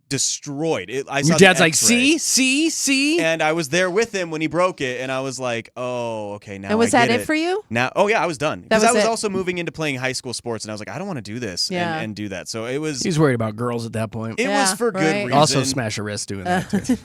destroyed. I saw Your the dad's like, X-ray. see? And I was there with him when he broke it, and I was like, "Oh, okay, now." And was I that get it for you? Now, oh yeah, I was done That because I was was it. also moving into playing high school sports, and I was like, I don't want to do this and do that. So it was. He's worried about girls at that point. It was for good reason. Also smash a wrist doing that too.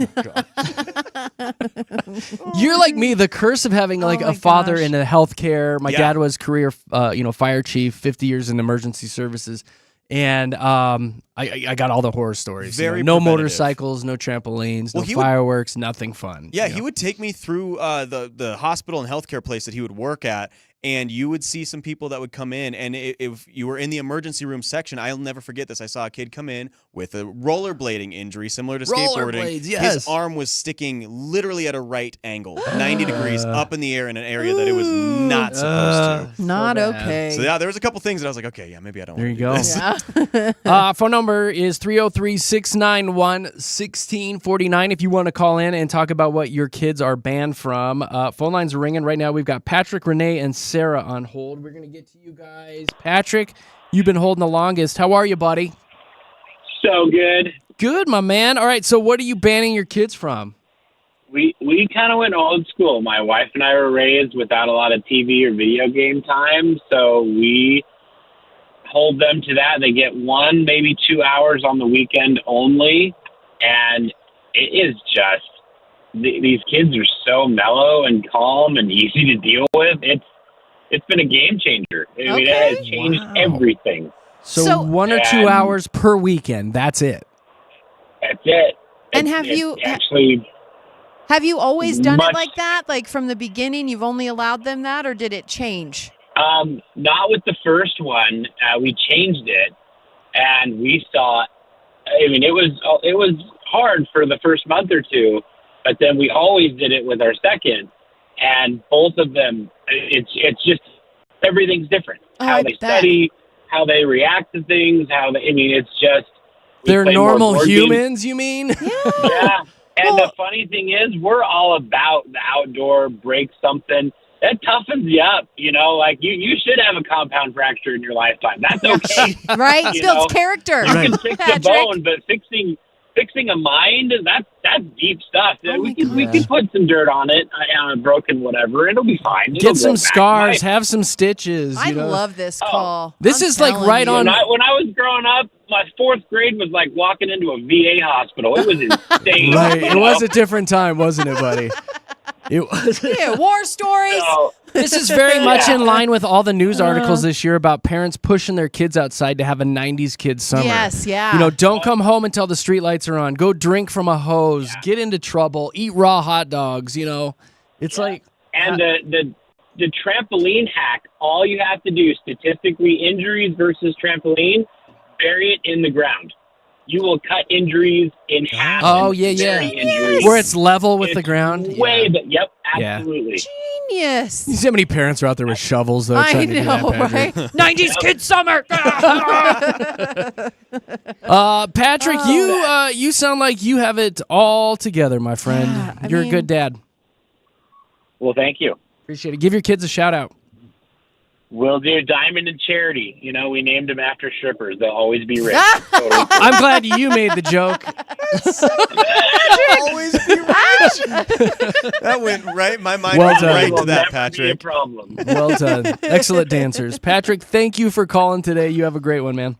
You're like me, the curse of having like Oh a father gosh. in the healthcare. My Yeah. dad was career fire chief, 50 years in emergency services. And I got all the horror stories. Very no preventative. motorcycles, no trampolines, Well, no he would- fireworks, nothing fun. Yeah, he would take me through the hospital and healthcare place that he would work at, and you would see some people that would come in, and if you were in the emergency room section, I'll never forget this. I saw a kid come in with a rollerblading injury similar to skateboarding. Rollerblades, yes. His arm was sticking literally at a right angle, 90 degrees up in the air in an area that it was not supposed to. Not so bad. okay. So yeah, there was a couple things that I was like, okay, yeah, maybe I don't There want you to do go. this. Yeah. Phone number is 303-691-1649 if you want to call in and talk about what your kids are banned from. Phone lines are ringing right now. We've got Patrick, Renee, and Sarah on hold. We're going to get to you guys. Patrick, you've been holding the longest. How are you, buddy? So good. Good, my man. All right, so what are you banning your kids from? We kind of went old school. My wife and I were raised without a lot of TV or video game time, so we hold them to that. They get 1, maybe 2 hours on the weekend only, and it is just these kids are so mellow and calm and easy to deal with. It's been a game changer. I mean, it has changed everything. So 1 or 2 hours per weekend. That's it. That's it. And It's actually have you always done much- it like that? Like from the beginning, you've only allowed them that, or did it change? not with the first one. We changed it, and we saw. I mean, it was hard for the first month or two, but then we always did it with our second, and both of them. It's just everything's different. How they study, how they react to things, I mean, it's just. They're normal humans, you mean? Yeah. And the funny thing is, we're all about the outdoor, break something. That toughens you up, you know? Like, you should have a compound fracture in your lifetime. That's okay. Right? You Builds know? character. You can fix a bone, but fixing a mind, that's deep stuff. We can put some dirt on it, on a broken whatever. It'll be fine. It'll Get some grow back. scars, have some stitches. I you know? love this call. This is like right on. When I was growing up, my fourth grade was like walking into a VA hospital. It was insane. Right. you It know? was a different time, wasn't it, buddy? It was. Yeah, war stories. This is very much in line with all the news Uh-huh. articles this year about parents pushing their kids outside to have a 90s kid summer. Yes, yeah. You know, don't come home until the streetlights are on. Go drink from a hose. Get into trouble. Eat raw hot dogs, you know. It's like... And the trampoline hack, all you have to do, statistically, injuries versus trampoline, bury it in the ground. You will cut injuries in half. Oh, and yeah. bury injuries. Where it's level with It's the ground. Way, but yep, Yeah. absolutely. Genius. You see how many parents are out there with shovels, though? I trying to do that, know, Patrick? right? 90s kid summer. Patrick, you sound like you have it all together, my friend. Yeah, You're a good dad. Well, thank you. Appreciate it. Give your kids a shout out. We'll do Diamond and Charity. You know, we named them after strippers. They'll always be rich. I'm glad you made the joke. Always be rich. That went right. My mind Well went done. right to Will that, never be a Patrick. problem. Well done. Excellent dancers. Patrick, thank you for calling today. You have a great one, man.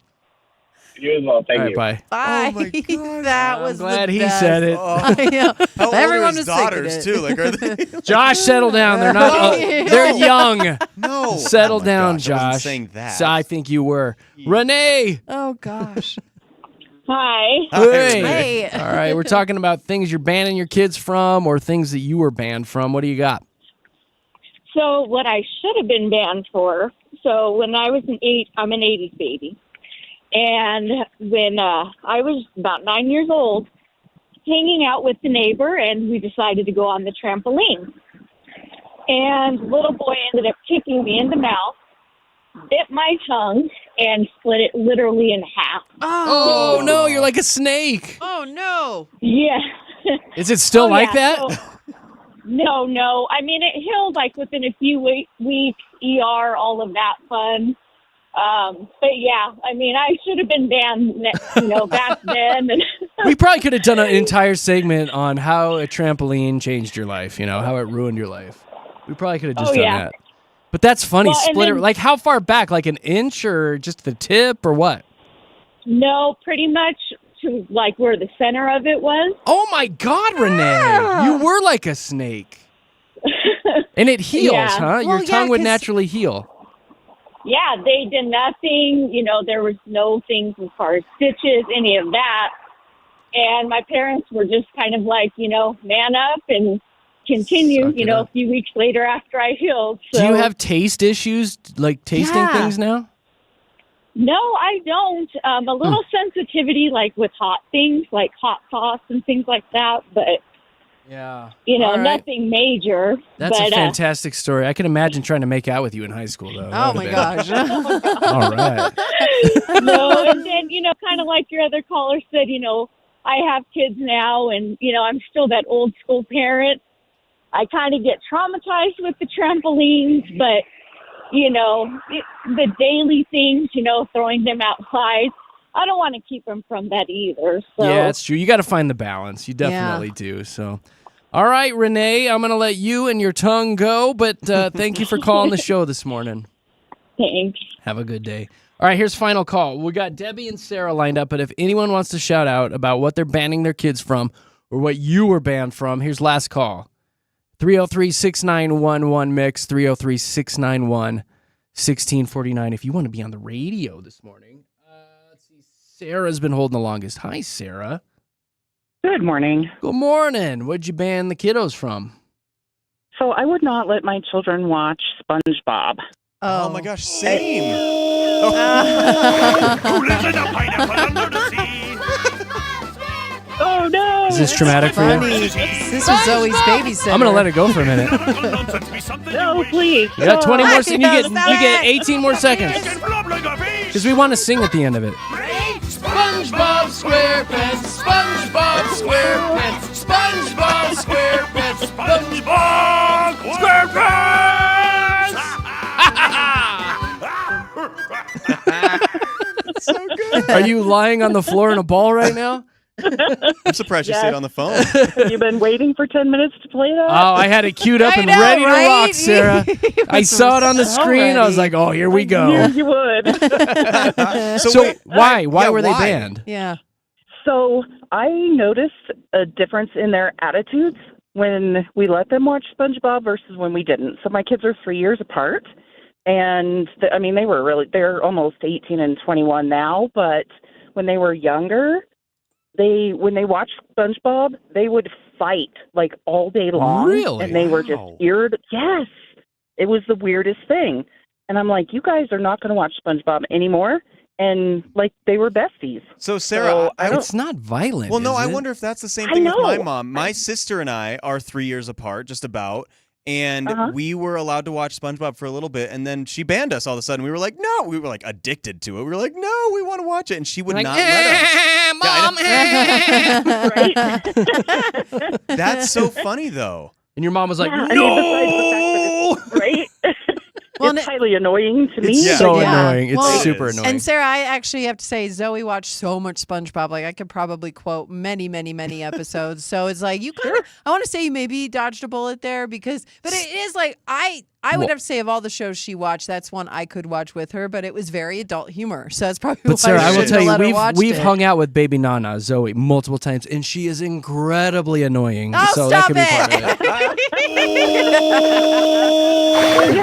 You as well. Thank All right, you. bye. Bye. Oh my gosh. That was glad the he best. said it. I know. How old Everyone are his was daughters thinking too? it. Like, are they? Josh, settle down. They're not. They're young. No. Settle Oh my down, gosh, I wasn't Josh. saying that. So I think you were. Renee. Oh gosh. Hi. Hey. Hey. All right, we're talking about things you're banning your kids from or things that you were banned from. What do you got? So what I should have been banned for. So when I was I'm an 80s baby. And when I was about 9 years old, hanging out with the neighbor, and we decided to go on the trampoline. And little boy ended up kicking me in the mouth, bit my tongue, and split it literally in half. Oh, no, you're like a snake. Oh no. Yeah. Is it still like that? No. I mean, it healed like within a few weeks, ER, all of that fun. But yeah, I mean, I should have been banned, back then. And We probably could have done an entire segment on how a trampoline changed your life, how it ruined your life. We probably could have just done that. But that's funny. Well, and Split it. then- Like how far back? Like an inch or just the tip or what? No, pretty much to like where the center of it was. Oh my God, Renee. You were like a snake. And it heals, Yeah. huh? Your Well, tongue yeah, would 'cause- naturally heal. Yeah, they did nothing. You know, there was no things as far as stitches, any of that. And my parents were just kind of like, you know, man up and continue, Suck you it know, up. a few weeks later after I healed. So, Do you have taste issues, like tasting things now? No, I don't. A little sensitivity, like with hot things, like hot sauce and things like that. But, Yeah. you know, All right. nothing major. That's but, a fantastic story. I can imagine trying to make out with you in high school, though. Oh, my gosh. All right. No, and then, you know, kind of like your other caller said, you know, I have kids now and, you know, I'm still that old school parent. I kind of get traumatized with the trampolines, but, you know, the daily things, you know, throwing them outside, I don't want to keep them from that either. So. Yeah, it's true. You got to find the balance. You definitely do. So, all right, Renee, I'm going to let you and your tongue go, but thank you for calling the show this morning. Thanks. Have a good day. All right, here's final call. We got Debbie and Sarah lined up, but if anyone wants to shout out about what they're banning their kids from or what you were banned from, here's last call. 303-6911-MIX, 303-691-1649. If you want to be on the radio this morning. Let's see. Sarah's been holding the longest. Hi, Sarah. Good morning. Good morning. What'd you ban the kiddos from? So I would not let my children watch SpongeBob. Oh my gosh, same. Who lives in a pineapple under the sea? Oh no! Is this traumatic for you? This is Zoe's babysitter. I'm gonna let it go for a minute. No, please. You got 20 more. Oh, You get 18 more seconds. Because we want to sing at the end of it. SpongeBob SquarePants, SpongeBob SquarePants, SpongeBob SquarePants, SpongeBob SquarePants. So good. Are you lying on the floor in a ball right now? I'm surprised you stayed on the phone. You've been waiting for 10 minutes to play that? Oh, I had it queued up and know, ready to right? rock, Sarah. I saw it on the screen. I was like, oh, here we go. Knew you would. So wait, why? Why yeah, were they why? banned? Yeah. So I noticed a difference in their attitudes when we let them watch SpongeBob versus when we didn't. So my kids are 3 years apart. And I mean, they're almost 18 and 21 now. But when they were younger, when they watched SpongeBob, they would fight like all day long. Really? And they were just Yes. It was the weirdest thing. And I'm like, you guys are not going to watch SpongeBob anymore. And like they were besties. So Sarah, It's not violent. well, no, is I it? wonder if that's the same I thing with my know. mom. My sister and I are 3 years apart, just about. And we were allowed to watch SpongeBob for a little bit, and then she banned us all of a sudden. We were like, no. We were like addicted to it. We were like, no, we want to watch it. And she would Like, not let us. Mom. That's so funny, though. And your mom was like, Yeah, I no. mean, besides the fact that right? Well, it's highly annoying to me. It's so Yeah. annoying. It's Well, super is. annoying. And Sarah, I actually have to say, Zoe watched so much SpongeBob. Like I could probably quote many, many, many episodes. So it's like you kind of. I want to say you maybe dodged a bullet there but it is like I would have to say of all the shows she watched, that's one I could watch with her. But it was very adult humor, so that's probably. But why Sarah, I will shouldn't tell have you, let her watch we've it. hung out with baby Nana, Zoe, multiple times, and she is incredibly annoying. Oh, so stop that could be part of it.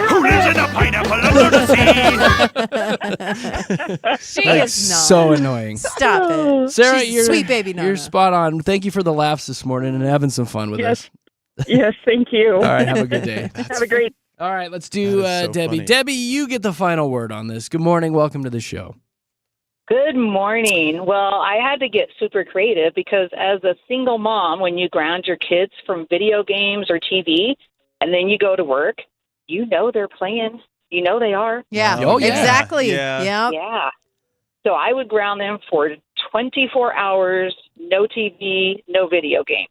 Who lives in a pineapple under the sea? She Like, is not. so annoying. Stop it, Sarah, She's a you're sweet baby Nana. You're spot on. Thank you for the laughs this morning and having some fun with us. Yes, thank you. All right, have a good day. Have a great. All right, let's do That is so Debbie. funny. Debbie, you get the final word on this. Good morning. Welcome to the show. Good morning. Well, I had to get super creative because as a single mom, when you ground your kids from video games or TV and then you go to work, you know they're playing. You know they are. Yeah. Oh, yeah. Exactly. Yeah. Yep. Yeah. So I would ground them for 24 hours, no TV, no video games.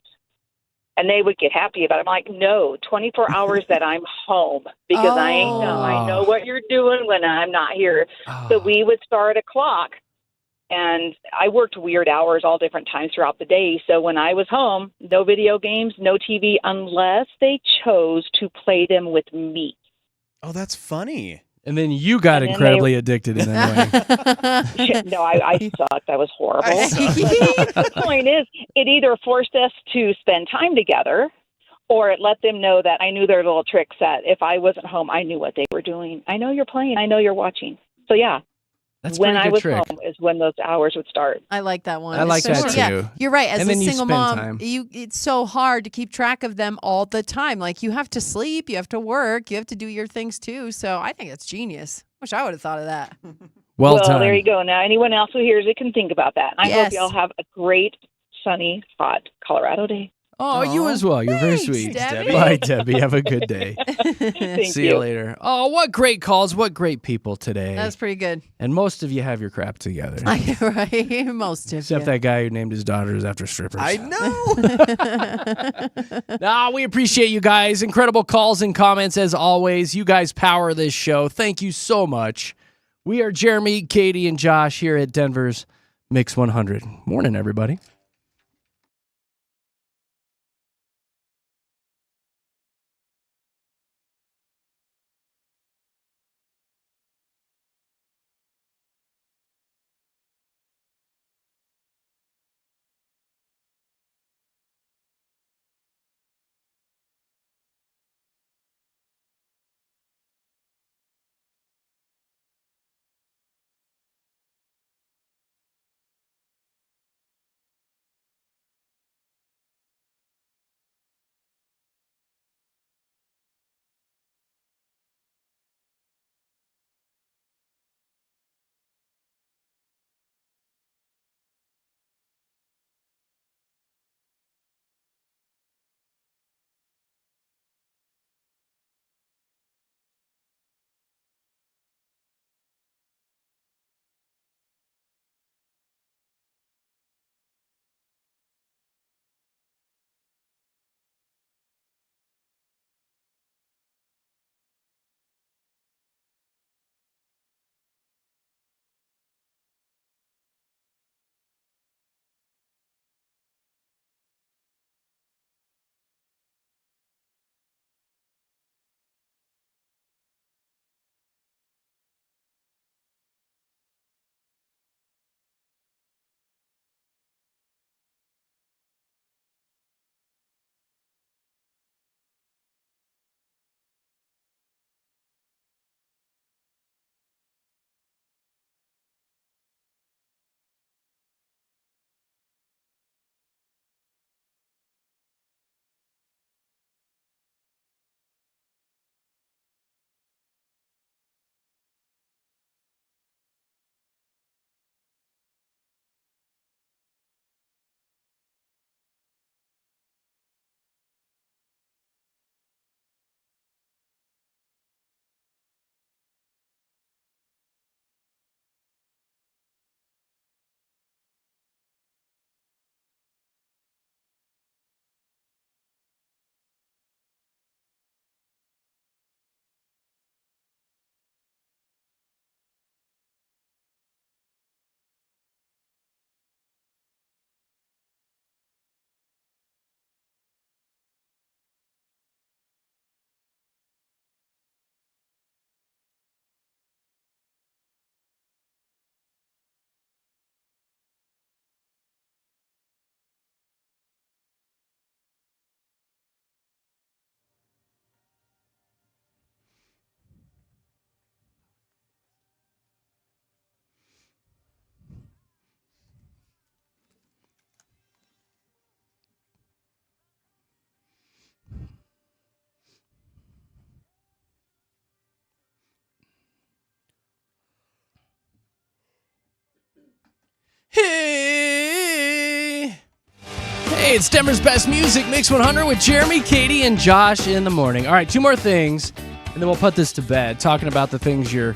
And they would get happy about it. I'm like, no, 24 hours that I'm home because I know what you're doing when I'm not here. So we would start a clock. And I worked weird hours all different times throughout the day. So when I was home, no video games, no TV, unless they chose to play them with me. Oh, that's funny. And then you got And then incredibly addicted and annoying. No, I sucked. I was horrible. The point is, it either forced us to spend time together Or let them know that I knew their little tricks, that if I wasn't home, I knew what they were doing. I know you're playing. I know you're watching. So, yeah. That's when pretty I good was trick. home is when those hours would start. I like that one. I like that Especially- too. Yeah, you're right. As And a then you single spend mom, time. it's so hard to keep track of them all the time. Like, you have to sleep, you have to work, you have to do your things too. So I think that's genius. Wish I would have thought of that. Well there done. you go. Now, anyone else who hears it can think about that. I Yes. hope y'all have a great, sunny, hot Colorado day. Oh, you as well. You're very sweet. Debbie. Bye, Debbie. Have a good day. See you you. later. Oh, what great calls. What great people today. That's pretty good. And most of you have your crap together. Right? Most of Except you. that guy who named his daughters after strippers. I know. Nah, we appreciate you guys. Incredible calls and comments as always. You guys power this show. Thank you so much. We are Jeremy, Katy, and Josh here at Denver's Mix 100. Morning, everybody. Hey, it's Denver's Best Music Mix 100 with Jeremy, Katy, and Josh in the morning. All right, two more things, and then we'll put this to bed, talking about the things your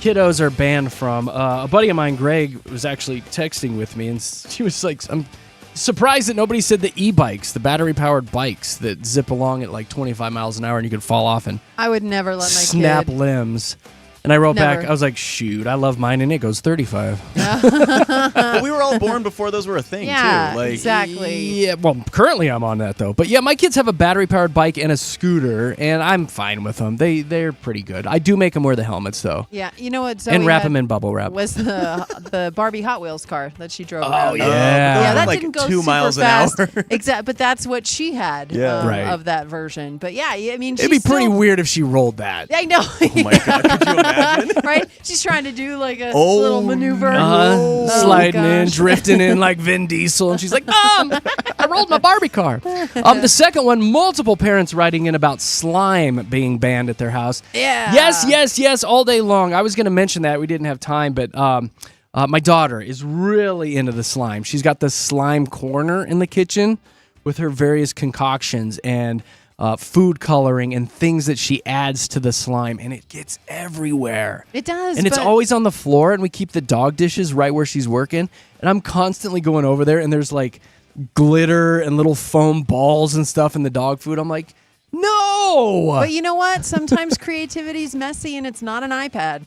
kiddos are banned from. A buddy of mine, Greg, was actually texting with me, and she was like, I'm surprised that nobody said the e-bikes, the battery-powered bikes that zip along at like 25 miles an hour and you could fall off and I would never let my snap kid. limbs. And I wrote back, Never. I was like, shoot, I love mine, and it goes 35. Well, we were all born before those were a thing, Yeah, too. Like, exactly. Yeah, well, currently I'm on that, though. But yeah, my kids have a battery-powered bike and a scooter, and I'm fine with them. They're pretty good. I do make them wear the helmets, though. Yeah, you know what? Zoe And wrap had them in bubble wrap. Was the Barbie Hot Wheels car that she drove Oh, around. yeah. Yeah, that like didn't go 2 super miles an fast. hour. Exactly, but that's what she had Right. of that version. But yeah, I mean, It'd be she's pretty still- weird if she rolled that. I know. oh my God, could you imagine? Right? She's trying to do like a Oh, little maneuver. Uh-huh. Sliding in, gosh. drifting in like Vin Diesel, and she's like, I rolled my Barbie car. The second one, multiple parents writing in about slime being banned at their house. Yeah. Yes, all day long. I was going to mention that. We didn't have time, but my daughter is really into the slime. She's got the slime corner in the kitchen with her various concoctions and food coloring and things that she adds to the slime, and it gets everywhere. It does. And it's but- always on the floor, and we keep the dog dishes right where she's working. And I'm constantly going over there, and there's like glitter and little foam balls and stuff in the dog food. I'm like, no! But you know what? Sometimes creativity's messy and it's not an iPad.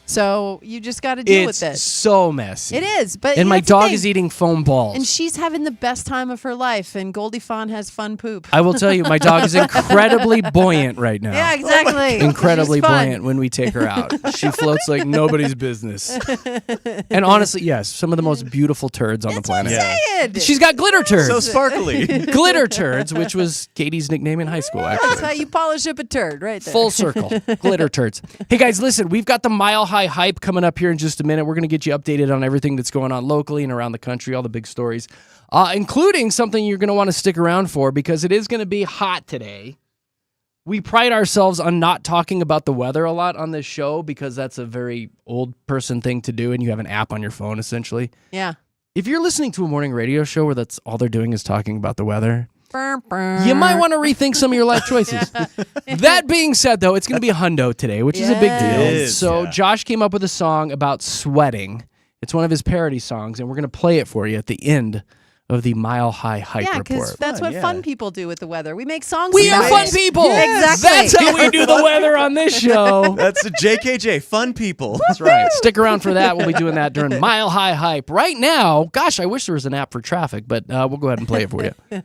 So you just got to deal It's with it. so messy. It is, but And my that's the dog thing. is eating foam balls. And she's having the best time of her life, and Goldie Fawn has fun poop. I will tell you, my dog is incredibly buoyant right now. Yeah, exactly. Incredibly She's fun. buoyant when we take her out. She floats like nobody's business. And honestly, yes, some of the most beautiful turds on the planet. Saying. She's got glitter turds. So sparkly. Glitter turds, which was Katie's nickname in high school, That's actually. how you polish up a turd, right there. Full circle. Glitter turds. Hey, guys, listen, we've got the Mile High Hype coming up here in just a minute. We're going to get you updated on everything that's going on locally and around the country, all the big stories, including something you're going to want to stick around for because it is going to be hot today. We pride ourselves on not talking about the weather a lot on this show because that's a very old person thing to do, and you have an app on your phone, essentially. Yeah. If you're listening to a morning radio show where that's all they're doing is talking about the weather, Burr. you might want to rethink some of your life choices. That being said, though, it's going to be a hundo today, which is a big deal. It is, So yeah. Josh came up with a song about sweating. It's one of his parody songs, and we're going to play it for you at the end of the Mile High Hype Yeah, Report. because that's what fun people do with the weather. We make songs We about are fun it. people. Yeah, exactly. That's how we do the weather on this show. That's a JKJ, fun people. That's right. Stick around for that. We'll be doing that during Mile High Hype. Right now, gosh, I wish there was an app for traffic, but we'll go ahead and play it for you.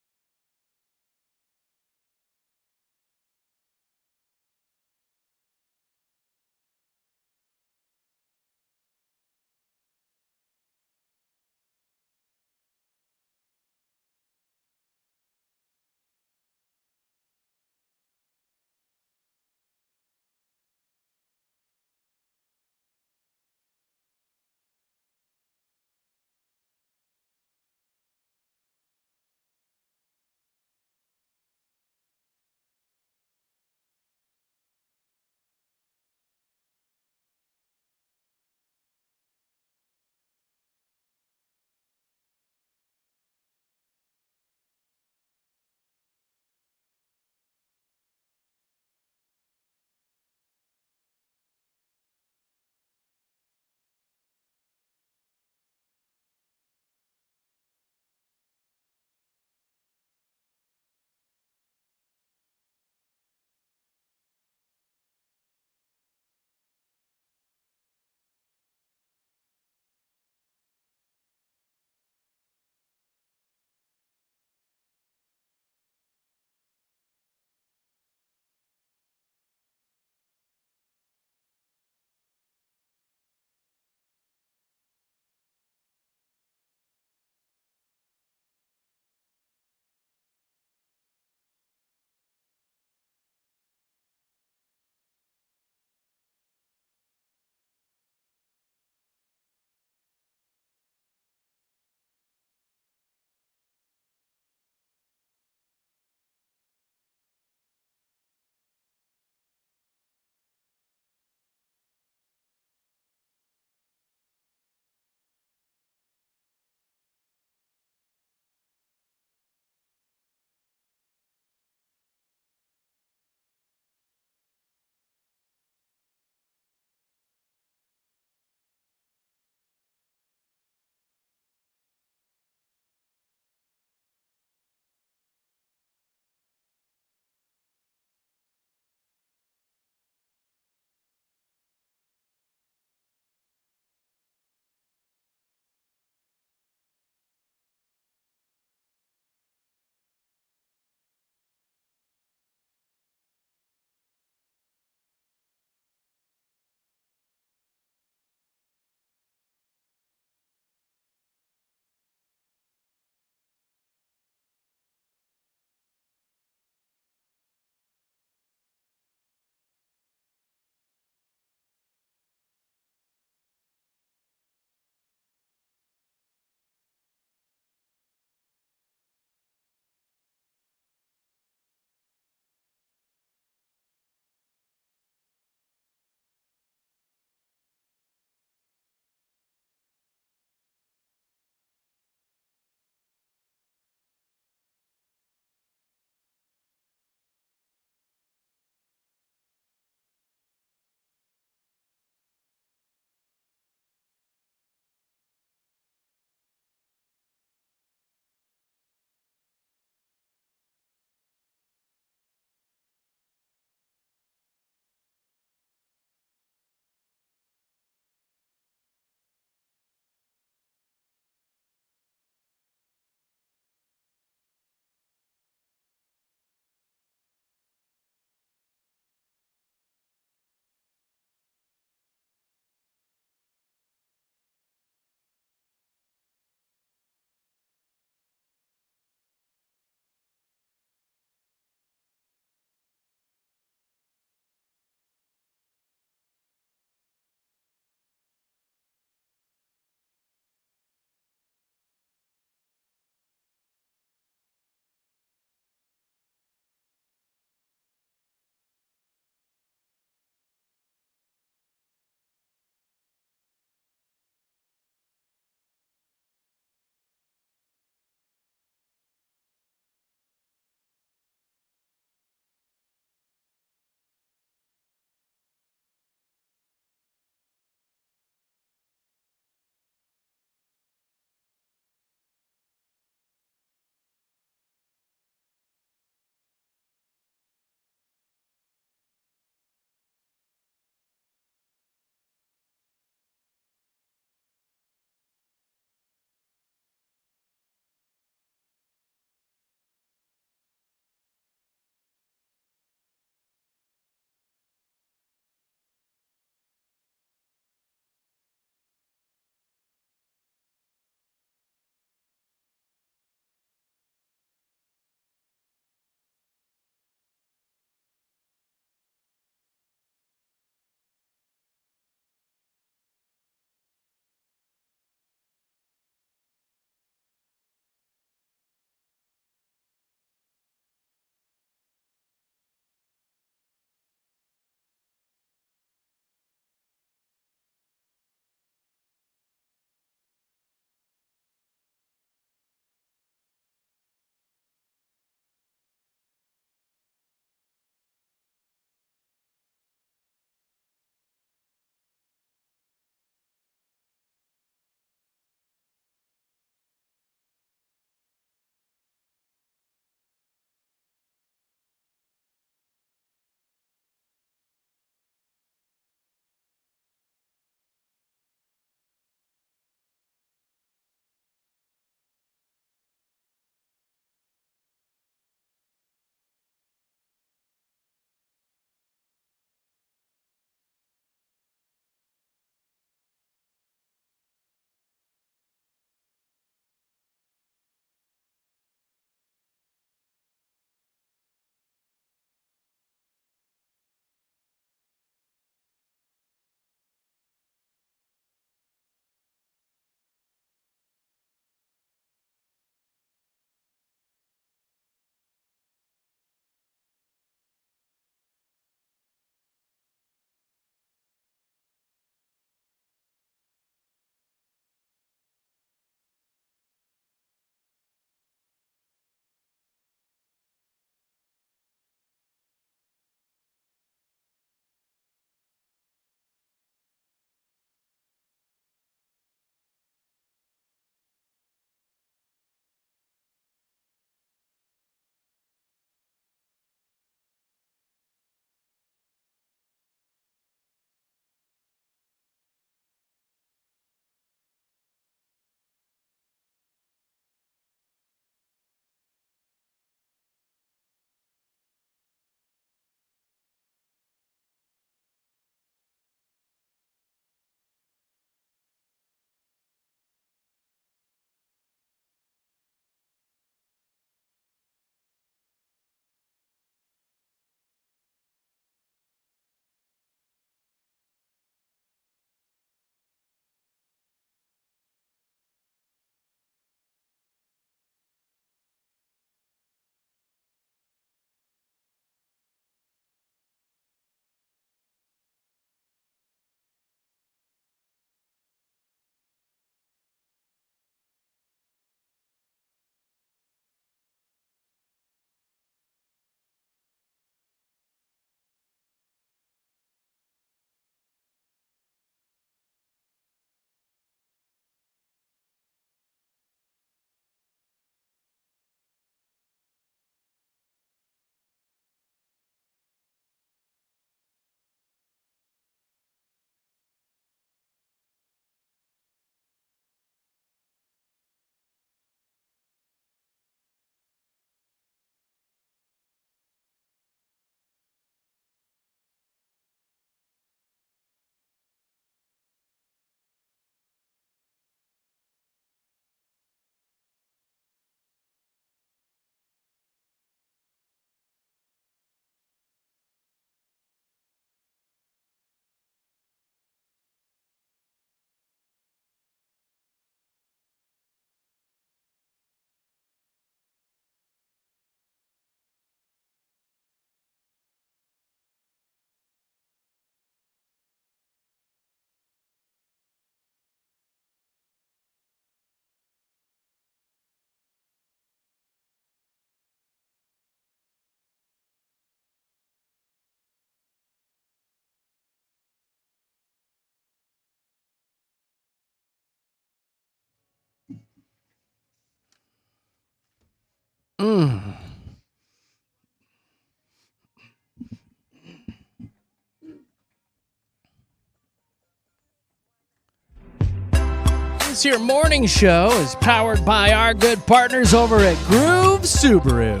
This here morning show is powered by our good partners over at Groove Subaru.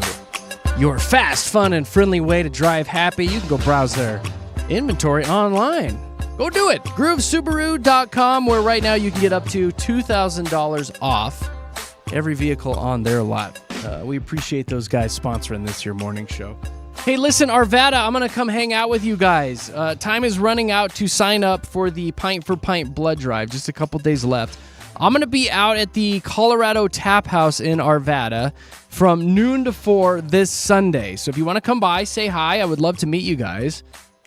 Your fast, fun, and friendly way to drive happy. You can go browse their inventory online. Go do it. GrooveSubaru.com, where right now you can get up to $2,000 off every vehicle on their lot. We appreciate those guys sponsoring this here morning show. Hey, listen, Arvada, I'm going to come hang out with you guys. Time is running out to sign up for the Pint for Pint blood drive. Just a couple days left. I'm going to be out at the Colorado Tap House in Arvada from noon to 4 this Sunday. So if you want to come by, say hi. I would love to meet you guys.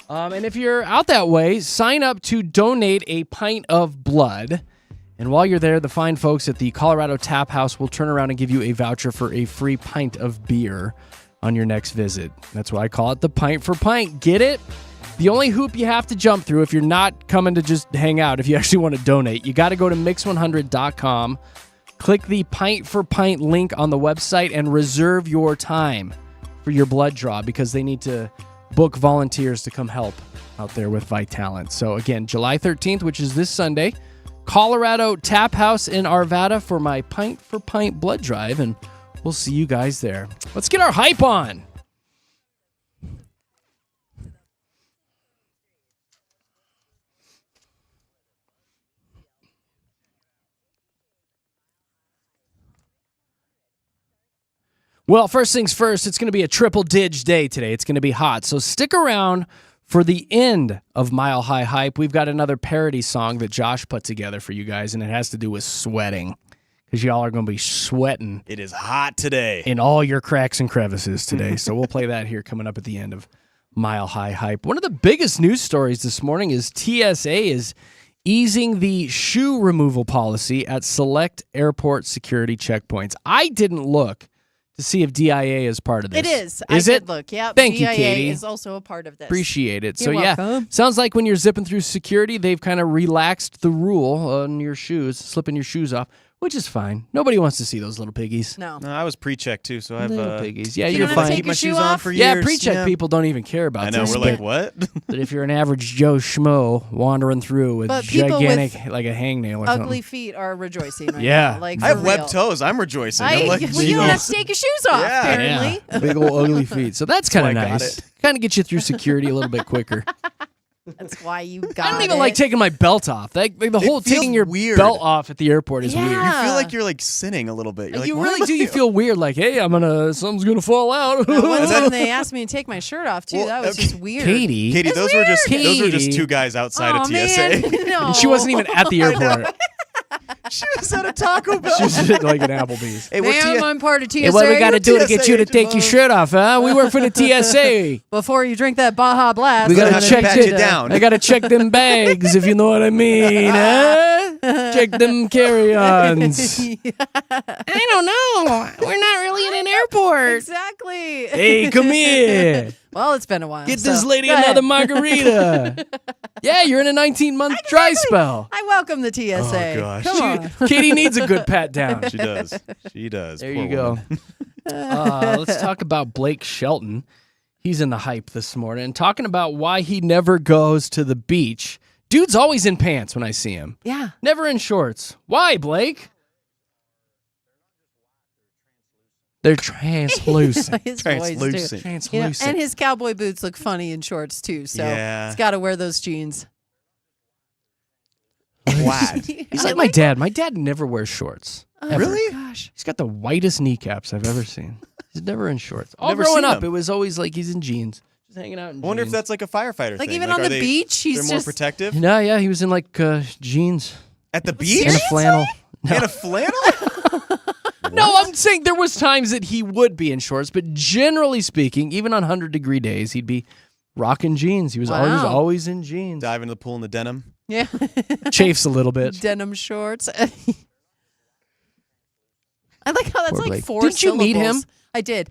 And if you're out that way, sign up to donate a pint of blood. And while you're there, the fine folks at the Colorado Tap House will turn around and give you a voucher for a free pint of beer on your next visit. That's why I call it the Pint for Pint. Get it? The only hoop you have to jump through if you're not coming to just hang out, if you actually want to donate, you got to go to mix100.com, click the Pint for Pint link on the website, and reserve your time for your blood draw because they need to book volunteers to come help out there with Vitalent. So again, July 13th, which is this Sunday, Colorado Tap House in Arvada for my Pint for Pint blood drive, and we'll see you guys there. Let's get our hype on. Well, first things first, it's going to be a triple dig day today. It's going to be hot. So stick around for the end of Mile High Hype. We've got another parody song that Josh put together for you guys, and it has to do with sweating because y'all are going to be sweating. It is hot today. In all your cracks and crevices today. So we'll play that here coming up at the end of Mile High Hype. One of the biggest news stories this morning is TSA is easing the shoe removal policy at select airport security checkpoints. I didn't look to see if DIA is part of this. It is. Is I it? did look. Yeah. Thank DIA you, Katie. is also a part of this. Appreciate it. You're welcome. Sounds like when you're zipping through security, they've kind of relaxed the rule on your shoes, slipping your shoes off, which is fine. Nobody wants to see those little piggies. No. No, I was pre-checked too, so I've Little piggies. Yeah, been you're able to fine. keep my Take your shoes shoe on off? for years. Yeah, pre-check people don't even care about I know. this. We're like, what? But if you're an average Joe Schmo wandering through with But people gigantic, with like a hangnail or Ugly something. feet are rejoicing right Yeah. now. Like, I have for webbed real. toes. I'm rejoicing. Well, I'm like, you don't have to take your shoes off, Yeah. apparently. Yeah, big old ugly feet. So that's kind of why I got nice. it. Kind of gets you through security a little bit quicker. That's why you got I don't even it. like taking my belt off. The whole feels taking your weird. belt off at the airport is weird. Yeah. You feel like you're like sinning a little bit. You're like, You why really am do. I- You feel weird. Like, hey, something's gonna fall out. No, one time they asked me to take my shirt off too. Well, that was just weird. Katie, Katie, It's those were just weird. two guys outside Oh, of TSA. man. No. she wasn't even at the airport. She was at a Taco Bell. She was at like an Applebee's. Hey, what Ma'am, T- I'm part of TSA. Hey, what we got to do to get you to agent, take your Bob. shirt off, huh? We work for the TSA. Before you drink that Baja Blast, We Gonna gotta have to check pat it you down. I gotta check them bags, if you know what I mean, huh? Check them carry-ons. I don't know. We're not really in an airport. Exactly. Hey, come here. Well, it's been a while. Get so this lady go ahead. another margarita. Yeah, you're in a 19-month dry spell. I welcome the TSA. Oh, gosh. Come on. Katie needs a good pat down. She does. She does. There Poor you go. woman. Let's talk about Blake Shelton. He's in the hype this morning, talking about why he never goes to the beach. Dude's always in pants when I see him. Yeah. Never in shorts. Why, Blake? They're translucent. His voice, Translucent. too. You know, Translucent. and his cowboy boots look funny in shorts too. So Yeah. he's got to wear those jeans. Flat. He's like my dad. My dad never wears shorts. Ever. Really? Gosh. He's got the whitest kneecaps I've ever seen. He's never in shorts. All Never growing seen up, him. it was always like he's in jeans. Just hanging out in I wonder if jeans. that's like a firefighter Like thing. even Like, on are the they- beach, They're he's more just protective. No, yeah, he was in like jeans At the beach? and a flannel. In a flannel? No, I'm saying there was times that he would be in shorts, but generally speaking, even on 100-degree days, he'd be rocking jeans. He was always in jeans. Dive into the pool in the denim. yeah. Chafes a little bit. Denim shorts. I like how that's Poor like Blake. 4 Didn't you meet syllables. him? I did.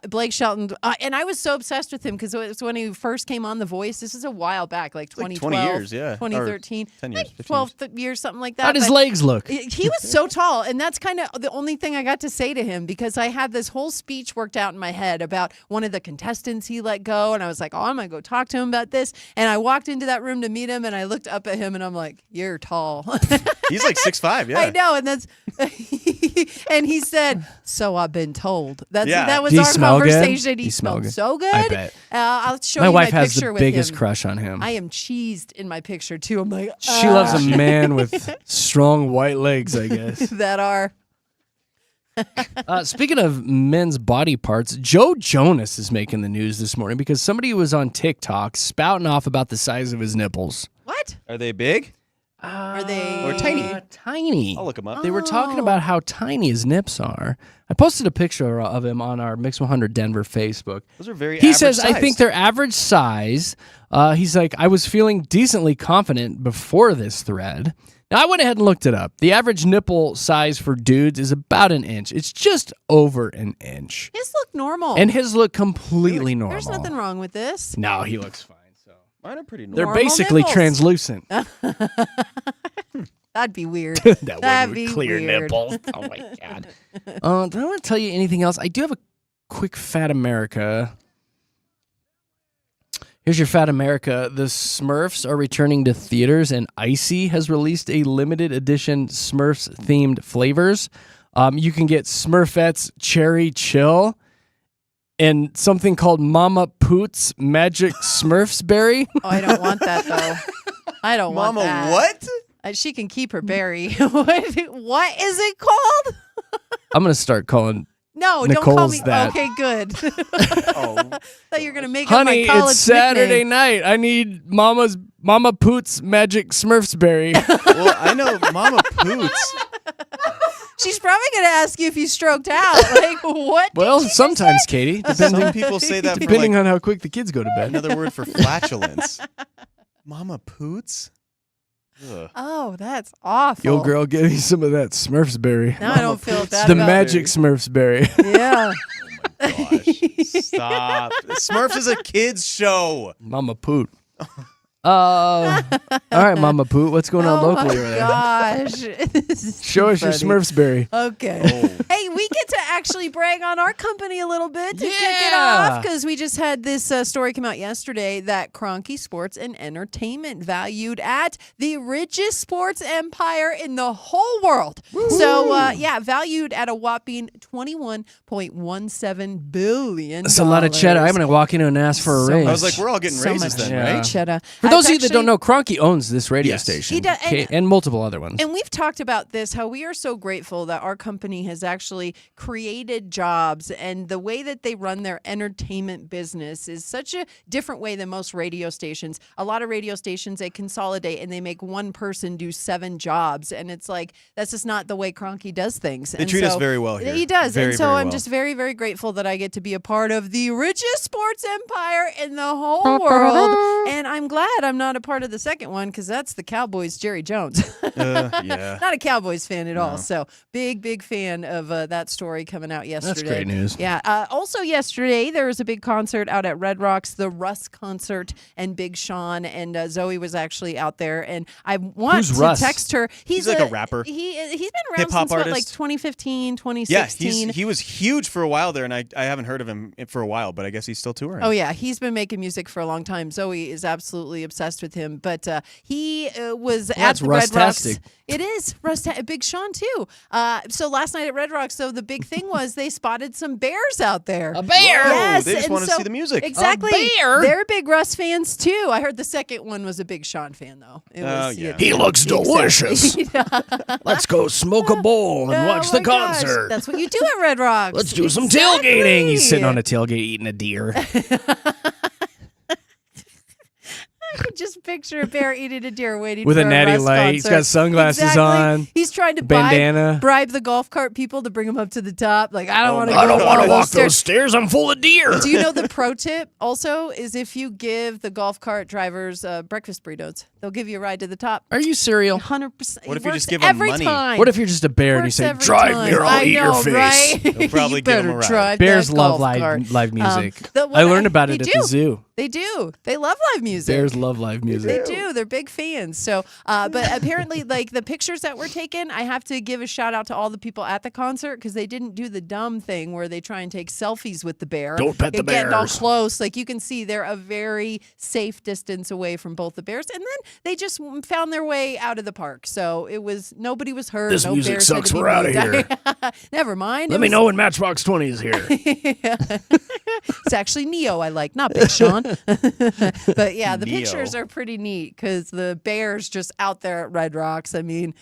Blake Shelton, and I was so obsessed with him because it was when he first came on The Voice. This is a while back, like 2012, 20 years, yeah. 2013, 10 years, 12 years, something like that. How'd his But legs look? he was so tall, and that's kind of the only thing I got to say to him because I had this whole speech worked out in my head about one of the contestants he let go, and I was like, oh, I'm going to go talk to him about this. And I walked into that room to meet him, and I looked up at him, and I'm like, you're tall. He's like 6'5", yeah. I know, and that's and he said, "So I've been told." That was Did he our smell good? conversation. He smell smelled good. so good. I bet. I'll show My you wife my has picture the with biggest him. crush on him. I am cheesed in my picture too. I'm like, She loves a man with strong white legs, I guess. that are. Speaking of men's body parts, Joe Jonas is making the news this morning because somebody was on TikTok spouting off about the size of his nipples. What? Are they big? Are they Or tiny? Tiny. I'll look them up. They were talking about how tiny his nips are. I posted a picture of him on our Mix 100 Denver Facebook. Those are very He average says, I think sized. they're average size. He's like, I was feeling decently confident before this thread. Now, I went ahead and looked it up. The average nipple size for dudes is about an inch. It's just over an inch. His look normal, And his look completely normal. there's nothing wrong with this. No, he looks fine. Mine are pretty normal. They're Normal basically nipples. translucent. That'd be weird. That That'd would be clear weird. nipples. Oh my god. Do I want to tell you anything else? I do have a quick Fat America. Here's your Fat America. The Smurfs are returning to theaters, and Icy has released a limited edition Smurfs themed flavors. You can get Smurfette's Cherry Chill and something called Mama Poot's Magic Smurfs Berry. Oh, I don't want that though. I don't want Mama, that. what? She can keep her berry. what is it called? I'm gonna start calling. No, don't call Nicole's me. that. Okay, good. Oh, Thought you were gonna make up Honey, my college it's Saturday nickname. night. I need Mama Poot's Magic Smurfs Berry. well, I know Mama Poots. She's probably gonna ask you if you stroked out. Like what? Well, sometimes, Katie, Some people say that for depending like on how quick the kids go to bed. another word for flatulence. Mama Poots? Ugh. Oh, that's awful. Yo, girl, give me some of that Smurfs Berry. Now I don't feel bad The about Magic Smurfs Berry. Yeah. Stop. Smurfs is a kids show. Mama Poot. All right, Mama Poot, what's going on Oh locally my over there? gosh. This is Show too us your funny. Smurfs Berry. Okay. Oh. Hey, we get to actually brag on our company a little bit to kick it Yeah. off because we just had this story come out yesterday that Kroenke Sports and Entertainment valued at the richest sports empire in the whole world. So, valued at a whopping $21.17 billion. That's a lot of cheddar. I'm going to walk in and ask for a So raise. I was like, we're all getting so raises much then, Yeah. right? cheddar. For those of you that Actually- don't know, Kroenke owns this radio Yes. station. He does, and multiple other ones. And we've talked about this, how we are so grateful that our company has actually created jobs, and the way that they run their entertainment business is such a different way than most radio stations. A lot of radio stations, they consolidate and they make one person do 7 jobs. And it's like, that's just not the way Kroenke does things. They treat us very well here. He does. Very, and so very I'm well. just very, very grateful that I get to be a part of the richest sports empire in the whole world. And I'm glad I'm not a part of the second one because that's the Cowboys' Jerry Jones. Yeah. Not a Cowboys fan at all. So big fan of that story coming out yesterday. great news. Yeah. Also yesterday, there was a big concert out at Red Rocks, the Russ concert, and Big Sean and Zoe was actually out there. And I want Who's to Russ? text her. He's like a rapper. He's been around Hip-hop since what, like artist. 2015, Yeah, 2016. he was huge for a while there, and I haven't heard of him for a while, but I guess he's still touring. Oh yeah, he's been making music for a long time. Zoe is absolutely obsessed with him. But he was at that's the Red Rocks. Rustastic. It is Big Sean too. So last night at Red Rocks, so the big thing was they spotted some bears out there. A bear? Yes, They just and wanted to see the music. Exactly. A bear? They're big Russ fans too. I heard the second one was a Big Sean fan though. It was, yeah. He looks delicious. Let's go smoke a bowl and watch the Oh my gosh, concert. That's what you do at Red Rocks. Let's do some Exactly. tailgating. He's sitting on a tailgate eating a deer. just picture a bear eating a deer waiting With for a natty Russ light. He's concert. got sunglasses Exactly. on. He's trying to bandana. bribe the golf cart people to bring him up to the top. Like, I don't want to go I don't want to walk those stairs. I'm full of deer. Do you know the pro tip also is if you give the golf cart drivers breakfast burritos, they'll give you a ride to the top. Are you serial? 100%. What if It you works just give 'em every money? time. What if you're just a bear and you Works say, every drive time. me or I'll I eat know, your face? right? They'll probably You give 'em better a ride. drive Bears that love golf cart. live music. the I one learned about they it at do. the zoo. They do. They love live music. Bears love live music. They do. They're big fans. So, but apparently, like the pictures that were taken, I have to give a shout out to all the people at the concert because they didn't do the dumb thing where they try and take selfies with the bear. Don't pet the Getting all bears. close. Like you can see, they're a very safe distance away from both the bears, and then they just found their way out of the park. So it was nobody was hurt. This no music bears had sucks. to be We're outta moved. here. Never mind. Let me know when Matchbox 20 is here. It's actually Neo I like, not Big Sean. But yeah, the Neo. pictures are pretty neat because the bear's just out there at Red Rocks. I mean,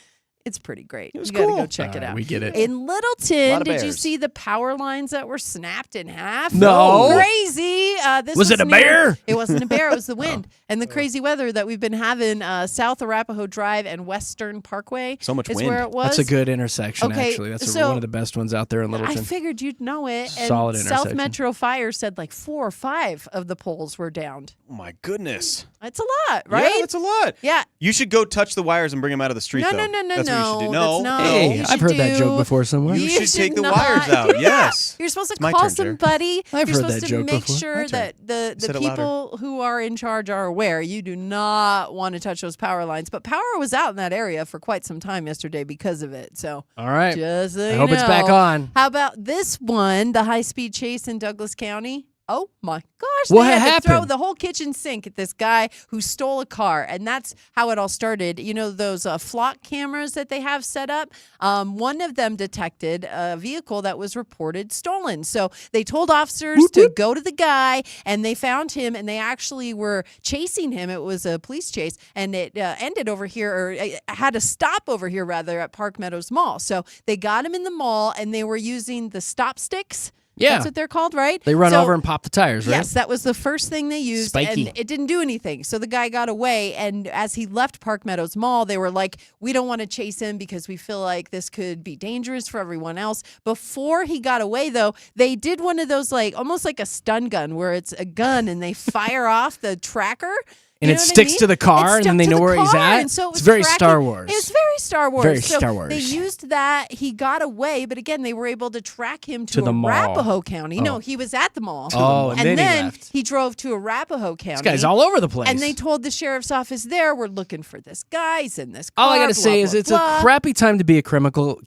it's pretty great. You got to go check it out. We get it. In Lot Littleton, of did you bears. see the power lines that were snapped in half? No. Crazy. This Was it a near- bear? It wasn't a bear. It was the wind and the crazy weather that we've been having. South Arapahoe Drive and Western Parkway. So much is wind. where it was. That's a good intersection, Okay, actually. That's so- one of the best ones out there in I Littleton. figured you'd know it. And Solid South intersection. Metro Fire said like 4 or 5 of the poles were downed. Oh my goodness. That's a lot, right? Yeah, that's a lot. Yeah. You should go touch the wires and bring them out of the street. No, though. no, no, no, That's what you should do. no. No, That's not- Hey, You I've should heard that do- joke before somewhere. You should take the not wires out. do that. Yes. You're supposed to It's my call turn, Jared. somebody. I've You're heard supposed that to joke make before. sure My turn. that the Said it louder. people who are in charge are aware. You do not want to touch those power lines. But power was out in that area for quite some time yesterday because of it. So All right. just so I you hope it's back know. on. How about this one, the high-speed chase in Douglas County? Oh my gosh! What they had to throw happened? the whole kitchen sink at this guy who stole a car, and that's how it all started. You know those flock cameras that they have set up. One of them detected a vehicle that was reported stolen, so they told officers to go to the guy, and they found him, and they actually were chasing him. It was a police chase, and it ended over here, or had a stop over here rather at Park Meadows Mall. So they got him in the mall, and they were using the stop sticks. Yeah. That's what they're called, right? They run So- over and pop the tires, right? Yes, that was the first thing they used, Spiky. and it didn't do anything. So the guy got away, and as he left Park Meadows Mall, they were like, "We don't want to chase him because we feel like this could be dangerous for everyone else." Before he got away, though, they did one of those like almost like a stun gun, where it's a gun and they fire off the tracker. And You it know what I sticks mean? to the car, It and then stuck they to know the where he's car, at? and so it It's was very tracking- Star Wars. It was very Star Wars. Very So Star Wars. They used that. He got away, but again, they were able to track him To the mall. Arapahoe County. Oh. No, he was at the mall. Oh, and then he left. he drove to Arapahoe County. This guy's all over the place. And they told the sheriff's office there, "We're looking for this guy. He's in this car." All I got to blah, say is blah, it's blah. a crappy time to be a criminal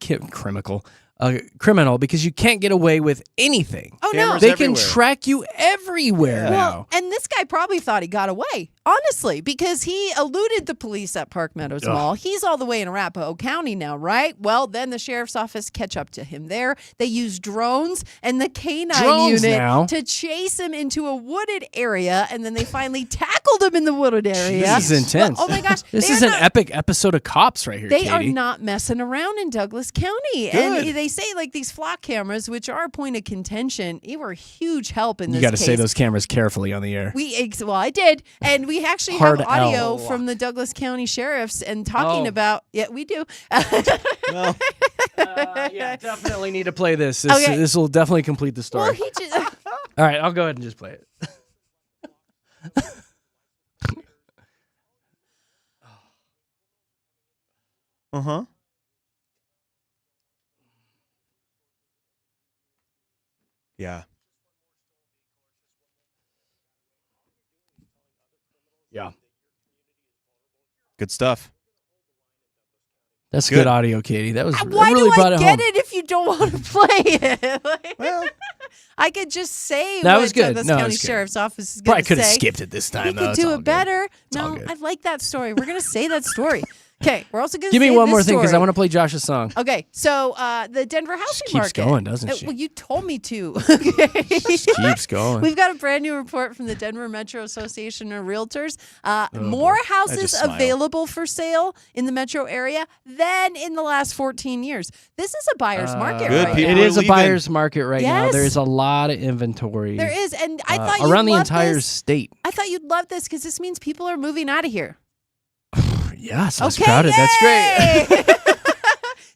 because you can't get away with anything. Oh, no. Cameras They everywhere. can track you everywhere now. Well, and this guy probably thought he got away, honestly, because he eluded the police at Park Meadows Ugh. Mall. He's all the way in Arapahoe County now, right? Well, then the sheriff's office catch up to him there. They use drones and the canine Drones unit now? to chase him into a wooded area, and then they finally tackled him in the wooded area. This is intense. Well, oh my gosh, This they is are an not- epic episode of Cops right here, They Katie. are not messing around in Douglas County. Good. And they say like these flock cameras, which are a point of contention, they were a huge help in this You got to case. say those cameras carefully on the air. Well, I did, and we actually Hard have audio L. from the Douglas County sheriffs and talking Oh. about. Yeah, we do. Yeah, definitely need to play this. Okay. This will definitely complete the story. Well, he just. All right, I'll go ahead and just play it. Uh-huh. Yeah. Yeah. Good stuff. That's Good. good audio, Katie. That was Why really do brought I it get home. it if you don't want to play it? Like, I could just say That what was good. Douglas No, it County was good. Sheriff's Office is going Probably to could have say. skipped it this time, He though. could It's do all it good. better. all No, good. I like that story. We're going to say that story. Okay, we're also going to Give me save one this more thing because I story. want to play Josh's song. Okay, so the Denver housing keeps market going, doesn't she? Well, you told me to. Okay. Just keeps going. We've got a brand new report from the Denver Metro Association of Realtors. boy. More I houses just smile. available for sale in the metro area than in the last 14 years. This is a buyer's market Good right people now. It is a leaving. buyer's market right now. Yes. There's a lot of inventory. There is, and I thought you'd around the love entire this. state. I thought you'd love this because this means people are moving out of here. Yes, it's Okay, crowded. That's great. yay!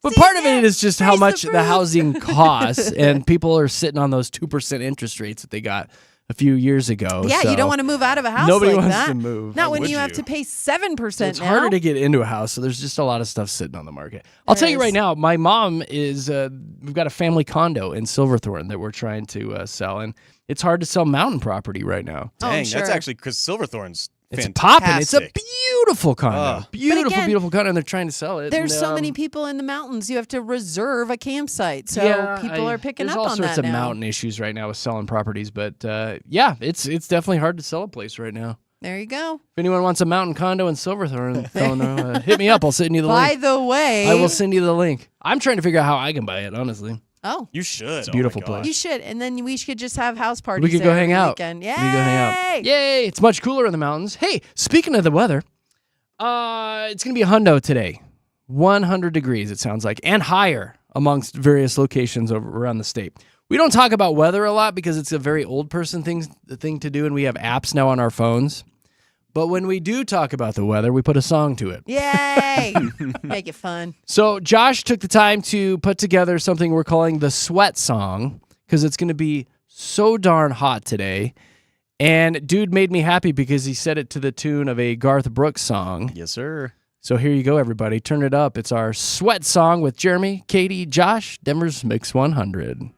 But part of it is just how Praise the much the fruit. housing costs, and people are sitting on those 2% interest rates that they got a few years ago. Yeah, so you don't want to move out of a house Nobody like wants that. to move. Not Why when would you have you? to pay 7% So it's now. harder to get into a house, so there's just a lot of stuff sitting on the market. I'll There tell you right is. now, my mom is, we've got a family condo in Silverthorne that we're trying to sell, and it's hard to sell mountain property right now. Oh, Dang, sure. that's actually because Silverthorne's It's fantastic. popping. It's a beautiful condo. Ugh. Beautiful, again, beautiful condo, and they're trying to sell it. There's and, so many people in the mountains. You have to reserve a campsite. So yeah, people are picking there's up all on sorts that of now. mountain issues right now with selling properties, but yeah, it's definitely hard to sell a place right now. There you go. If anyone wants a mountain condo in Silverthorne, hit me up. I'll send you the By link. the way, I will send you the link. I'm trying to figure out how I can buy it, honestly. Oh, You should. It's a beautiful Oh my gosh. place. you should, and then we should just have house parties. We could go there hang every out. Weekend. We could go hang out. Yay! Yay! It's much cooler in the mountains. Hey, speaking of the weather, it's gonna be a hundo today. 100 degrees, it sounds like, and higher amongst various locations around the state. We don't talk about weather a lot because it's a very old person thing to do, and we have apps now on our phones. But when we do talk about the weather, we put a song to it. Yay! Make it fun. So Josh took the time to put together something we're calling the Sweat Song because it's going to be so darn hot today. And dude made me happy because he set it to the tune of a Garth Brooks song. Yes, sir. So here you go, everybody. Turn it up. It's our Sweat Song with Jeremy, Katy, Josh, Denver's Mix 100.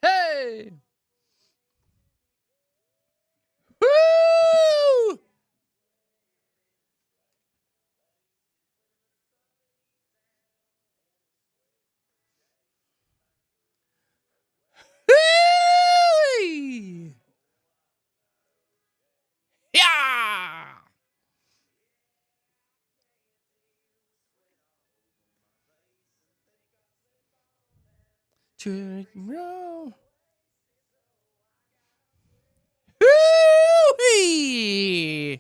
Hey! Woo! Woo! Yeah! Woo!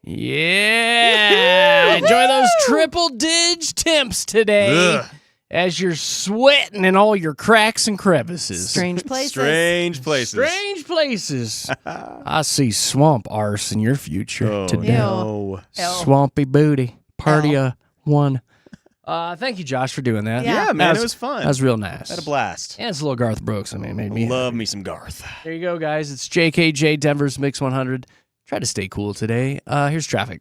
Yeah! Enjoy those triple dig temps today. Ugh. as you're sweating in all your cracks and crevices. Strange places. Strange places. Strange places. I see swamp arse in your future today. No. Swampy booty. Party of one. Thank you, Josh, for doing that. Yeah, man, it was fun. That was real nice. Had a blast. And it's a little Garth Brooks. I mean, it made me Love happy. me some Garth. There you go, guys. It's JKJ Denver's Mix 100. Try to stay cool today. Here's traffic.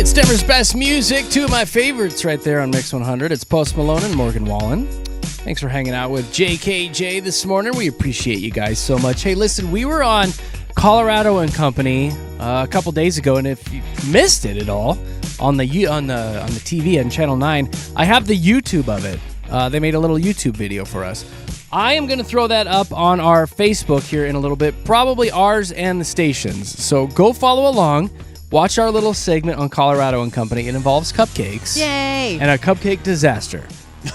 it's Denver's best music. Two of my favorites right there on Mix 100. It's Post Malone and Morgan Wallen. Thanks for hanging out with JKJ this morning. We appreciate you guys so much. Hey, listen, we were on Colorado and Company a couple days ago, and if you missed it at all on the TV on Channel 9, I have the YouTube of it. They made a little YouTube video for us. I am going to throw that up on our Facebook here in a little bit, probably ours and the station's. So go follow along. Watch our little segment on Colorado and Company. It involves cupcakes. Yay! And a cupcake disaster.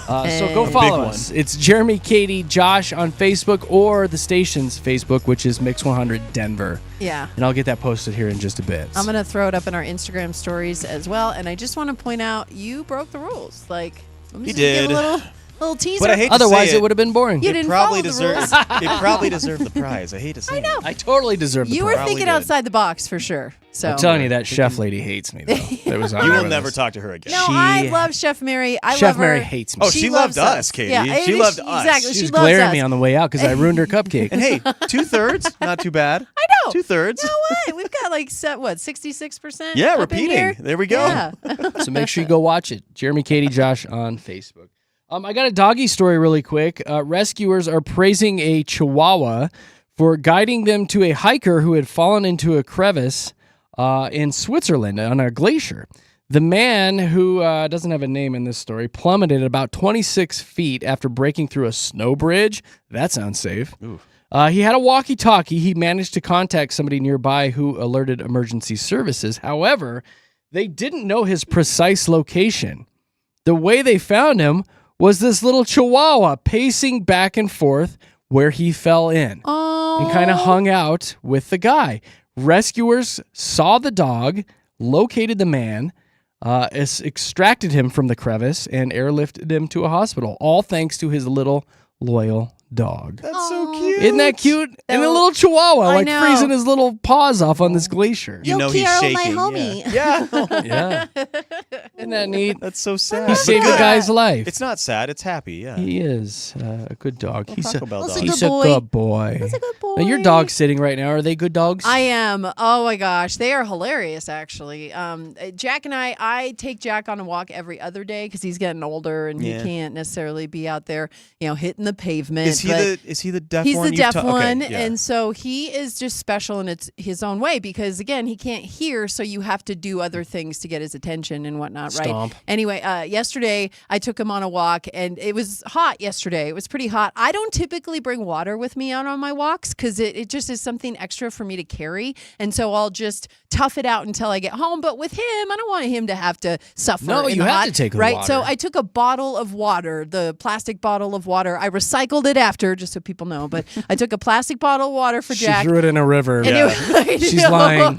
So go follow us. It's Jeremy, Katy, Josh on Facebook or the station's Facebook, which is Mix 100 Denver. Yeah. And I'll get that posted here in just a bit. I'm going to throw it up in our Instagram stories as well. And I just want to point out, you broke the rules. Like, I'm just gonna give a little teaser. But I hate Otherwise, to say it would have been boring. You didn't follow the deserves. rules. It probably deserved the prize. I hate to say. I know. I totally deserve the You prize. were thinking outside the box for sure. So I'm telling you, that chef lady hates me, though. It was You will never talk to her again. No, I love Chef Mary. I Chef love her. Mary hates me. Oh, she loved us, Katie. Yeah, She loved us. Exactly. She was loves glaring at us. me on the way out because I ruined her cupcake. And hey, 2/3, not too bad. I know. 2/3. You know what? We've got like 66%. Yeah, up in repeating. here. There we go. Yeah. So make sure you go watch it. Jeremy, Katy, Josh on Facebook. I got a doggy story really quick. Rescuers are praising a Chihuahua for guiding them to a hiker who had fallen into a crevice in Switzerland on a glacier. The man, who doesn't have a name in this story, plummeted about 26 feet after breaking through a snow bridge. That sounds safe. He had a walkie-talkie. He managed to contact somebody nearby who alerted emergency services. However, they didn't know his precise location. The way they found him was this little Chihuahua pacing back and forth where he fell in and kind of hung out with the guy. Rescuers saw the dog, located the man, extracted him from the crevice, and airlifted him to a hospital, all thanks to his little loyal dog. That's so cute. Isn't that cute? And a little Chihuahua, I like know. freezing his little paws off on this glacier. You know he's shaking. my homie. Yeah. Yeah. Isn't that neat? That's so sad. He saved a Good. guy's life. It's not sad. It's happy. Yeah. He is a good dog. He's Taco Bell dog. He's a good boy. That's a good boy. Now, your dog's sitting right now. Are they good dogs? I am. Oh my gosh, they are hilarious. Actually, Jack and I take Jack on a walk every other day because he's getting older and Yeah. he can't necessarily be out there, hitting the pavement. Is he the deaf He's one? the deaf one, Okay, yeah. and so he is just special in his own way because again, he can't hear, so you have to do other things to get his attention and whatnot, Stomp. right? Anyway, yesterday I took him on a walk, and it was hot yesterday. It was pretty hot. I don't typically bring water with me out on my walks because it just is something extra for me to carry, and so I'll just tough it out until I get home. But with him, I don't want him to have to suffer. No, in you the have hot, to take the right. water. So I took a bottle of water, the plastic bottle of water. I recycled it after, just so people know. But I took a plastic bottle of water for She Jack. threw it in a river. And it- She's No. lying.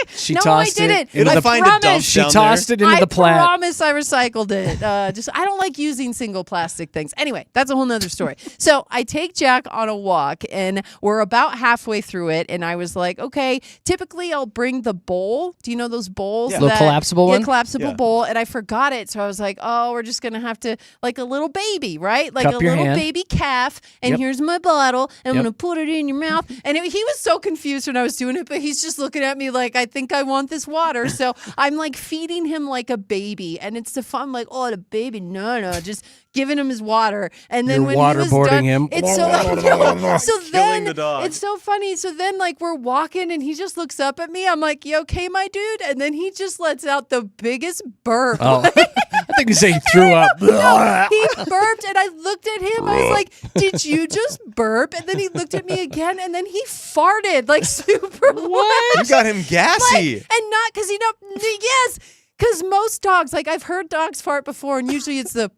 She No, tossed I didn't. it into I the promise. She tossed it into the Platte. I promise I recycled it. I don't like using single plastic things. Anyway, that's a whole nother story. So I take Jack on a walk, and we're about halfway through it, and I was like, okay, typically I'll bring the bowl. Do you know those bowls? Yeah. Little collapsible one? collapsible Yeah. bowl, and I forgot it. So I was like, oh, we're just going to have to, like a little baby, right? Like Cup a your little hand. baby calf, and Yep. here's my bottle, and I'm Yep. going to put it in your mouth. And he was so confused when I was doing it, but he's just looking at me like, I think I want this water. So I'm like feeding him like a baby, and it's the fun, like, oh, the baby, no, just giving him his water. And then You're when he was waterboarding done, him. it's so Killing then the dog. it's so funny. So then like we're walking, and he just looks up at me. I'm like, you okay, my dude? And then he just lets out the biggest burp. Oh, I think you say he threw up. No, he burped, and I looked at him. I was like, did you just burp? And then he looked at me again, and then he farted like super loud. You got him gassy. And not because yes, because most dogs, like I've heard dogs fart before, and usually it's the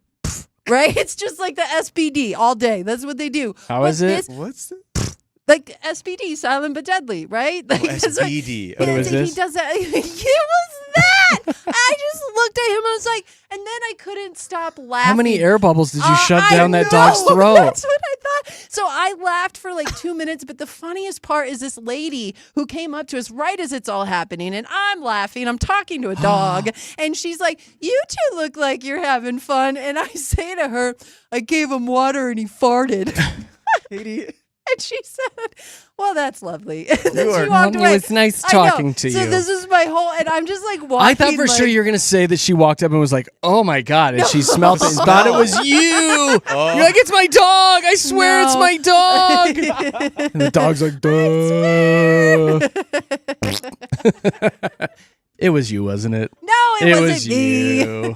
right. It's just like the SPD all day. That's what they do. How But is it? What's it? like SPD, silent but deadly, right? Like, that's what- SPD. What was he this? does that. It was that. I just looked at him. I was like, and then I couldn't stop laughing. How many air bubbles did you shove I down that know. dog's throat? That's what I thought. So I laughed for like 2 minutes, but the funniest part is this lady who came up to us right as it's all happening, and I'm laughing. I'm talking to a dog, and she's like, "You two look like you're having fun." And I say to her, "I gave him water and he farted." Katie, And she said, "Well, that's lovely." And then You she are- walked It away. was nice I know. talking to So you. this is my whole, and I'm just like walking. I thought for like, sure you were going to say that she walked up and was like, oh my God. And she smelled it and thought it was you. Oh. You're like, it's my dog. I swear it's No. my dog. And the dog's like, duh. It was you, wasn't it? No, it wasn't was me. you.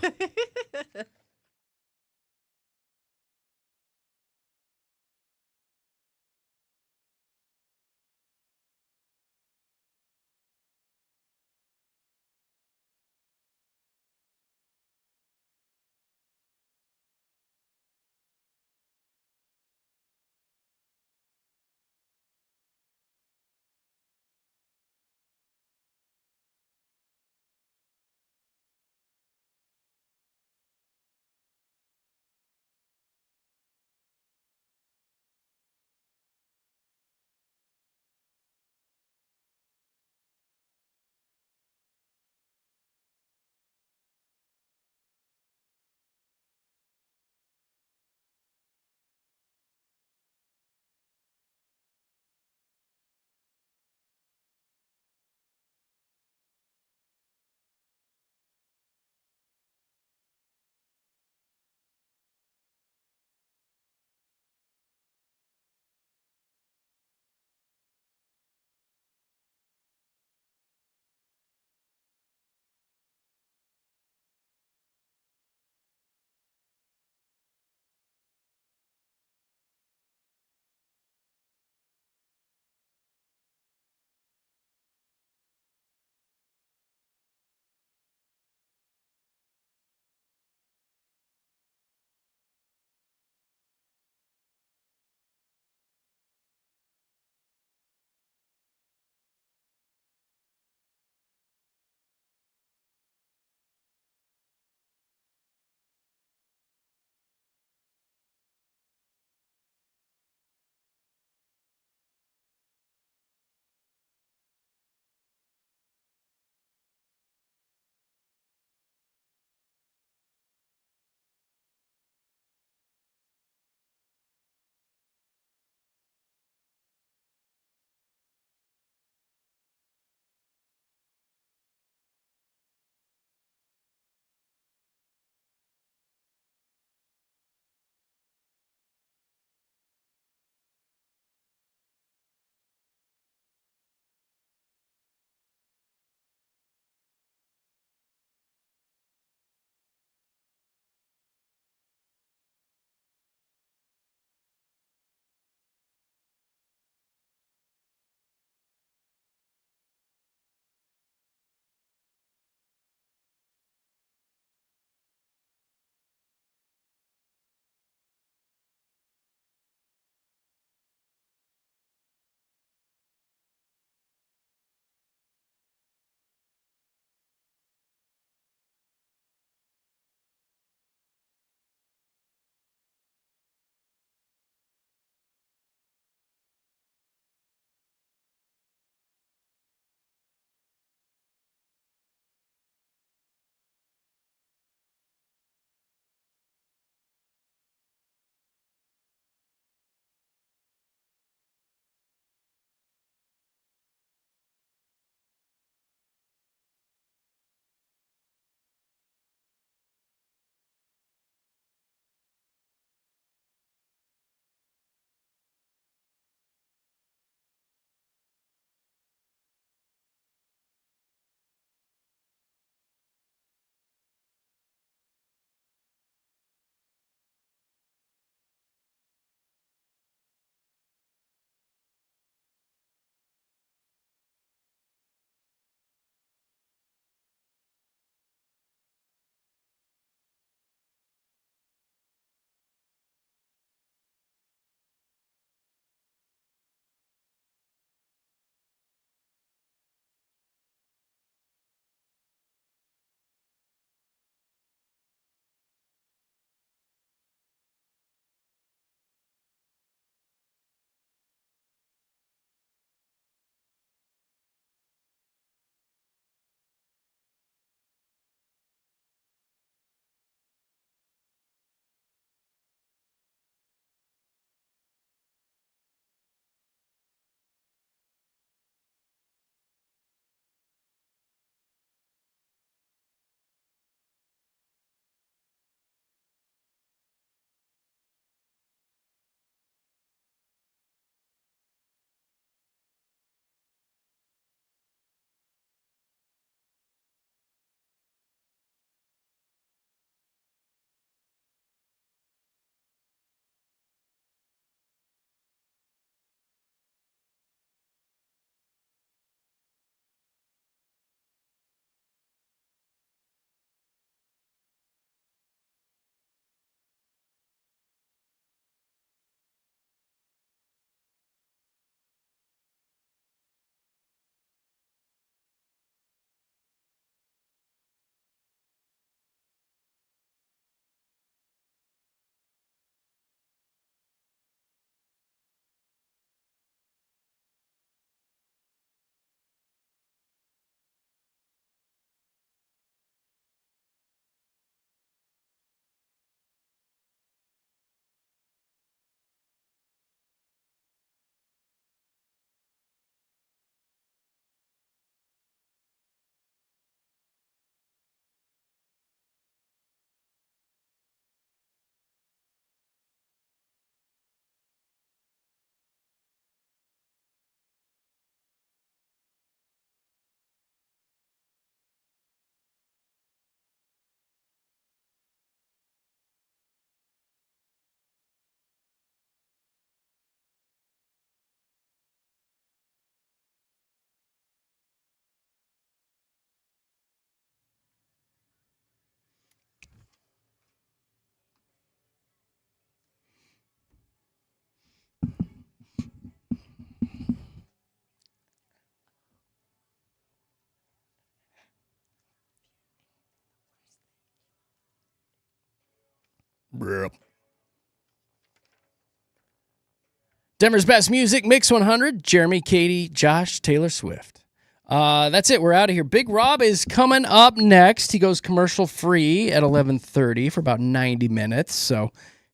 Denver's best music, Mix 100, Jeremy, Katy, Josh, Taylor Swift. That's it. We're out of here. Big Rob is coming up next. He goes commercial free at 11:30 for about 90 minutes. So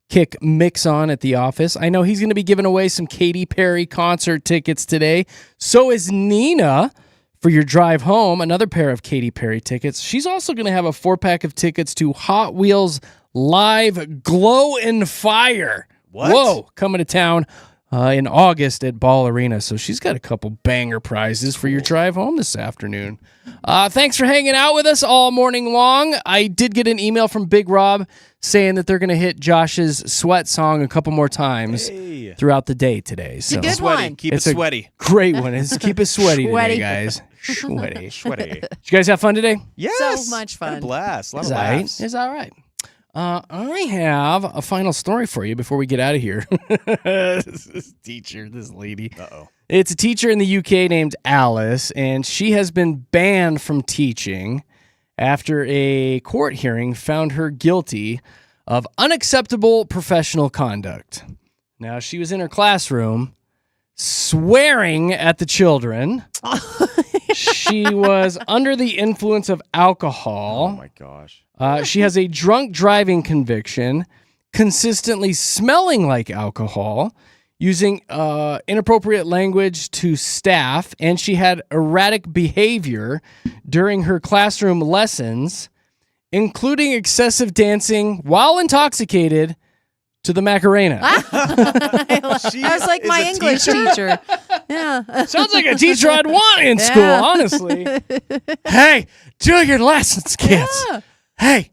kick Mix on at the office. I know he's going to be giving away some Katy Perry concert tickets today. So is Nina for your drive home. Another pair of Katy Perry tickets. She's also going to have a 4-pack of tickets to Hot Wheels Live Glow and Fire. What? Whoa, coming to town in August at Ball Arena. So she's got a couple banger prizes for your drive home this afternoon. Thanks for hanging out with us all morning long. I did get an email from Big Rob saying that they're going to hit Josh's sweat song a couple more times throughout the day today. So It's a good one. Keep it sweaty. Great one. Keep it sweaty Sweaty. today, guys. Sweaty. Sweaty. Did you guys have fun today? Yes. So much Had a fun. blast. A lot It's of all right. laughs. It's all right. I have a final story for you before we get out of here. This teacher, this lady. Uh-oh. It's a teacher in the UK named Alice, and she has been banned from teaching after a court hearing found her guilty of unacceptable professional conduct. Now, she was in her classroom swearing at the children. She was under the influence of alcohol. Oh, my gosh. She has a drunk driving conviction, consistently smelling like alcohol, using inappropriate language to staff, and she had erratic behavior during her classroom lessons, including excessive dancing while intoxicated to the Macarena. I was like my English teacher. Yeah. Sounds like a teacher I'd want in school, honestly. Hey, do your lessons, kids. Yeah. Hey,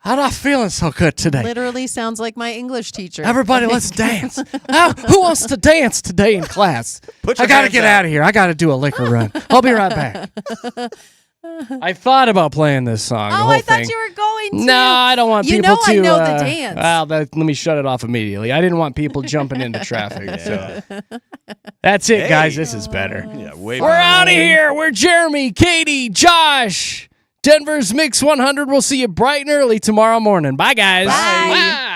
I'm not feeling so good today. Literally sounds like my English teacher. Everybody, let's dance. Who wants to dance today in class? Put I your got to hands get up. out of here. I got to do a liquor run. I'll be right back. I thought about playing this song. the Oh, whole I thought thing. you were going to. No, I don't want You people know to. I know the dance. Well, let me shut it off immediately. I didn't want people jumping into traffic. So. That's it, guys. This is better. Yeah, way We're out of here. We're Jeremy, Katy, Josh. Denver's Mix 100. We'll see you bright and early tomorrow morning. Bye, guys. Bye. Wow.